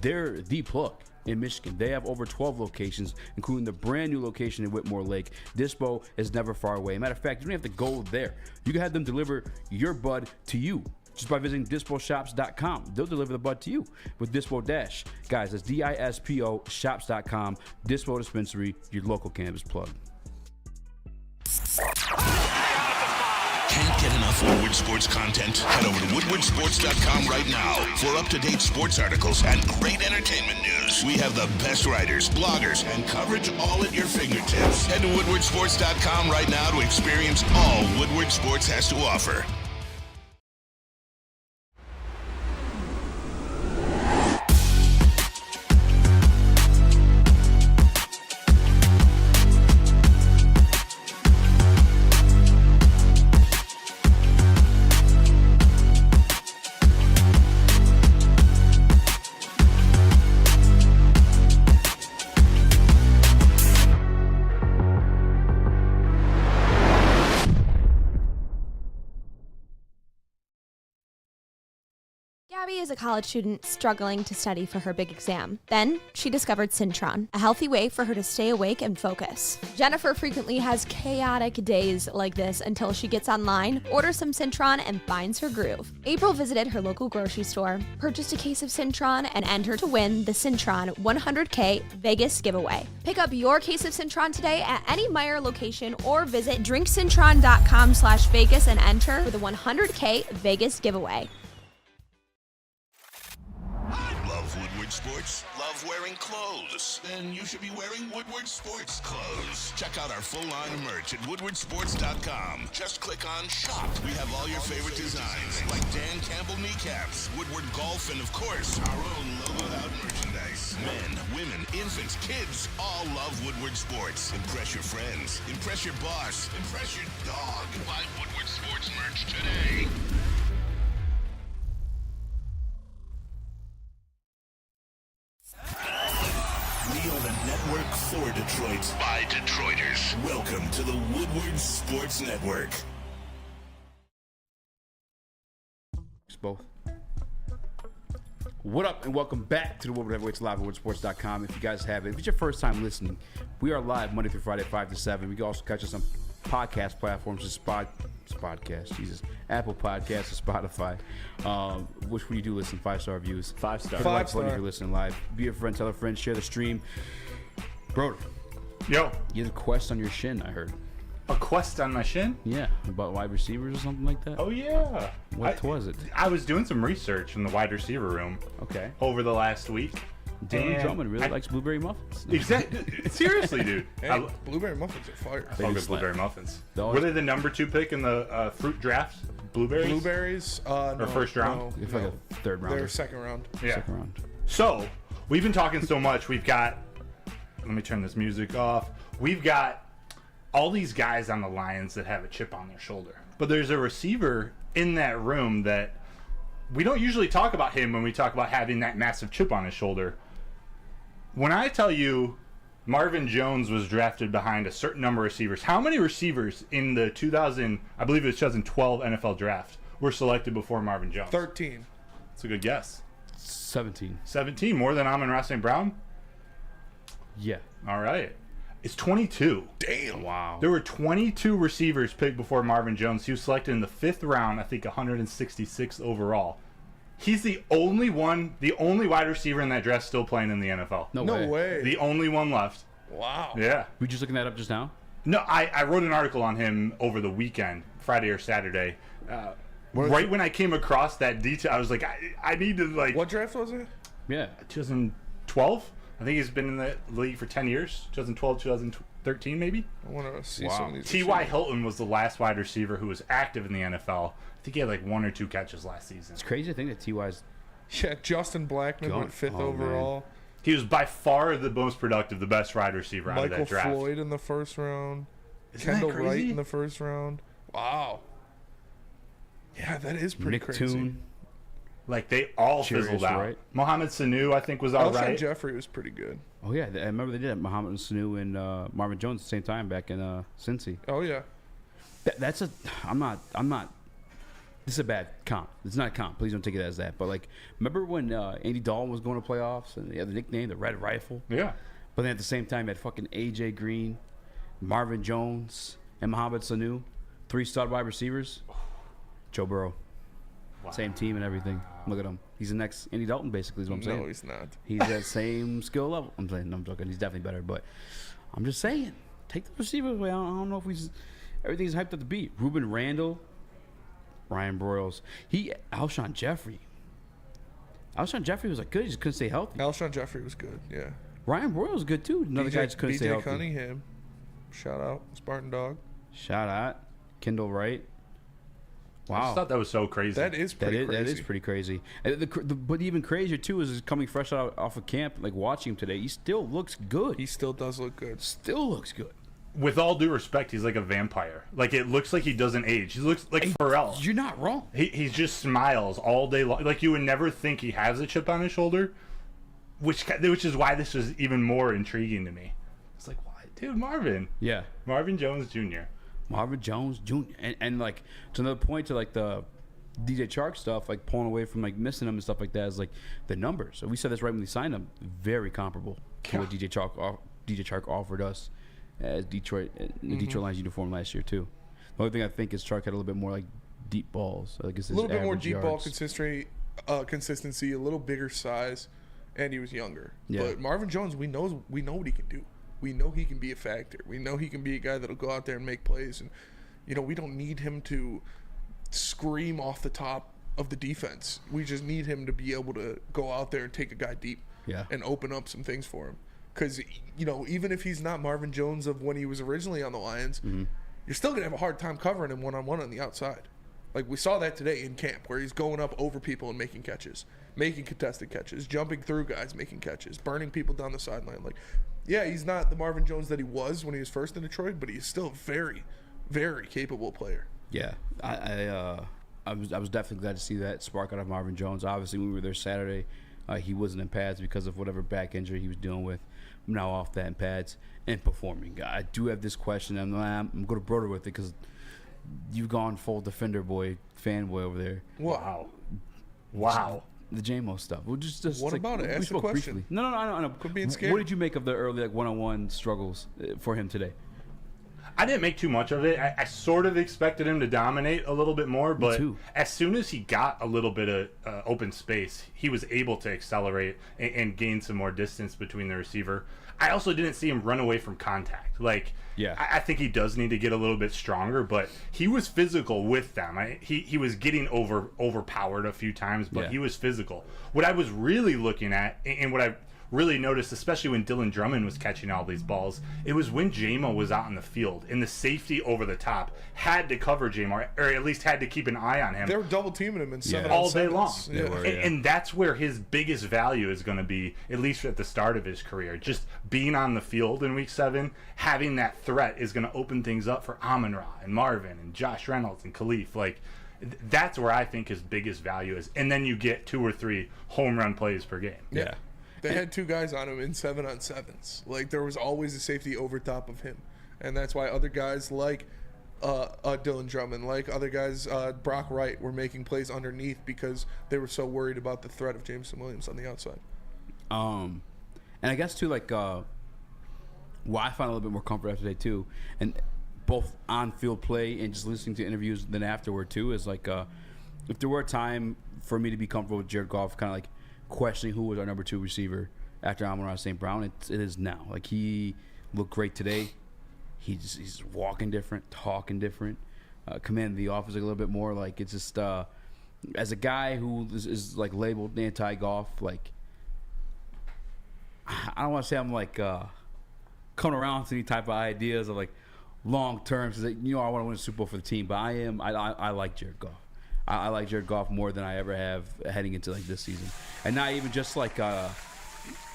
Speaker 3: they're the plug in Michigan. They have over 12 locations, including the brand new location in Whitmore Lake. Dispo is never far away. As a matter of fact, you don't have to go there. You can have them deliver your bud to you just by visiting disposhops.com. They'll deliver the bud to you with Dispo Dash. Guys, that's DISPO shops.com. Dispo Dispensary, your local cannabis plug.
Speaker 7: Can't get enough Woodward Sports content? Head over to woodwardsports.com right now for up-to-date sports articles and great entertainment news. We have the best writers, bloggers, and coverage all at your fingertips. Head to woodwardsports.com right now to experience all Woodward Sports has to offer.
Speaker 18: Gabby is a college student struggling to study for her big exam. Then she discovered Syntron, a healthy way for her to stay awake and focus. Jennifer frequently has chaotic days like this until she gets online, orders some Syntron, and finds her groove. April visited her local grocery store, purchased a case of Syntron, and entered to win the Syntron 100K Vegas giveaway. Pick up your case of Syntron today at any Meijer location or visit drinksyntron.com/Vegas and enter for the 100K Vegas giveaway.
Speaker 7: Love Woodward sports? Love wearing clothes? Then you should be wearing Woodward Sports clothes. Check out our full-line merch at woodwardsports.com. Just click on shop. We have all your favorite designs, like Dan Campbell kneecaps, Woodward golf, and of course, our own logoed out merchandise. Men, women, infants, kids, all love Woodward Sports. Impress your friends. Impress your boss. Impress your dog. Buy Woodward Sports merch today. We are the network for Detroit by Detroiters. Welcome to the Woodward Sports Network.
Speaker 3: Both. What up, and welcome back to the Woodward Heavyweights live at woodsports.com. If you guys have it, if it's your first time listening, we are live Monday through Friday, 5 to 7. We can also catch us on podcast platforms, Apple Podcasts, or Spotify. Which when you do listen, 5-star reviews.
Speaker 5: 5-star.
Speaker 3: 5-star. If you're listening live, be a friend, tell a friend, share the stream. Bro,
Speaker 6: yo,
Speaker 3: you had a quest on your shin, I heard.
Speaker 6: A quest on my shin?
Speaker 3: Yeah, about wide receivers or something like that.
Speaker 6: Oh yeah.
Speaker 3: What was it?
Speaker 6: I was doing some research in the wide receiver room.
Speaker 3: Okay.
Speaker 6: Over the last week.
Speaker 3: Dan Drummond really likes blueberry muffins.
Speaker 6: Exactly. Seriously, dude.
Speaker 4: Hey, blueberry muffins are fire.
Speaker 6: I fuck with blueberry muffins. Were they the number 2 pick in the fruit draft? Blueberries?
Speaker 4: Blueberries?
Speaker 6: Or first round?
Speaker 3: It's like a third round.
Speaker 4: They're second round.
Speaker 6: Yeah.
Speaker 3: Second round.
Speaker 6: So, we've been talking so much. We've got, let me turn this music off. We've got all these guys on the Lions that have a chip on their shoulder. But there's a receiver in that room that we don't usually talk about him when we talk about having that massive chip on his shoulder. When I tell you Marvin Jones was drafted behind a certain number of receivers, how many receivers in the 2012 NFL draft were selected before Marvin Jones?
Speaker 4: 13.
Speaker 6: That's a good guess.
Speaker 3: 17.
Speaker 6: 17, more than Amon-Ra St. Brown?
Speaker 3: Yeah.
Speaker 6: All right. It's 22.
Speaker 4: Damn.
Speaker 3: Wow.
Speaker 6: There were 22 receivers picked before Marvin Jones. He was selected in the 5th round, I think 166th overall. He's the only wide receiver in that draft still playing in the NFL.
Speaker 3: No way.
Speaker 6: The only one left.
Speaker 4: Wow.
Speaker 6: Yeah.
Speaker 3: Were you just looking that up just now?
Speaker 6: No, I wrote an article on him over the weekend, Friday or Saturday. Right when I came across that detail, I was like, I need to, like...
Speaker 4: What draft was it?
Speaker 3: Yeah.
Speaker 6: 2012? I think he's been in the league for 10 years. 2012, 2013, maybe?
Speaker 4: I want to see some of these.
Speaker 6: T.Y. Hilton was the last wide receiver who was active in the NFL. I think he had like 1 or 2 catches last season.
Speaker 3: It's crazy to think that T.Y.'s...
Speaker 4: Yeah, Justin Blackmon went 5th overall.
Speaker 3: Man.
Speaker 6: He was by far the most productive, the best wide receiver out of that draft.
Speaker 4: Michael Floyd in the 1st round.
Speaker 6: Isn't
Speaker 4: Kendall
Speaker 6: that crazy?
Speaker 4: Wright in the 1st round. Wow. Yeah, that is pretty
Speaker 3: Nick
Speaker 4: crazy.
Speaker 3: Toon.
Speaker 6: Like, they all
Speaker 3: Curious,
Speaker 6: fizzled out.
Speaker 3: right?
Speaker 6: Mohamed Sanu, I think, was all
Speaker 4: Alshon
Speaker 6: right.
Speaker 4: Jeffrey was pretty good.
Speaker 3: Oh, yeah. I remember they did that. Muhammad Sanu and Marvin Jones at the same time back in Cincy.
Speaker 4: Oh, yeah.
Speaker 3: That's a... I'm not... This is a bad comp. It's not a comp. Please don't take it as that. But, like, remember when Andy Dalton was going to playoffs and he had the nickname, the Red Rifle?
Speaker 6: Yeah.
Speaker 3: But then at the same time, you had fucking A.J. Green, Marvin Jones, and Mohamed Sanu. 3 stud wide receivers. Joe Burrow.
Speaker 6: Wow.
Speaker 3: Same team and everything. Look at him. He's the next Andy Dalton, basically, is what I'm saying.
Speaker 4: No, he's not.
Speaker 3: He's that same skill level. I'm saying, no, I'm joking. He's definitely better. But I'm just saying, take the receivers away. I don't know if everything's hyped up to beat. Ruben Randall, Ryan Broyles. Alshon Jeffrey. Alshon Jeffrey was like good. He just couldn't stay healthy.
Speaker 4: Alshon Jeffrey was good, yeah.
Speaker 3: Ryan Broyles was good too. Another guy just couldn't stay healthy.
Speaker 4: Cunningham. Shout out. Spartan Dog.
Speaker 3: Shout out. Kendall Wright. Wow.
Speaker 6: I just thought that was so crazy.
Speaker 4: That is pretty crazy.
Speaker 3: That is pretty crazy. But even crazier, too, is coming fresh out off of camp, like watching him today. He still looks good.
Speaker 4: He still does look good.
Speaker 3: Still looks good.
Speaker 6: With all due respect, he's like a vampire. Like, it looks like he doesn't age. He looks like Pharrell.
Speaker 3: You're not wrong.
Speaker 6: He just smiles all day long. Like, you would never think he has a chip on his shoulder, which is why this was even more intriguing to me. It's like, why? Dude, Marvin.
Speaker 3: Yeah.
Speaker 6: Marvin Jones Jr.
Speaker 3: Marvin Jones Jr. And like, to another point to, like, the DJ Chark stuff, like, pulling away from, like, missing him and stuff like that is, like, the numbers. So we said this right when we signed him. Very comparable to what DJ Chark offered us as Detroit Lions uniform last year, too. The only thing I think is Chark had a little bit more, like, deep balls. Like, a
Speaker 4: little bit more deep ball consistency, a little bigger size, and he was younger.
Speaker 3: Yeah.
Speaker 4: But Marvin Jones, we know what he can do. We know he can be a factor. We know he can be a guy that'll go out there and make plays. And, you know, we don't need him to scream off the top of the defense. We just need him to be able to go out there and take a guy deep. and open up some things for him. Because, you know, even if he's not Marvin Jones of when he was originally on the Lions, you're still going to have a hard time covering him one-on-one on the outside. Like, we saw that today in camp, where he's going up over people and making catches, making contested catches, jumping through guys, making catches, burning people down the sideline. Like, yeah, he's not the Marvin Jones that he was when he was first in Detroit, but he's still a very, very capable player.
Speaker 3: Yeah, I was definitely glad to see that spark out of Marvin Jones. Obviously, when we were there Saturday, he wasn't in pads because of whatever back injury he was dealing with. Now off that in pads and performing. I do have this question. I'm going to broader with it because you've gone full defender boy, fanboy over there.
Speaker 4: Wow.
Speaker 3: The JMO stuff. Well, just
Speaker 4: what
Speaker 3: like,
Speaker 4: about it? Ask the question.
Speaker 3: Briefly. No. I know.
Speaker 4: Quit being scared.
Speaker 3: What did you make of the early one-on-one struggles for him today?
Speaker 6: I didn't make too much of it. I sort of expected him to dominate a little bit more, but as soon as he got a little bit of open space, he was able to accelerate and gain some more distance between the receiver. I also didn't see him run away from contact. Like, I think he does need to get a little bit stronger, but he was physical with them. He was getting overpowered a few times, but he was physical. What I was really looking at, and what I really noticed, especially when Dylan Drummond was catching all these balls, it was when JMO was out in the field, and the safety over the top had to cover JMO, or at least had to keep an eye on him.
Speaker 4: They were double teaming him in 7
Speaker 6: all day long.
Speaker 4: Yeah.
Speaker 6: And that's where his biggest value is going to be, at least at the start of his career. Just being on the field in week 7, having that threat is going to open things up for Amon-Ra and Marvin and Josh Reynolds and Khalif. Like, that's where I think his biggest value is. And then you get 2 or 3 home run plays per game.
Speaker 4: Yeah. They had 2 guys on him in 7-on-7s. Like, there was always a safety over top of him. And that's why other guys like Dylan Drummond, like other guys, Brock Wright, were making plays underneath because they were so worried about the threat of Jameson Williams on the outside.
Speaker 3: And I guess, too, like, well, I found a little bit more comfort after today, too. And both on-field play and just listening to interviews then afterward, too, is like, if there were a time for me to be comfortable with Jared Goff, kind of like questioning who was our number 2 receiver after Amon-Ra St. Brown, it is now. Like, he looked great today. He's walking different, talking different, commanding the offense like a little bit more. Like, it's just as a guy who is like labeled anti-Goff, like, I don't want to say I'm like coming around to any type of ideas of like long term, because I want to win a Super Bowl for the team, but I like Jared Goff. I like Jared Goff more than I ever have heading into like this season, and not even just like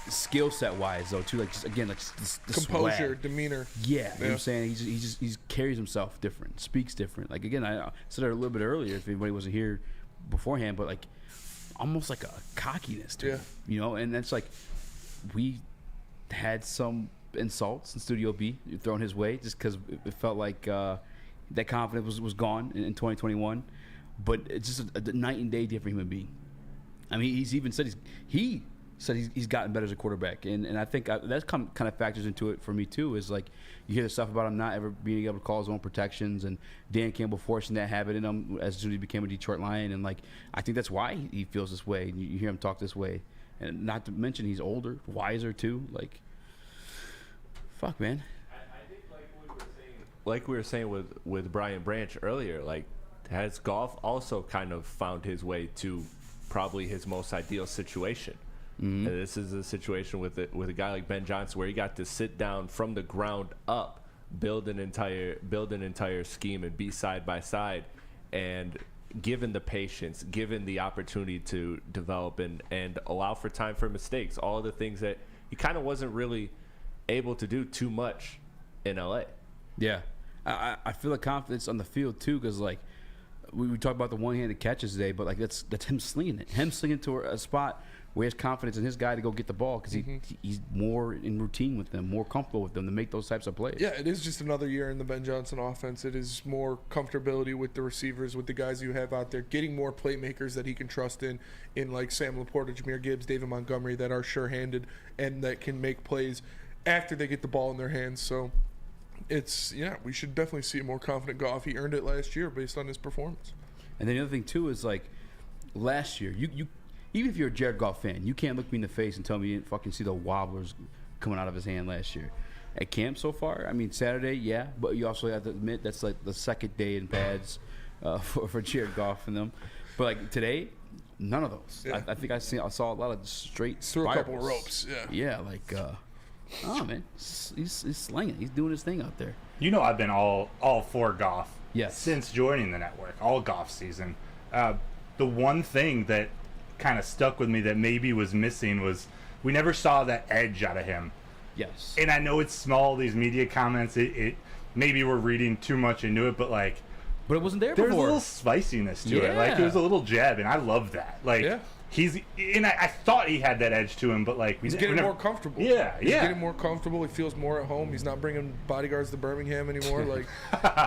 Speaker 3: skill set wise though, too. Like, just again, like the
Speaker 4: composure,
Speaker 3: swag.
Speaker 4: demeanor.
Speaker 3: Yeah, you know what I'm saying? He carries himself different, speaks different. Like, again, I said it a little bit earlier if anybody wasn't here beforehand, but like almost like a cockiness to him, and that's like, we had some insults in Studio B thrown his way just because it felt like that confidence was gone in 2021. But it's just a night and day different human being. I mean, he's even said he's gotten better as a quarterback, and I think that kind of factors into it for me too. Is like, you hear the stuff about him not ever being able to call his own protections, and Dan Campbell forcing that habit in him as soon as he became a Detroit Lion, and like, I think that's why he feels this way. And you hear him talk this way, and not to mention he's older, wiser too. Like, fuck, man.
Speaker 5: I think like we were saying with Brian Branch earlier, like, has Goff also kind of found his way to probably his most ideal situation. Mm-hmm. This is a situation with a guy like Ben Johnson where he got to sit down from the ground up, build an entire scheme and be side by side, and given the patience, given the opportunity to develop and allow for time for mistakes, all the things that he kind of wasn't really able to do too much in LA.
Speaker 3: Yeah, I feel the confidence on the field too, because like, we talked about the one-handed catches today, but like that's him slinging it to a spot where he has confidence in his guy to go get the ball, because he's more in routine with them, more comfortable with them to make those types of plays.
Speaker 4: Yeah, it is just another year in the Ben Johnson offense. It is more comfortability with the receivers, with the guys you have out there, getting more playmakers that he can trust in like Sam Laporta, Jahmyr Gibbs, David Montgomery, that are sure-handed and that can make plays after they get the ball in their hands. So we should definitely see a more confident Goff. He earned it last year based on his performance.
Speaker 3: And then the other thing too is like, last year, you even if you're a Jared Goff fan, you can't look me in the face and tell me you didn't fucking see the wobblers coming out of his hand last year. At camp so far, I mean, Saturday, yeah, but you also have to admit that's like the second day in pads for Jared Goff and them. But like today, None of those.
Speaker 4: Yeah.
Speaker 3: I think I saw a lot of straight
Speaker 4: Through a couple
Speaker 3: spirals.
Speaker 4: ropes, yeah.
Speaker 3: Yeah, like, oh man, he's slinging. He's doing his thing out there.
Speaker 6: You know, I've been all for golf.
Speaker 3: Yes.
Speaker 6: Since joining the network, all golf season. The one thing that kind of stuck with me that maybe was missing was we never saw that edge out of him.
Speaker 3: Yes.
Speaker 6: And I know it's small, these media comments, it maybe we're reading too much into it, but like,
Speaker 3: but it wasn't there
Speaker 6: there's
Speaker 3: before.
Speaker 6: a little spiciness to it. Like, it was a little jab, and I love that. Like, I thought he had that edge to him, but like,
Speaker 4: he's getting more comfortable.
Speaker 6: Yeah,
Speaker 4: he's getting more comfortable. He feels more at home. He's not bringing bodyguards to Birmingham anymore. Like,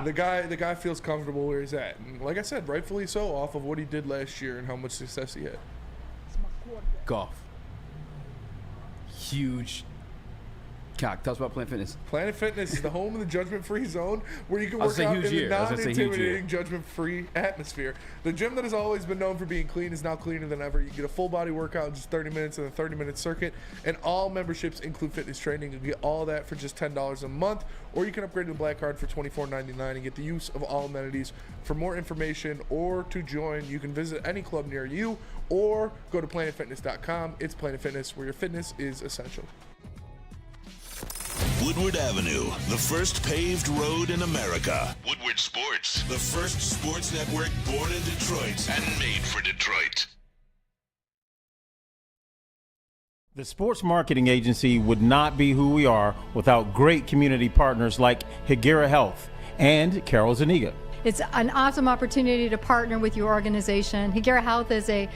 Speaker 4: the guy feels comfortable where he's at. And like I said, rightfully so, off of what he did last year and how much success he had.
Speaker 3: Golf. Huge. Tell us about Planet Fitness.
Speaker 4: Planet Fitness is the home of the judgment-free zone where you can
Speaker 3: I was
Speaker 4: work
Speaker 3: gonna
Speaker 4: out
Speaker 3: say
Speaker 4: in
Speaker 3: huge
Speaker 4: the
Speaker 3: year. I was gonna say huge year.
Speaker 4: non-intimidating, judgment-free atmosphere. The gym that has always been known for being clean is now cleaner than ever. You get a full-body workout in just 30 minutes and a 30-minute circuit, and all memberships include fitness training. You get all that for just $10 a month, or you can upgrade to the Black Card for $24.99 and get the use of all amenities. For more information or to join, you can visit any club near you or go to planetfitness.com. It's Planet Fitness, where your fitness is essential.
Speaker 7: Woodward Avenue, the first paved road in America. Woodward Sports, the first sports network born in Detroit and made for Detroit.
Speaker 21: The sports marketing agency would not be who we are without great community partners like Higuera Health and Carol Zaniga.
Speaker 22: It's an awesome opportunity to partner with your organization. Higuera Health is a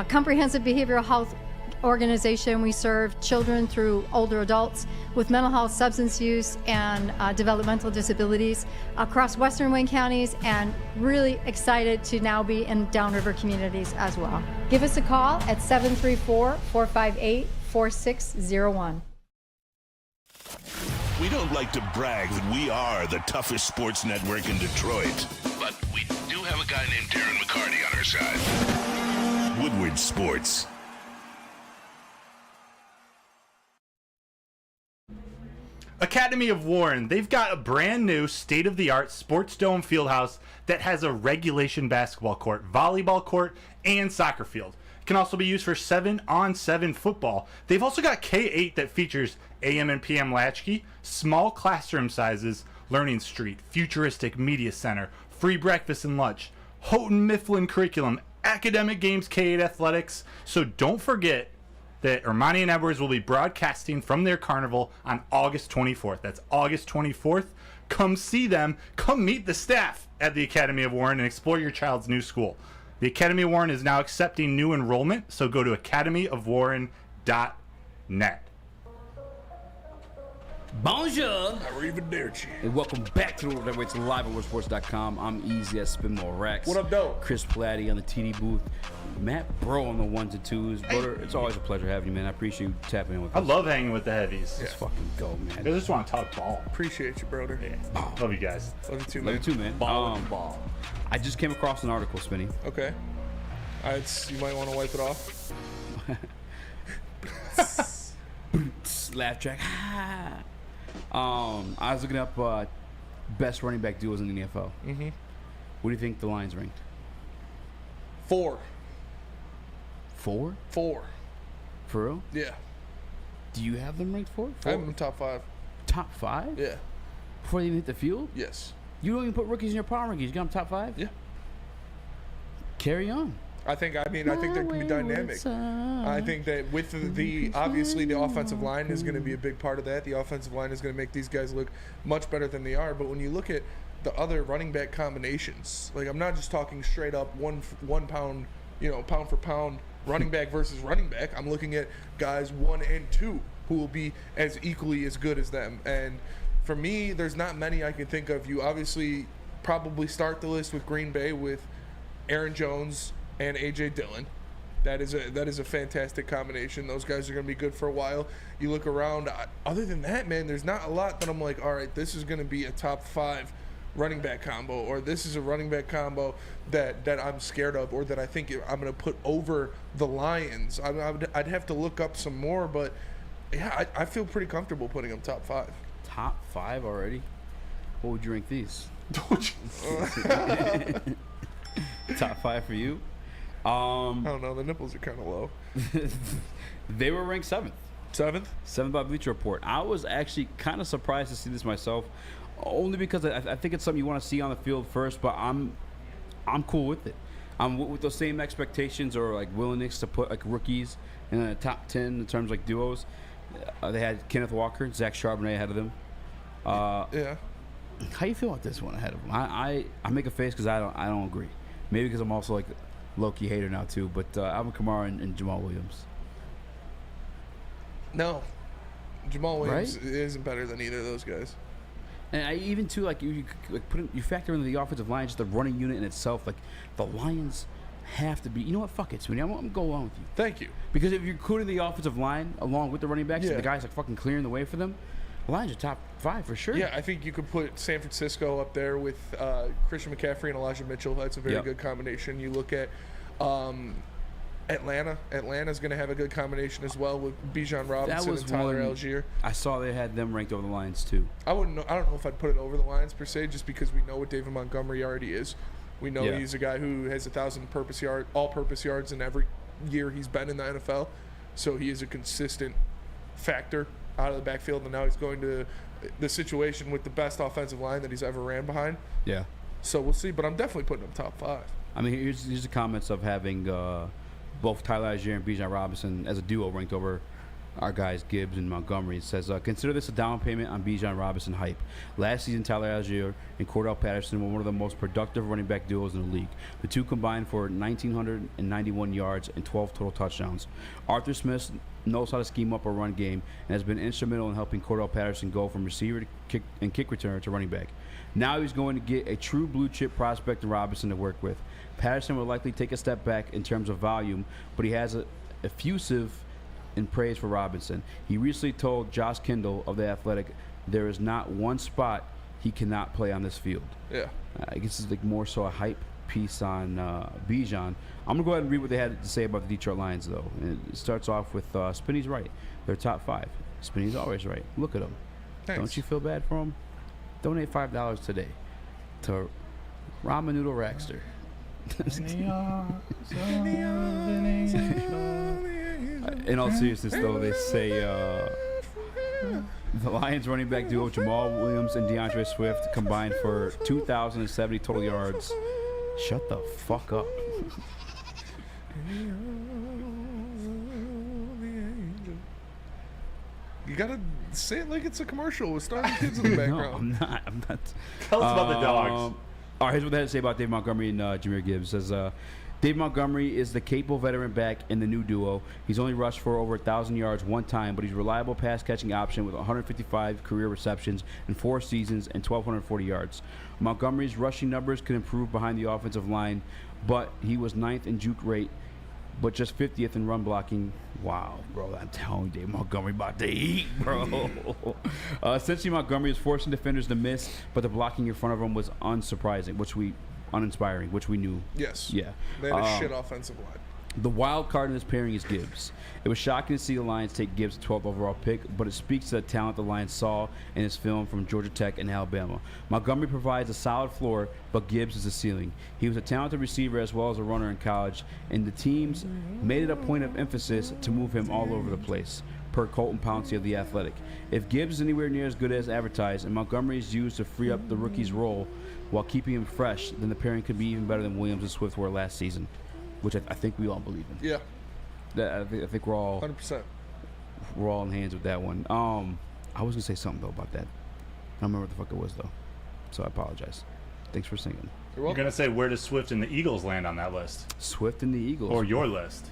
Speaker 22: comprehensive behavioral health organization. We serve children through older adults with mental health, substance use, and developmental disabilities across Western Wayne counties, and really excited to now be in downriver communities as well. Give us a call at 734-458-4601.
Speaker 7: We don't like to brag that we are the toughest sports network in Detroit, but we do have a guy named Darren McCarty on our side. Woodward Sports.
Speaker 6: Academy of Warren, they've got a brand new state-of-the-art sports dome fieldhouse that has a regulation basketball court, volleyball court, and soccer field. It can also be used for 7-on-7 football. They've also got K-8 that features AM and PM latchkey, small classroom sizes, learning street, futuristic media center, free breakfast and lunch, Houghton Mifflin curriculum, academic games, K-8 athletics. So don't forget that Ermanni and Edwards will be broadcasting from their carnival on August 24th. That's August 24th. Come see them. Come meet the staff at the Academy of Warren and explore your child's new school. The Academy of Warren is now accepting new enrollment, so go to academyofwarren.net.
Speaker 3: Bonjour.
Speaker 4: Arrivederci.
Speaker 3: And welcome back to the Woodward. It's live at woodsports.com. I'm Eazy at Spinball Racks.
Speaker 4: What up, though?
Speaker 3: Chris Platte on the TD booth. Matt Bro on the ones and twos. Brother, it's always a pleasure having you, man. I appreciate you tapping in with us.
Speaker 6: I love hanging with the heavies.
Speaker 3: Let's fucking go, man.
Speaker 6: I just want to talk ball.
Speaker 4: Appreciate you, brother.
Speaker 6: Yeah. Love you guys.
Speaker 4: Love you too,
Speaker 3: Love
Speaker 4: man.
Speaker 3: you too, man.
Speaker 6: Ball.
Speaker 3: I just came across an article, Spinny.
Speaker 4: Okay. You might want to wipe it off.
Speaker 3: Laugh track. I was looking up best running back duos in the NFL.
Speaker 4: Mm-hmm.
Speaker 3: What do you think the Lions ranked?
Speaker 4: 4.
Speaker 3: 4?
Speaker 4: 4.
Speaker 3: For real?
Speaker 4: Yeah.
Speaker 3: Do you have them ranked 4?
Speaker 4: I have them top 5.
Speaker 3: Top 5?
Speaker 4: Yeah.
Speaker 3: Before they even hit the field?
Speaker 4: Yes.
Speaker 3: You don't even put rookies in your power rankings. You got them top 5?
Speaker 4: Yeah.
Speaker 3: Carry on.
Speaker 4: I think there can be dynamic. I think that with the obviously the offensive line is going to be a big part of that. The offensive line is going to make these guys look much better than they are. But when you look at the other running back combinations, like I'm not just talking straight up one pound, pound for pound running back versus running back. I'm looking at guys 1 and 2 who will be as equally as good as them. And for me, there's not many I can think of. You obviously probably start the list with Green Bay with Aaron Jones and A.J. Dillon. That is a fantastic combination. Those guys are going to be good for a while. You look around. Other than that, man, there's not a lot that I'm like, all right, this is going to be a top 5 running back combo, or this is a running back combo that I'm scared of, or that I think I'm going to put over the Lions. I'd have to look up some more, but yeah, I feel pretty comfortable putting them top 5.
Speaker 3: Top 5 already? What would you rank these? Top 5 for you?
Speaker 4: I don't know. The nipples are kind of low.
Speaker 3: They were ranked 7th.
Speaker 4: 7th
Speaker 3: by Bleacher Report. I was actually kind of surprised to see this myself, only because I think it's something you want to see on the field first. But I'm cool with it. I'm with those same expectations or like willingness to put like rookies in the top 10 in terms of like duos. They had Kenneth Walker, Zach Charbonnet ahead of them.
Speaker 4: Yeah.
Speaker 3: How you feel about this one ahead of them? I make a face because I don't agree. Maybe because I'm also like low-key hater now too. But Alvin Kamara and Jamal Williams.
Speaker 4: No, Jamal Williams isn't better than either of those guys.
Speaker 3: And I even too like you factor in the offensive line, just the running unit in itself. Like the Lions have to be. You know what? Fuck it, Sweeney. I'm gonna go along with you.
Speaker 4: Thank you.
Speaker 3: Because if you're including the offensive line along with the running backs, and the guys like fucking clearing the way for them, the Lions are top 5 for sure.
Speaker 4: Yeah, I think you could put San Francisco up there with Christian McCaffrey and Elijah Mitchell. That's a very good combination. You look at Atlanta. Atlanta's going to have a good combination as well with Bijan Robinson and Tyler Algier.
Speaker 3: I saw they had them ranked over the Lions too.
Speaker 4: I don't know if I'd put it over the Lions per se, just because we know what David Montgomery already is. We know he's a guy who has 1,000 all-purpose yards in every year he's been in the NFL. So he is a consistent factor out of the backfield, and now he's going to the situation with the best offensive line that he's ever ran behind.
Speaker 3: Yeah.
Speaker 4: So we'll see, but I'm definitely putting him top 5.
Speaker 3: I mean, here's the comments of having both Tyler Algier and Bijan Robinson as a duo ranked over our guys Gibbs and Montgomery. It says, consider this a down payment on Bijan Robinson hype. Last season, Tyler Algier and Cordell Patterson were one of the most productive running back duos in the league. The two combined for 1,991 yards and 12 total touchdowns. Arthur Smith knows how to scheme up a run game and has been instrumental in helping Cordell Patterson go from receiver to kick returner to running back. Now he's going to get a true blue chip prospect in Robinson to work with. Patterson will likely take a step back in terms of volume, but he has a effusive in praise for Robinson. He recently told Josh Kendall of The Athletic, there is not one spot he cannot play on this field.
Speaker 4: Yeah.
Speaker 3: I guess it's like more so a hype piece on Bijan. I'm going to go ahead and read what they had to say about the Detroit Lions, though. And it starts off with Spinney's right. They're top 5. Spinney's always right. Look at them.
Speaker 4: Thanks.
Speaker 3: Don't you feel bad for them? Donate $5 today to Ramen Noodle Rackster. In all seriousness, though, they say the Lions running back duo Jamal Williams and DeAndre Swift combined for 2,070 total yards. Shut the fuck up.
Speaker 4: You gotta say it like it's a commercial with starving kids in the background.
Speaker 3: No, I'm not.
Speaker 6: Tell us about the dogs.
Speaker 3: All right, here's what they had to say about Dave Montgomery and Jameer Gibbs. It says, Dave Montgomery is the capable veteran back in the new duo. He's only rushed for over 1,000 yards one time, but he's a reliable pass-catching option with 155 career receptions in 4 seasons and 1,240 yards. Montgomery's rushing numbers could improve behind the offensive line, but he was 9th in juke rate, but just 50th in run blocking. Wow, bro, I'm telling you, Dave Montgomery about to eat, bro. Essentially, Montgomery is forcing defenders to miss, but the blocking in front of him was uninspiring, which we knew.
Speaker 4: Yes.
Speaker 3: Yeah.
Speaker 4: They had a shit offensive line.
Speaker 3: The wild card in this pairing is Gibbs. It was shocking to see the Lions take Gibbs' 12th overall pick, but it speaks to the talent the Lions saw in his film from Georgia Tech and Alabama. Montgomery provides a solid floor, but Gibbs is a ceiling. He was a talented receiver as well as a runner in college, and the teams made it a point of emphasis to move him all over the place, per Colton Pouncey of The Athletic. If Gibbs is anywhere near as good as advertised, and Montgomery is used to free up the rookie's role while keeping him fresh, then the pairing could be even better than Williams and Swift were last season, which I think we all believe in.
Speaker 4: Yeah.
Speaker 3: I think we're all
Speaker 4: 100%.
Speaker 3: We're all in hands with that one. I was gonna say something though about that. I don't remember what the fuck it was though, so I apologize. Thanks for singing.
Speaker 6: You're gonna say, where does Swift and the Eagles land on that list?
Speaker 3: Swift and the Eagles,
Speaker 6: or your list?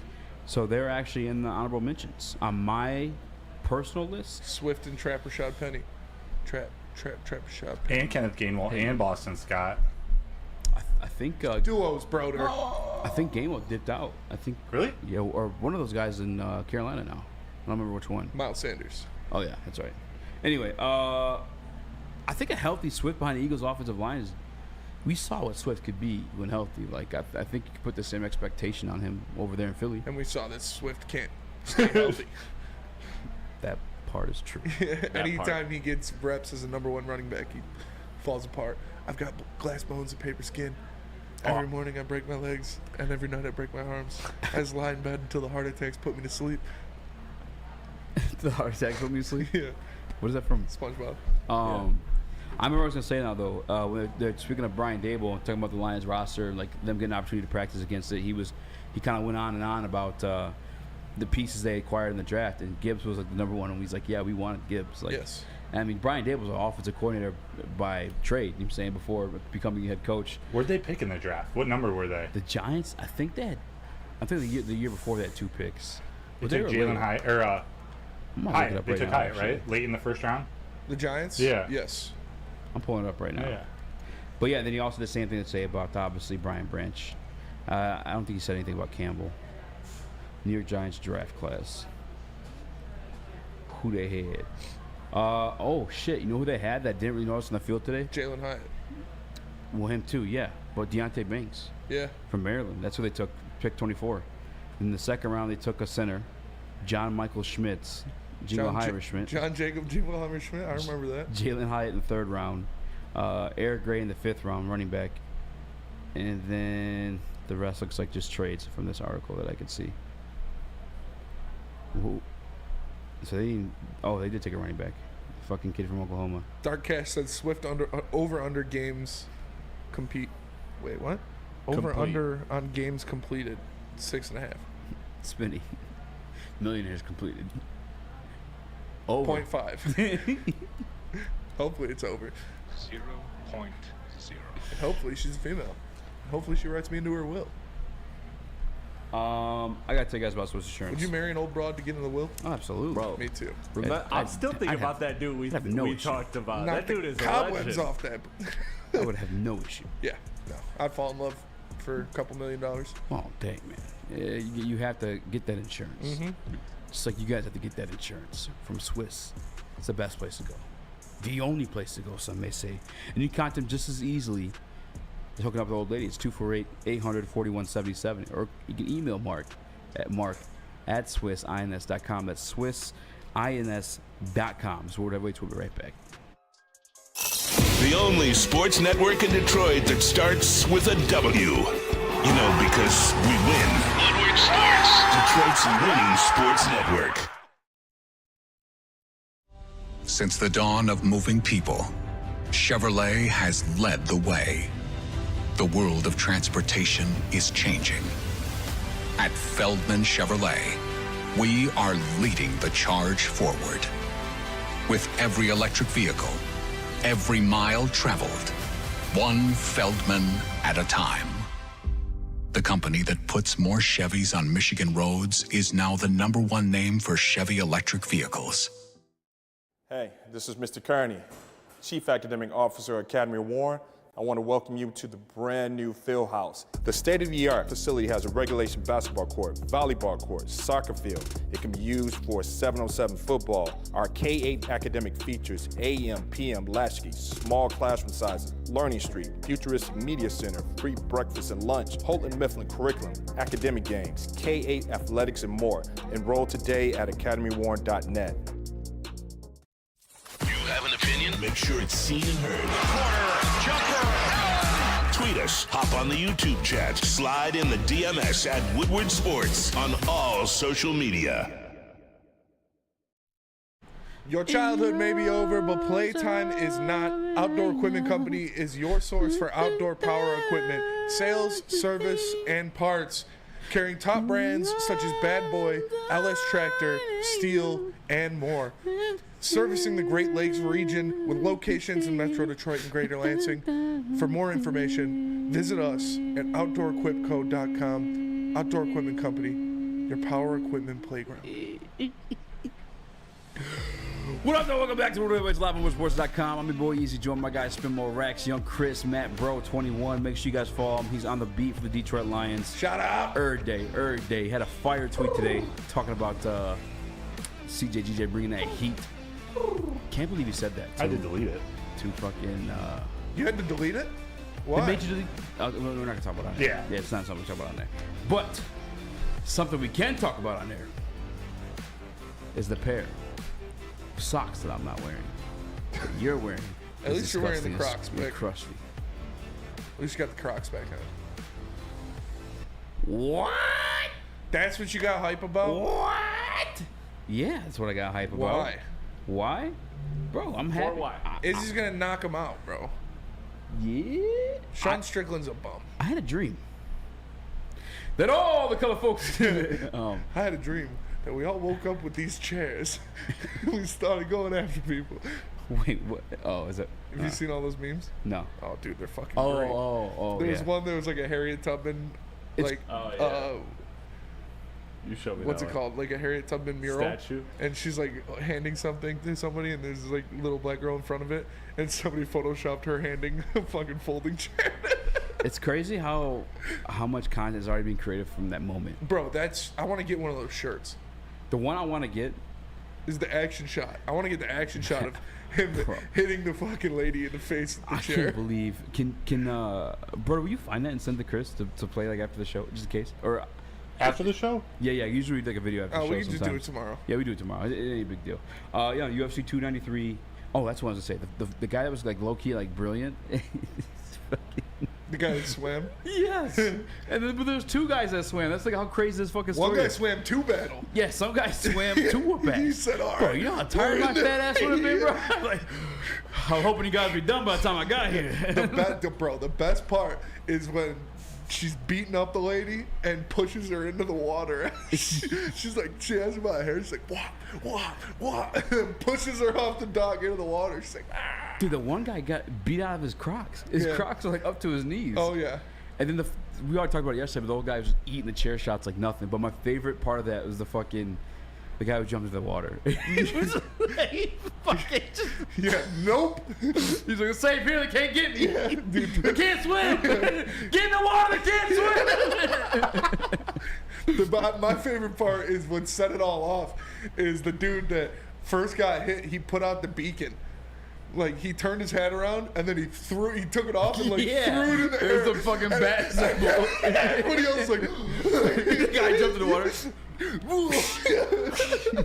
Speaker 3: So they're actually in the honorable mentions on my personal list.
Speaker 4: Swift and Trap Rashad Penny. Trap Rashad Penny.
Speaker 6: And Kenneth Gainwell and Boston Scott.
Speaker 3: I think
Speaker 4: duos, bro.
Speaker 3: I think Gainwell dipped out. I think
Speaker 6: really,
Speaker 3: yeah, or one of those guys in Carolina now. I don't remember which one.
Speaker 4: Miles Sanders.
Speaker 3: Oh yeah, that's right. Anyway, I think a healthy Swift behind the Eagles' offensive line is. We saw what Swift could be when healthy. Like I think you could put the same expectation on him over there in Philly.
Speaker 4: And we saw that Swift can't stay healthy.
Speaker 3: That part is true.
Speaker 4: Anytime he gets reps as a number 1 running back, he falls apart. I've got glass bones and paper skin. Every morning I break my legs, and every night I break my arms. I just lie in bed until the heart attacks put me to sleep.
Speaker 3: The heart attack put me to sleep?
Speaker 4: Yeah.
Speaker 3: What is that from?
Speaker 4: SpongeBob.
Speaker 3: I remember what I was going to say now, though. When they're speaking of Brian Dable, talking about the Lions roster, like them getting an opportunity to practice against it, he kind of went on and on about the pieces they acquired in the draft, and Gibbs was like the number one, and he's like, yeah, we wanted Gibbs. Like,
Speaker 4: yes.
Speaker 3: I mean, Brian Dable was an offensive coordinator by trade, you know what I'm saying, before becoming head coach.
Speaker 6: Where'd they pick in the draft? What number were they?
Speaker 3: The Giants, I think the year before they had 2 picks.
Speaker 6: They took Jalen Hyatt, or Hyatt. They took Hyatt, right? Late in the first round?
Speaker 4: The Giants?
Speaker 6: Yeah.
Speaker 4: Yes.
Speaker 3: I'm pulling it up right now.
Speaker 6: Yeah.
Speaker 3: But yeah, then he also did the same thing to say about, obviously, Brian Branch. I don't think he said anything about Campbell. New York Giants draft class. Who they had. Oh, shit. You know who they had that didn't really notice on the field today?
Speaker 4: Jalen Hyatt.
Speaker 3: Well, him too, yeah. But Deontay Banks.
Speaker 4: Yeah.
Speaker 3: From Maryland. That's who they took, pick 24. In the second round, they took a center, John Michael Schmitz. Jingleheimer-Schmidt.
Speaker 4: John Jacob Jingleheimer-Schmidt. I remember that.
Speaker 3: Jalen Hyatt in the 3rd round. Eric Gray in the 5th round, running back. And then the rest looks like just trades from this article that I could see. Whoa. So they did take a running back. The fucking kid from Oklahoma.
Speaker 4: Dark Cash said Swift over-under games compete. Wait, what? Over-under on games completed. 6.5.
Speaker 3: Spinny. Millionaires completed. Over.
Speaker 4: 0.5. Hopefully it's over.
Speaker 1: 0.0.
Speaker 4: And hopefully she's a female. Hopefully she writes me into her will.
Speaker 3: I gotta tell you guys about Swiss Insurance.
Speaker 4: Would you marry an old broad to get in the will?
Speaker 3: Oh, absolutely.
Speaker 5: Bro,
Speaker 4: me too.
Speaker 5: I still think about that dude we talked about.
Speaker 4: Knock
Speaker 5: That dude
Speaker 4: the
Speaker 5: is a
Speaker 4: cobwebs
Speaker 5: legend.
Speaker 4: off that.
Speaker 3: I would have no issue.
Speaker 4: Yeah, no. I'd fall in love for a couple $1 million.
Speaker 3: Oh, dang, man. You have to get that insurance.
Speaker 4: Mm-hmm.
Speaker 3: Just like you guys have to get that insurance from Swiss. It's the best place to go. The only place to go, some may say. And you can contact them just as easily as hooking up with the old lady. It's 248-800-4177. Or you can email Mark at SwissINS.com. That's SwissINS.com. So whatever, we'll be right back.
Speaker 7: The only sports network in Detroit that starts with a W. You know, because we win. Woodward Sports, Detroit's winning sports network.
Speaker 2: Since the dawn of moving people, Chevrolet has led the way. The world of transportation is changing. At Feldman Chevrolet, we are leading the charge forward. With every electric vehicle, every mile traveled, one Feldman at a time. The company that puts more Chevys on Michigan roads is now the #1 name for Chevy electric vehicles.
Speaker 23: Hey, this is Mr. Kearney, Chief Academic Officer at Academy Warren. I want to welcome you to the brand new field house. The state-of-the-art facility has a regulation basketball court, volleyball court, soccer field. It can be used for 7-on-7 football. Our K-8 academic features AM, PM latchkey, small classroom sizes, learning street, futuristic media center, free breakfast and lunch, Holton Mifflin curriculum, academic games, K-8 athletics, and more. Enroll today at academywarren.net.
Speaker 7: You have an opinion? Make sure it's seen and heard. Tweet us, hop on the YouTube chat, slide in the DMS at Woodward Sports on all social media.
Speaker 4: Your childhood may be over, but playtime is not. Outdoor Equipment Company is your source for outdoor power equipment, sales, service, and parts. Carrying top brands such as Bad Boy, LS Tractor, Steel, and more. Servicing the Great Lakes region with locations in Metro Detroit and Greater Lansing. For more information, visit us at OutdoorEquipCo.com. Outdoor Equipment Company, your power equipment playground.
Speaker 3: What up, though? Welcome back to Woodward Live on WoodsportsCom. I'm your boy Eazy, joined by my guy Spin More Racks, Young Chris, Matt Bro, 21. Make sure you guys follow him. He's on the beat for the Detroit Lions.
Speaker 4: Shout out!
Speaker 3: Erd Day. Had a fire tweet today talking about CJ bringing that heat. Can't believe he said that.
Speaker 6: I did delete it.
Speaker 3: To fucking.
Speaker 4: You had to delete it? Why?
Speaker 3: They made you delete. We're not gonna talk about it on there. Yeah, it's not something we talk about on there. But something we can talk about on there is the pair of socks that I'm not wearing. That you're wearing.
Speaker 4: At least you're wearing the Crocs,
Speaker 3: You're
Speaker 4: Vic.
Speaker 3: crusty.
Speaker 4: At least you got the Crocs back on.
Speaker 3: What?
Speaker 4: That's what you got hype about?
Speaker 3: What? Yeah, that's what I got hype about.
Speaker 4: Why?
Speaker 3: Why? Bro, I'm happy.
Speaker 5: Or why?
Speaker 4: Izzy's gonna knock him out, bro.
Speaker 3: Yeah.
Speaker 4: Sean Strickland's a bum.
Speaker 3: I had a dream that all the color folks.
Speaker 4: I had a dream that we all woke up with these chairs. We started going after people.
Speaker 3: Wait, what? Oh, is it?
Speaker 4: Have you seen all those memes?
Speaker 3: No.
Speaker 4: Oh, dude, they're fucking
Speaker 3: Oh,
Speaker 4: great.
Speaker 3: oh,
Speaker 4: There was
Speaker 3: yeah.
Speaker 4: one that was like a Harriet Tubman, like,
Speaker 5: You showed me
Speaker 4: what's
Speaker 5: that
Speaker 4: it
Speaker 5: one.
Speaker 4: called? Like a Harriet Tubman mural.
Speaker 5: Statue?
Speaker 4: And she's like handing something to somebody, and there's like a little black girl in front of it, and somebody photoshopped her handing a fucking folding chair.
Speaker 3: It's crazy how much content has already been created from that moment.
Speaker 4: Bro, I want to get one of those shirts.
Speaker 3: The one I want to get
Speaker 4: is the action shot. I want to get the action shot of him hitting the fucking lady in the face with the
Speaker 3: I
Speaker 4: chair.
Speaker 3: can't believe. Can bro, will you find that and send to Chris to play like after the show, just in case? Or
Speaker 6: after the show?
Speaker 3: Yeah, usually we do like a video after the show.
Speaker 4: We can just do it
Speaker 3: sometimes.
Speaker 4: tomorrow.
Speaker 3: Yeah, we do it tomorrow. It ain't a big deal. Yeah, UFC 293. Oh, that's what I was gonna say. The guy that was like low key like brilliant.
Speaker 4: The guy that swam?
Speaker 3: Yes. And then, but there's two guys that swam. That's like how crazy this fucking story
Speaker 4: One guy
Speaker 3: is.
Speaker 4: swam to battle.
Speaker 3: Yeah, some guy swam to whoop ass.
Speaker 4: He said, all right.
Speaker 3: Bro, you know how tired my fat ass would have been, bro? Like, I'm hoping you guys be done by the time I got here.
Speaker 4: The best part is when she's beating up the lady and pushes her into the water. She's like, she has her by her hair. She's like, what? And then pushes her off the dock into the water. She's like, ah.
Speaker 3: Dude, the one guy got beat out of his Crocs. His Crocs are like up to his knees.
Speaker 4: Oh, yeah.
Speaker 3: And then we already talked about it yesterday, but the old guy was just eating the chair shots like nothing. But my favorite part of that was the guy who jumped into the water.
Speaker 4: Yeah, nope.
Speaker 3: He's like, safe here, they can't get me.
Speaker 4: Yeah, dude.
Speaker 3: They can't swim. Get in the water, they can't swim.
Speaker 4: My favorite part is what set it all off is the dude that first got hit, he put out the beacon. Like, he turned his hat around, and then he took it off and, like, threw it in the air.
Speaker 3: It was a fucking bat symbol.
Speaker 4: Everybody else was like...
Speaker 3: The guy jumped in the water.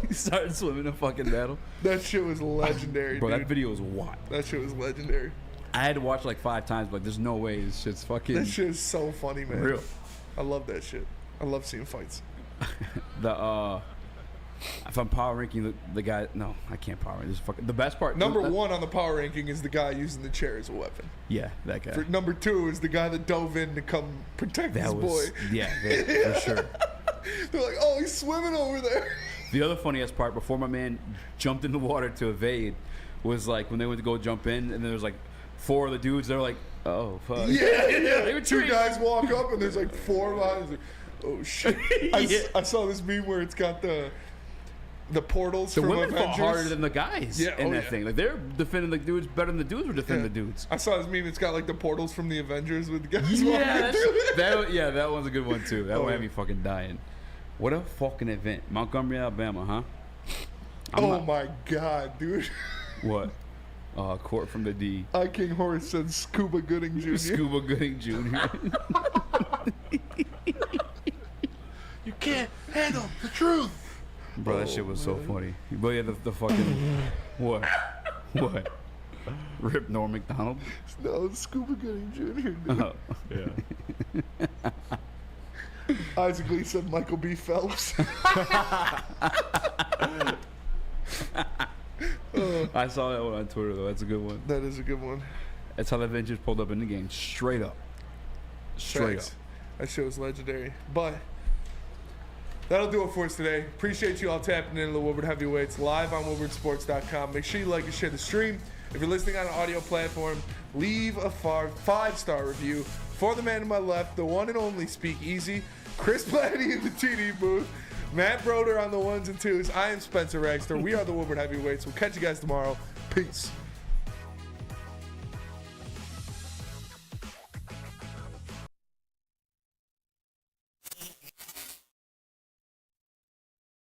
Speaker 3: He started swimming in fucking battle.
Speaker 4: That shit was legendary,
Speaker 3: Bro,
Speaker 4: dude.
Speaker 3: that video was wild.
Speaker 4: That shit was legendary.
Speaker 3: I had to watch it like 5 times, but like, there's no way this shit's fucking...
Speaker 4: That shit is so funny, man.
Speaker 3: Real.
Speaker 4: I love that shit. I love seeing fights.
Speaker 3: If I'm power ranking the guy, no, I can't power rank. This fucking the best part.
Speaker 4: Number one on the power ranking is the guy using the chair as a weapon.
Speaker 3: Yeah, that guy.
Speaker 4: Number 2 is the guy that dove in to come protect his boy.
Speaker 3: Yeah, for sure.
Speaker 4: They're like, oh, he's swimming over there.
Speaker 3: The other funniest part, before my man jumped in the water to evade, was like when they went to go jump in, and then there was like 4 of the dudes. They're like, oh fuck.
Speaker 4: Yeah.
Speaker 3: They were
Speaker 4: 2 guys walk up, and there's like 4 guys. Like, oh shit. I saw this meme where it's got the portals
Speaker 3: The
Speaker 4: from
Speaker 3: women
Speaker 4: Avengers.
Speaker 3: fought harder than the guys in that thing. Like, they're defending the dudes better than the dudes were defending the dudes.
Speaker 4: I saw this meme. It's got like the portals from the Avengers with the guys
Speaker 3: Yeah,
Speaker 4: walking through.
Speaker 3: that one's a good one too. That one had me fucking dying. What a fucking event, Montgomery, Alabama, huh?
Speaker 4: My god, dude.
Speaker 3: What? Court from the D.
Speaker 4: King Horace said Scuba Gooding Jr.
Speaker 3: Scuba Gooding Jr.
Speaker 4: You can't handle the truth.
Speaker 3: Bro, that shit was so funny. But yeah, the fucking what? Rip Norm McDonald?
Speaker 4: No, Scuba Gooding Jr.
Speaker 3: Oh, yeah.
Speaker 4: Isaac Lee said Michael B. Phelps.
Speaker 3: I saw that one on Twitter though. That's a good one.
Speaker 4: That is a good one.
Speaker 3: That's how the Avengers pulled up in the game. Straight up.
Speaker 4: Thanks. That shit was legendary. But that'll do it for us today. Appreciate you all tapping into the Woodward Heavyweights live on woodwardsports.com. Make sure you like and share the stream. If you're listening on an audio platform, leave a 5-star review for the man to my left, the one and only Speak Easy, Chris Platty in the TD booth, Matt Broder on the 1s and 2s. I am Spencer Raxter. We are the Woodward Heavyweights. We'll catch you guys tomorrow. Peace.